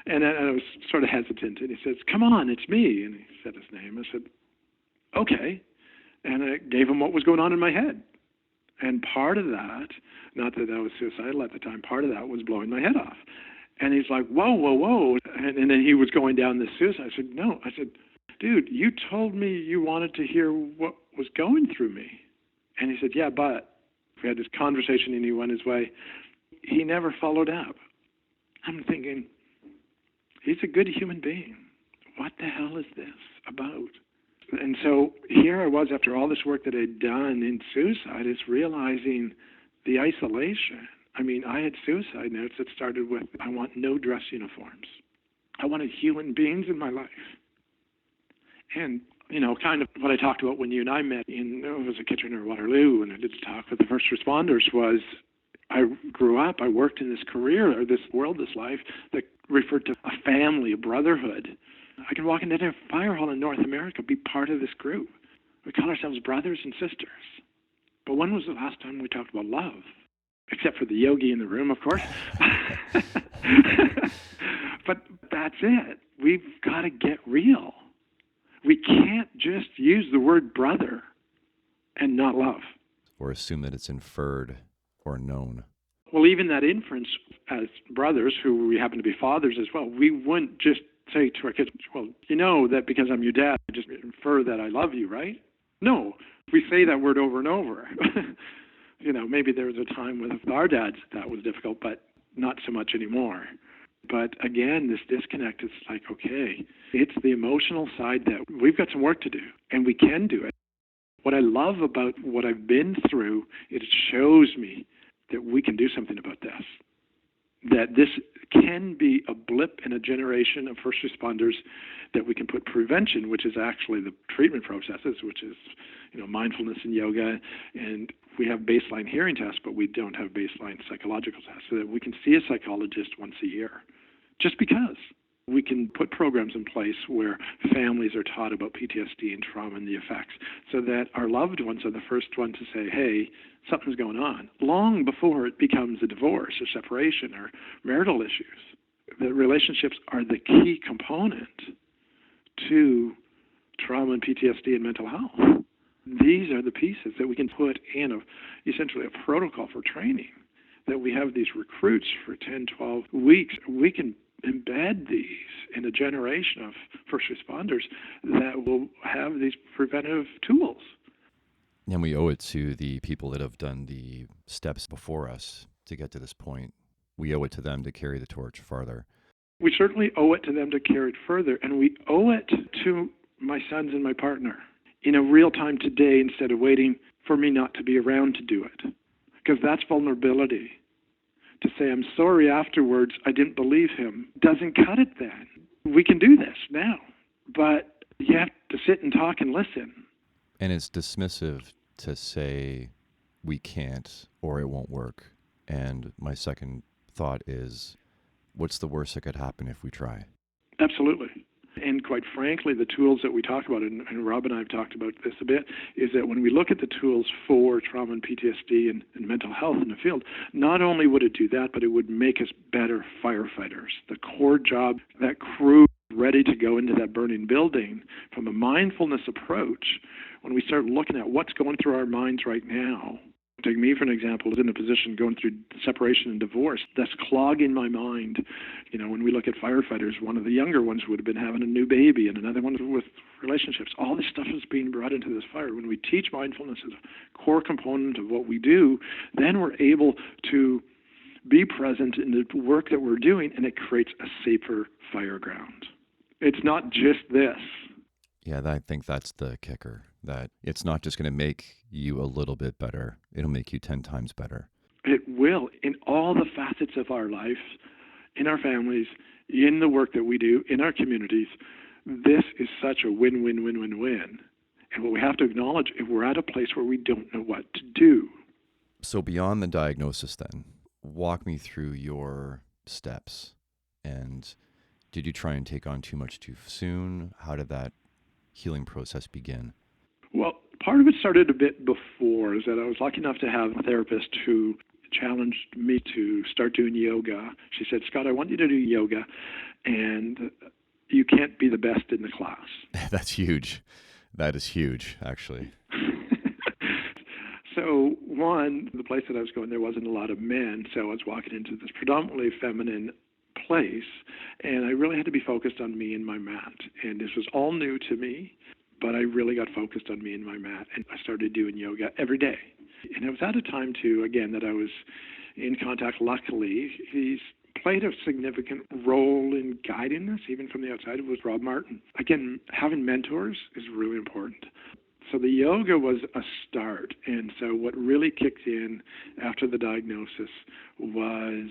And I was sort of hesitant. And he says, come on, it's me. And he said his name. I said, okay. And I gave him what was going on in my head. And part of that, not that I was suicidal at the time, part of that was blowing my head off. And he's like, whoa, whoa, whoa. And then he was going down this suicide. I said, no. I said, dude, you told me you wanted to hear what was going through me. And he said, yeah, but we had this conversation and he went his way. He never followed up. I'm thinking, he's a good human being. What the hell is this about? And so here I was, after all this work that I'd done in suicide, is realizing the isolation. I mean, I had suicide notes that started with, I want no dress uniforms. I wanted human beings in my life. And, you know, kind of what I talked about when you and I met it was at Kitchener-Waterloo, and I did a talk with the first responders, was I grew up, I worked in this career, or this world, this life, that referred to a family, a brotherhood. I can walk into a fire hall in North America, be part of this group. We call ourselves brothers and sisters. But when was the last time we talked about love? Except for the yogi in the room, of course. But that's it. We've got to get real. We can't just use the word brother and not love. Or assume that it's inferred or known. Well, even that inference, as brothers who we happen to be fathers as well, we wouldn't just say to our kids, well, you know that because I'm your dad, I just infer that I love you, right? No, we say that word over and over. You know, maybe there was a time with our dads that was difficult, but not so much anymore. But again, this disconnect is like, okay, it's the emotional side that we've got some work to do, and we can do it. What I love about what I've been through, it shows me that we can do something about this. That this can be a blip in a generation of first responders, that we can put prevention, which is actually the treatment processes, which is, you know, mindfulness and yoga, and we have baseline hearing tests, but we don't have baseline psychological tests, so that we can see a psychologist once a year. Just because we can put programs in place where families are taught about PTSD and trauma and the effects, so that our loved ones are the first one to say, hey, something's going on, long before it becomes a divorce or separation or marital issues. The relationships are the key component to trauma and PTSD and mental health. These are the pieces that we can put in essentially a protocol for training, that we have these recruits for 10, 12 weeks. We can embed these in a generation of first responders that will have these preventive tools. And we owe it to the people that have done the steps before us to get to this point. We owe it to them to carry the torch farther. We certainly owe it to them to carry it further, and we owe it to my sons and my partner in a real time today, instead of waiting for me not to be around to do it. Because that's vulnerability. To say, I'm sorry afterwards, I didn't believe him, doesn't cut it then. We can do this now, but you have to sit and talk and listen. And it's dismissive to say we can't or it won't work. And my second thought is, What's the worst that could happen if we try? Absolutely. And quite frankly, the tools that we talk about, and Rob and I have talked about this a bit, is that when we look at the tools for trauma and PTSD and mental health in the field, not only would it do that, but it would make us better firefighters. The core job, that crew ready to go into that burning building from a mindfulness approach, when we start looking at what's going through our minds right now. Take me for an example, in a position going through separation and divorce, that's clogging my mind. When we look at firefighters, one of the younger ones would have been having a new baby and another one with relationships. All this stuff is being brought into this fire. When we teach mindfulness as a core component of what we do, then we're able to be present in the work that we're doing, and it creates a safer fire ground. It's not just this. Yeah, I think that's the kicker, that it's not just going to make you a little bit better. It'll make you 10 times better. It will, in all the facets of our life, in our families, in the work that we do, in our communities. This is such a win-win-win-win-win. And what we have to acknowledge, if we're at a place where we don't know what to do. So beyond the diagnosis then, walk me through your steps. And did you try and take on too much too soon? How did that healing process begin? Well, part of it started a bit before, is that I was lucky enough to have a therapist who challenged me to start doing yoga. She said, Scott, I want you to do yoga, and you can't be the best in the class. That's huge. That is huge, actually. So, one, the place that I was going, there wasn't a lot of men, so I was walking into this predominantly feminine place, and I really had to be focused on me and my mat. And this was all new to me, but I really got focused on me and my mat, and I started doing yoga every day. And it was at a time, too, again, that I was in contact, luckily. He's played a significant role in guiding us, even from the outside, was Rob Martin. Again, having mentors is really important. So the yoga was a start. And so what really kicked in after the diagnosis was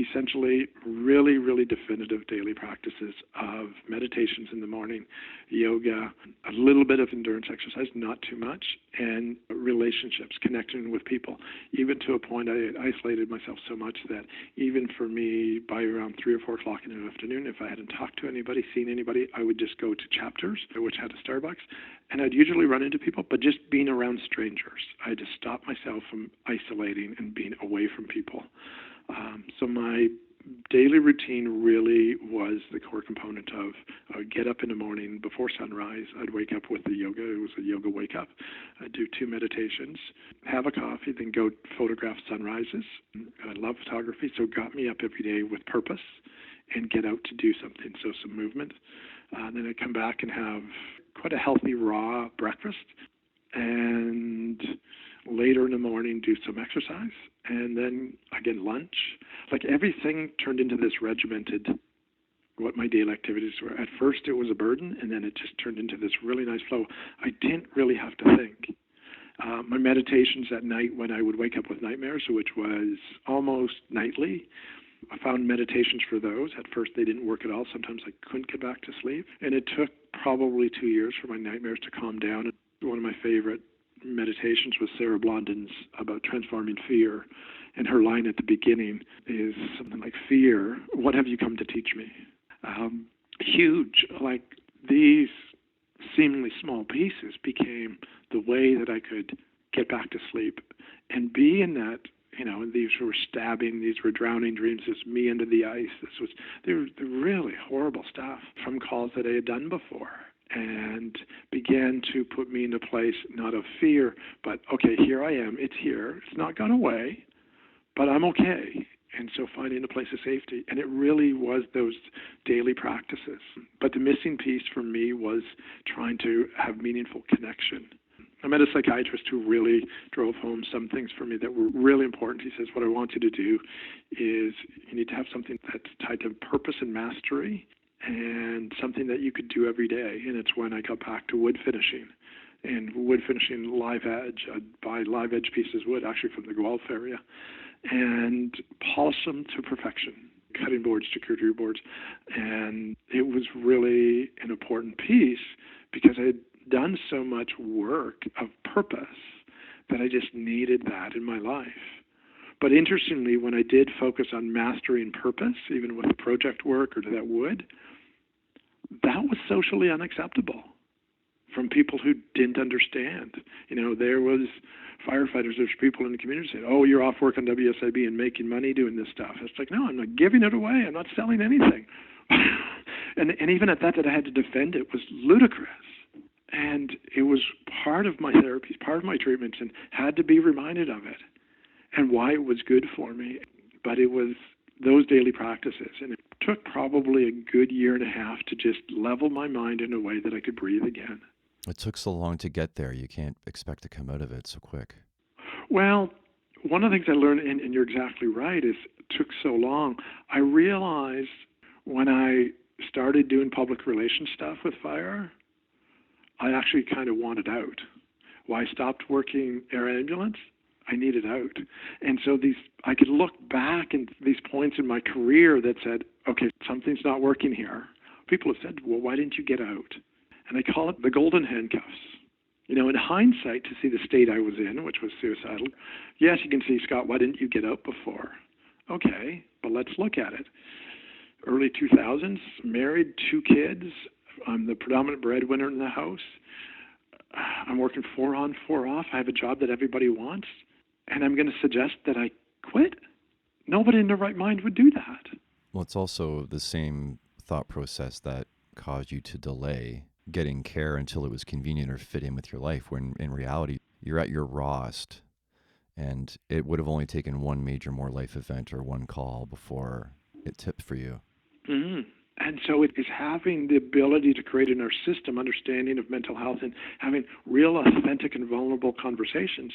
essentially really, really definitive daily practices of meditations in the morning, yoga, a little bit of endurance exercise, not too much, and relationships, connecting with people, even to a point I had isolated myself so much that even for me, by around 3 or 4 o'clock in the afternoon, if I hadn't talked to anybody, seen anybody, I would just go to Chapters, which had a Starbucks, and I'd usually run into people, but just being around strangers. I had to stop myself from isolating and being away from people. So my daily routine really was the core component of I would get up in the morning before sunrise. I'd wake up with the yoga. It was a yoga wake up. I'd do 2 meditations, have a coffee, then go photograph sunrises. I love photography, so it got me up every day with purpose and get out to do something, so some movement. Then I'd come back and have quite a healthy raw breakfast, and later in the morning do some exercise, and then again lunch. Like everything turned into this regimented, what my daily activities were. At first it was a burden, and then it just turned into this really nice flow. I didn't really have to think. My meditations at night when I would wake up with nightmares, which was almost nightly, I found meditations for those. At first they didn't work at all. Sometimes I couldn't get back to sleep. And it took probably 2 years for my nightmares to calm down. One of my favorite meditations was Sarah Blondin's about transforming fear. And her line at the beginning is something like, fear, what have you come to teach me? Huge, like these seemingly small pieces became the way that I could get back to sleep and be in that, these were stabbing, these were drowning dreams, this was me under the ice. They were really horrible stuff from calls that I had done before, and began to put me in a place not of fear, but okay, here I am, it's here, it's not gone away, but I'm okay. And so finding a place of safety. And it really was those daily practices. But the missing piece for me was trying to have meaningful connection. I met a psychiatrist who really drove home some things for me that were really important. He says, what I want you to do is you need to have something that's tied to purpose and mastery, and something that you could do every day. And it's when I got back to wood finishing. And wood finishing live edge. I'd buy live edge pieces of wood, actually from the Guelph area, and polish them to perfection, cutting boards, charcuterie boards. And it was really an important piece because I had done so much work of purpose that I just needed that in my life. But interestingly, when I did focus on mastering purpose, even with the project work or that wood, that was socially unacceptable from people who didn't understand. There was firefighters, there's people in the community saying, oh, you're off work on WSIB and making money doing this stuff. It's like, no, I'm not giving it away. I'm not selling anything. and even at that I had to defend it was ludicrous. And it was part of my therapy, part of my treatments, and had to be reminded of it and why it was good for me. But it was those daily practices. And it took probably a good year and a half to just level my mind in a way that I could breathe again. It took so long to get there. You can't expect to come out of it so quick. Well, one of the things I learned, and you're exactly right, is it took so long. I realized when I started doing public relations stuff with fire, I actually kind of wanted out. Well, I stopped working air ambulance. I needed out. And so I could look back at these points in my career that said, okay, something's not working here. People have said, well, why didn't you get out? And I call it the golden handcuffs. In hindsight, to see the state I was in, which was suicidal, yes, you can see, Scott, why didn't you get out before? Okay, but let's look at it. Early 2000s, married, 2 kids. I'm the predominant breadwinner in the house. I'm working 4 on, 4 off. I have a job that everybody wants. And I'm going to suggest that I quit? Nobody in their right mind would do that. Well, it's also the same thought process that caused you to delay getting care until it was convenient or fit in with your life, when in reality, you're at your rawest. And it would have only taken one major more life event or one call before it tipped for you. Mm-hmm. And so it is having the ability to create in our system understanding of mental health and having real, authentic, and vulnerable conversations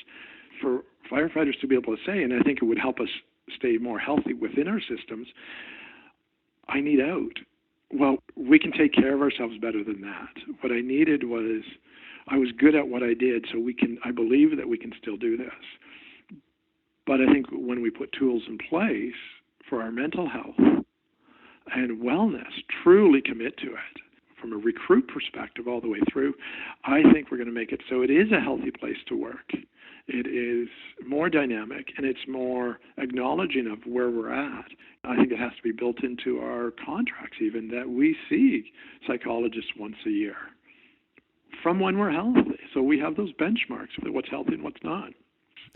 for firefighters to be able to say, and I think it would help us stay more healthy within our systems, I need out. Well, we can take care of ourselves better than that. What I needed was, I was good at what I did, so I believe that we can still do this. But I think when we put tools in place for our mental health and wellness, truly commit to it from a recruit perspective all the way through, I think we're going to make it so it is a healthy place to work. It is more dynamic, and it's more acknowledging of where we're at. I think it has to be built into our contracts even, that we see psychologists once a year from when we're healthy. So we have those benchmarks of what's healthy and what's not.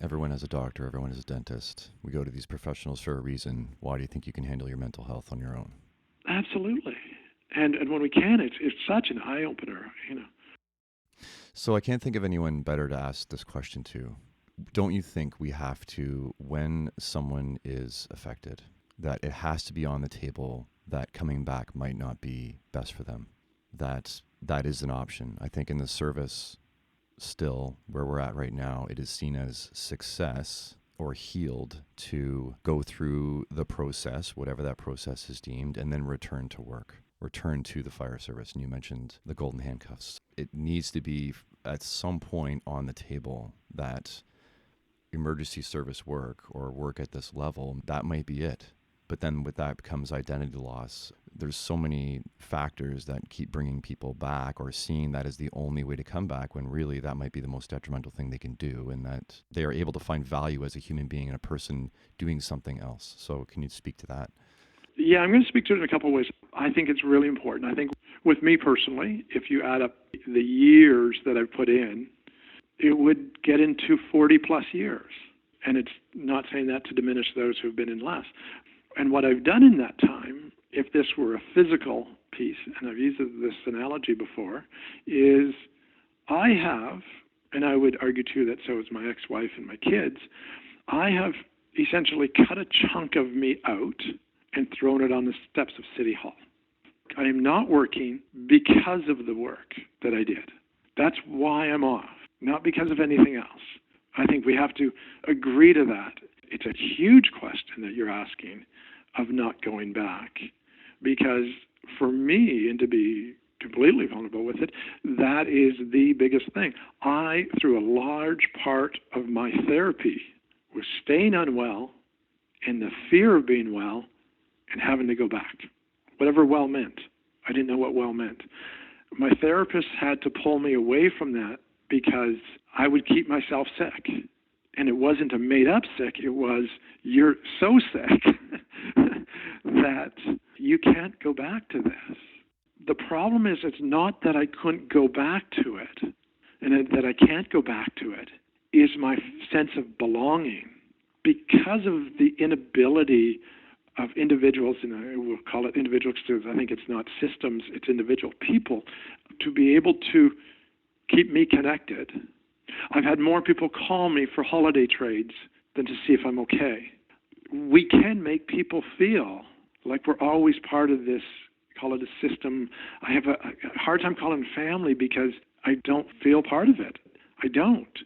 Everyone has a doctor. Everyone has a dentist. We go to these professionals for a reason. Why do you think you can handle your mental health on your own? Absolutely. And when we can, it's such an eye-opener, So I can't think of anyone better to ask this question to. Don't you think we have to, when someone is affected, that it has to be on the table that coming back might not be best for them? That is an option. I think in the service, still, where we're at right now, it is seen as success or healed to go through the process, whatever that process is deemed, and then return to work. Return to the fire service. And you mentioned the golden handcuffs. It needs to be at some point on the table that emergency service work or work at this level, that might be it. But then with that comes identity loss. There's so many factors that keep bringing people back or seeing that as the only way to come back, when really that might be the most detrimental thing they can do, and that they are able to find value as a human being and a person doing something else. So can you speak to that? Yeah, I'm going to speak to it in a couple of ways. I think it's really important. I think with me personally, if you add up the years that I've put in, it would get into 40 plus years. And it's not saying that to diminish those who've been in less. And what I've done in that time, if this were a physical piece, and I've used this analogy before, is I have, and I would argue too that so is my ex-wife and my kids, I have essentially cut a chunk of me out and thrown it on the steps of City Hall. I am not working because of the work that I did. That's why I'm off, not because of anything else. I think we have to agree to that. It's a huge question that you're asking of not going back, because for me, and to be completely vulnerable with it, that is the biggest thing. I, through a large part of my therapy, was staying unwell and the fear of being well and having to go back, whatever well meant. I didn't know what well meant. My therapist had to pull me away from that because I would keep myself sick. And it wasn't a made-up sick. It was, you're so sick that you can't go back to this. The problem is, it's not that I couldn't go back to it and that I can't go back to it, is my sense of belonging. Because of the inability of individuals, and we'll call it individuals because I think it's not systems, it's individual people, to be able to keep me connected. I've had more people call me for holiday trades than to see if I'm okay. We can make people feel like we're always part of this, call it a system. I have a hard time calling it family because I don't feel part of it. I don't.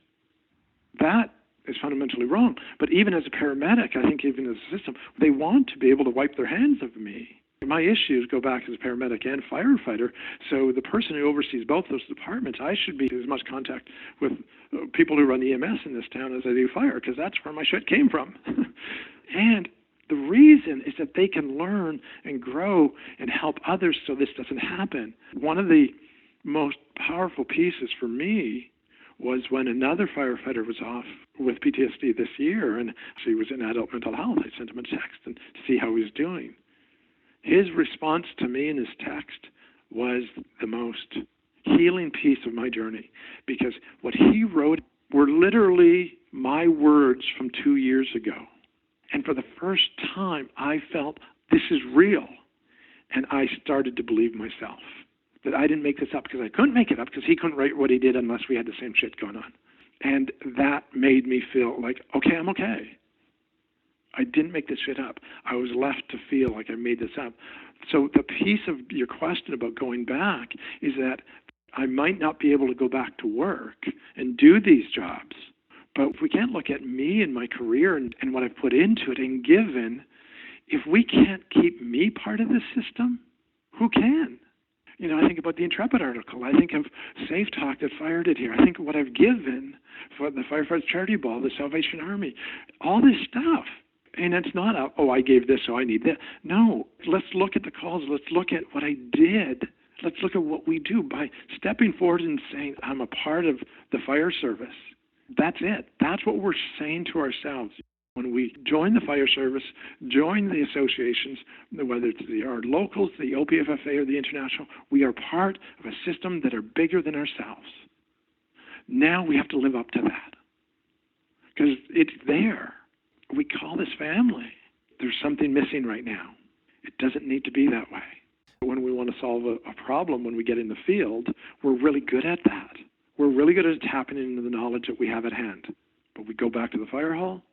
That is fundamentally wrong. But even as a paramedic, I think even as a system, they want to be able to wipe their hands of me. My issues go back as a paramedic and firefighter. So the person who oversees both those departments, I should be in as much contact with people who run EMS in this town as I do fire, because that's where my shit came from. And the reason is that they can learn and grow and help others so this doesn't happen. One of the most powerful pieces for me was when another firefighter was off with PTSD this year, and he was in adult mental health. I sent him a text and to see how he was doing. His response to me in his text was the most healing piece of my journey, because what he wrote were literally my words from 2 years ago. And for the first time, I felt this is real. And I started to believe myself that I didn't make this up, because I couldn't make it up, because he couldn't write what he did unless we had the same shit going on. And that made me feel like, okay, I'm okay. I didn't make this shit up. I was left to feel like I made this up. So the piece of your question about going back is that I might not be able to go back to work and do these jobs. But if we can't look at me and my career and what I've put into it and given, if we can't keep me part of the system, who can? You know, I think about the Intrepid article. I think of Safe Talk that Fire did here. I think of what I've given for the Firefighters Charity Ball, the Salvation Army, all this stuff. And it's not, I gave this, so I need that. No, let's look at the calls. Let's look at what I did. Let's look at what we do by stepping forward and saying, I'm a part of the fire service. That's it. That's what we're saying to ourselves. When we join the fire service, join the associations, whether it's our locals, the OPFFA, or the international, we are part of a system that are bigger than ourselves. Now we have to live up to that, because it's there. We call this family. There's something missing right now. It doesn't need to be that way. When we want to solve a problem, when we get in the field, we're really good at that. We're really good at tapping into the knowledge that we have at hand. But we go back to the fire hall.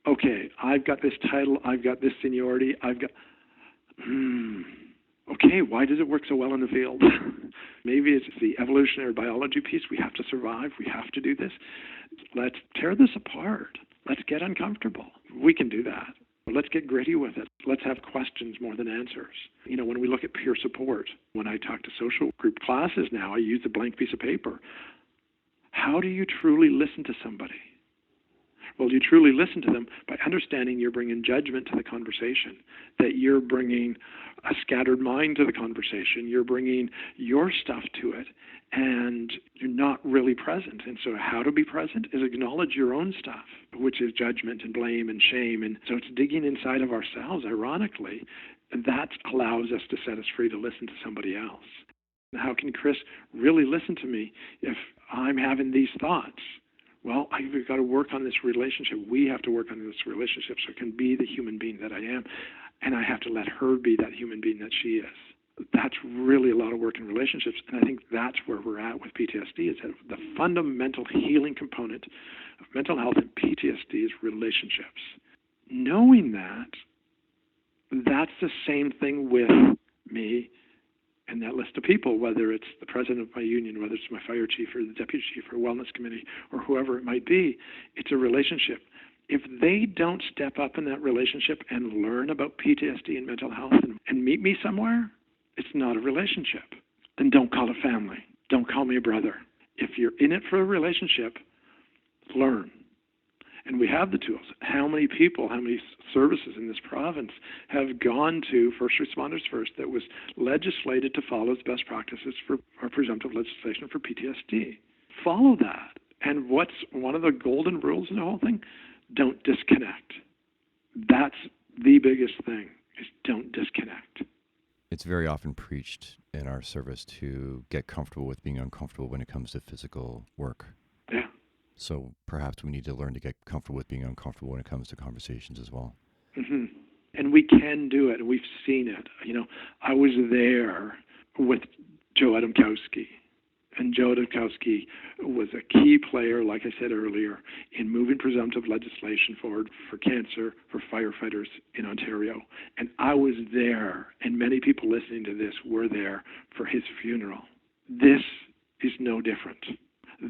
Okay, I've got this title. I've got this seniority. Okay, why does it work so well in the field? Maybe it's the evolutionary biology piece. We have to survive. We have to do this. Let's tear this apart. Let's get uncomfortable. We can do that. Let's get gritty with it. Let's have questions more than answers. You know, when we look at peer support, when I talk to social group classes now, I use a blank piece of paper. How do you truly listen to somebody? Well, you truly listen to them by understanding you're bringing judgment to the conversation, that you're bringing a scattered mind to the conversation, you're bringing your stuff to it, and you're not really present. And so how to be present is acknowledge your own stuff, which is judgment and blame and shame. And so it's digging inside of ourselves, ironically, and that allows us to set us free to listen to somebody else. How can Chris really listen to me if I'm having these thoughts? Well, I've got to work on this relationship. We have to work on this relationship so I can be the human being that I am, and I have to let her be that human being that she is. That's really a lot of work in relationships, and I think that's where we're at with PTSD, is that the fundamental healing component of mental health and PTSD is relationships. Knowing that, that's the same thing with me and that list of people, whether it's the president of my union, whether it's my fire chief or the deputy chief or wellness committee or whoever it might be, it's a relationship. If they don't step up in that relationship and learn about PTSD and mental health and meet me somewhere, it's not a relationship. Then don't call it family. Don't call me a brother. If you're in it for a relationship, learn. And we have the tools. How many people, how many services in this province have gone to First Responders First that was legislated to follow as best practices for our presumptive legislation for PTSD? Follow that. And what's one of the golden rules in the whole thing? Don't disconnect. That's the biggest thing, is don't disconnect. It's very often preached in our service to get comfortable with being uncomfortable when it comes to physical work. Yeah. So perhaps we need to learn to get comfortable with being uncomfortable when it comes to conversations as well. Mm-hmm. And we can do it. We've seen it. I was there with Joe Adamkowski. And Joe Adamkowski was a key player, like I said earlier, in moving presumptive legislation forward for cancer for firefighters in Ontario. And I was there, and many people listening to this were there for his funeral. This is no different.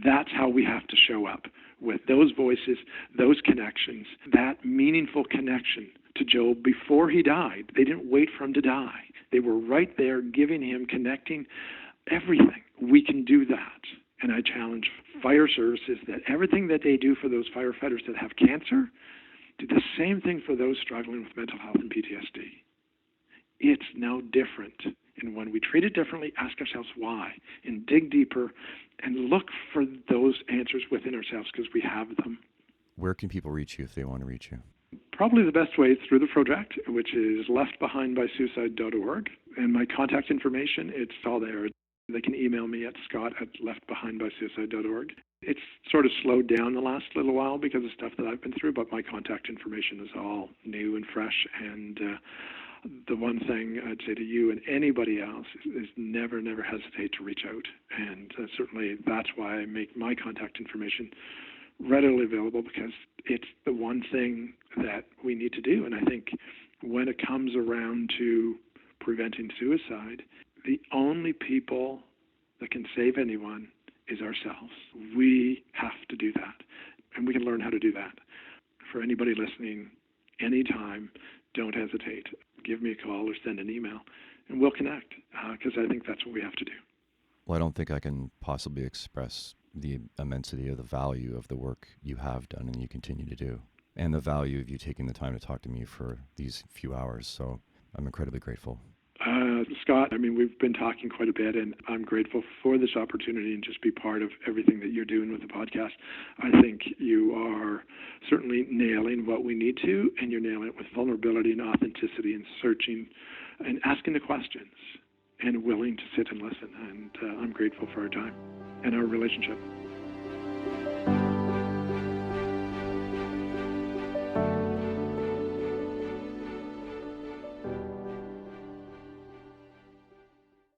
That's how we have to show up, with those voices, those connections, that meaningful connection to Joe before he died. They didn't wait for him to die. They were right there giving him, connecting everything. We can do that. And I challenge fire services that everything that they do for those firefighters that have cancer, do the same thing for those struggling with mental health and PTSD. It's no different. And when we treat it differently, ask ourselves why, and dig deeper, and look for those answers within ourselves, because we have them. Where can people reach you if they want to reach you? Probably the best way is through the project, which is leftbehindbysuicide.org. And my contact information, it's all there. They can email me at scott@leftbehindbysuicide.org. It's sort of slowed down the last little while because of stuff that I've been through, but my contact information is all new and fresh. And the one thing I'd say to you and anybody else is never hesitate to reach out. And certainly that's why I make my contact information readily available, because it's the one thing that we need to do. And I think when it comes around to preventing suicide, the only people that can save anyone is ourselves. We have to do that, and we can learn how to do that. For anybody listening, anytime, don't hesitate. Give me a call or send an email, and we'll connect, because I think that's what we have to do. Well, I don't think I can possibly express the immensity of the value of the work you have done and you continue to do, and the value of you taking the time to talk to me for these few hours. So I'm incredibly grateful. Scott, we've been talking quite a bit, and I'm grateful for this opportunity and just be part of everything that you're doing with the podcast. I think you are certainly nailing what we need to, and you're nailing it with vulnerability and authenticity and searching and asking the questions and willing to sit and listen. And I'm grateful for our time and our relationship.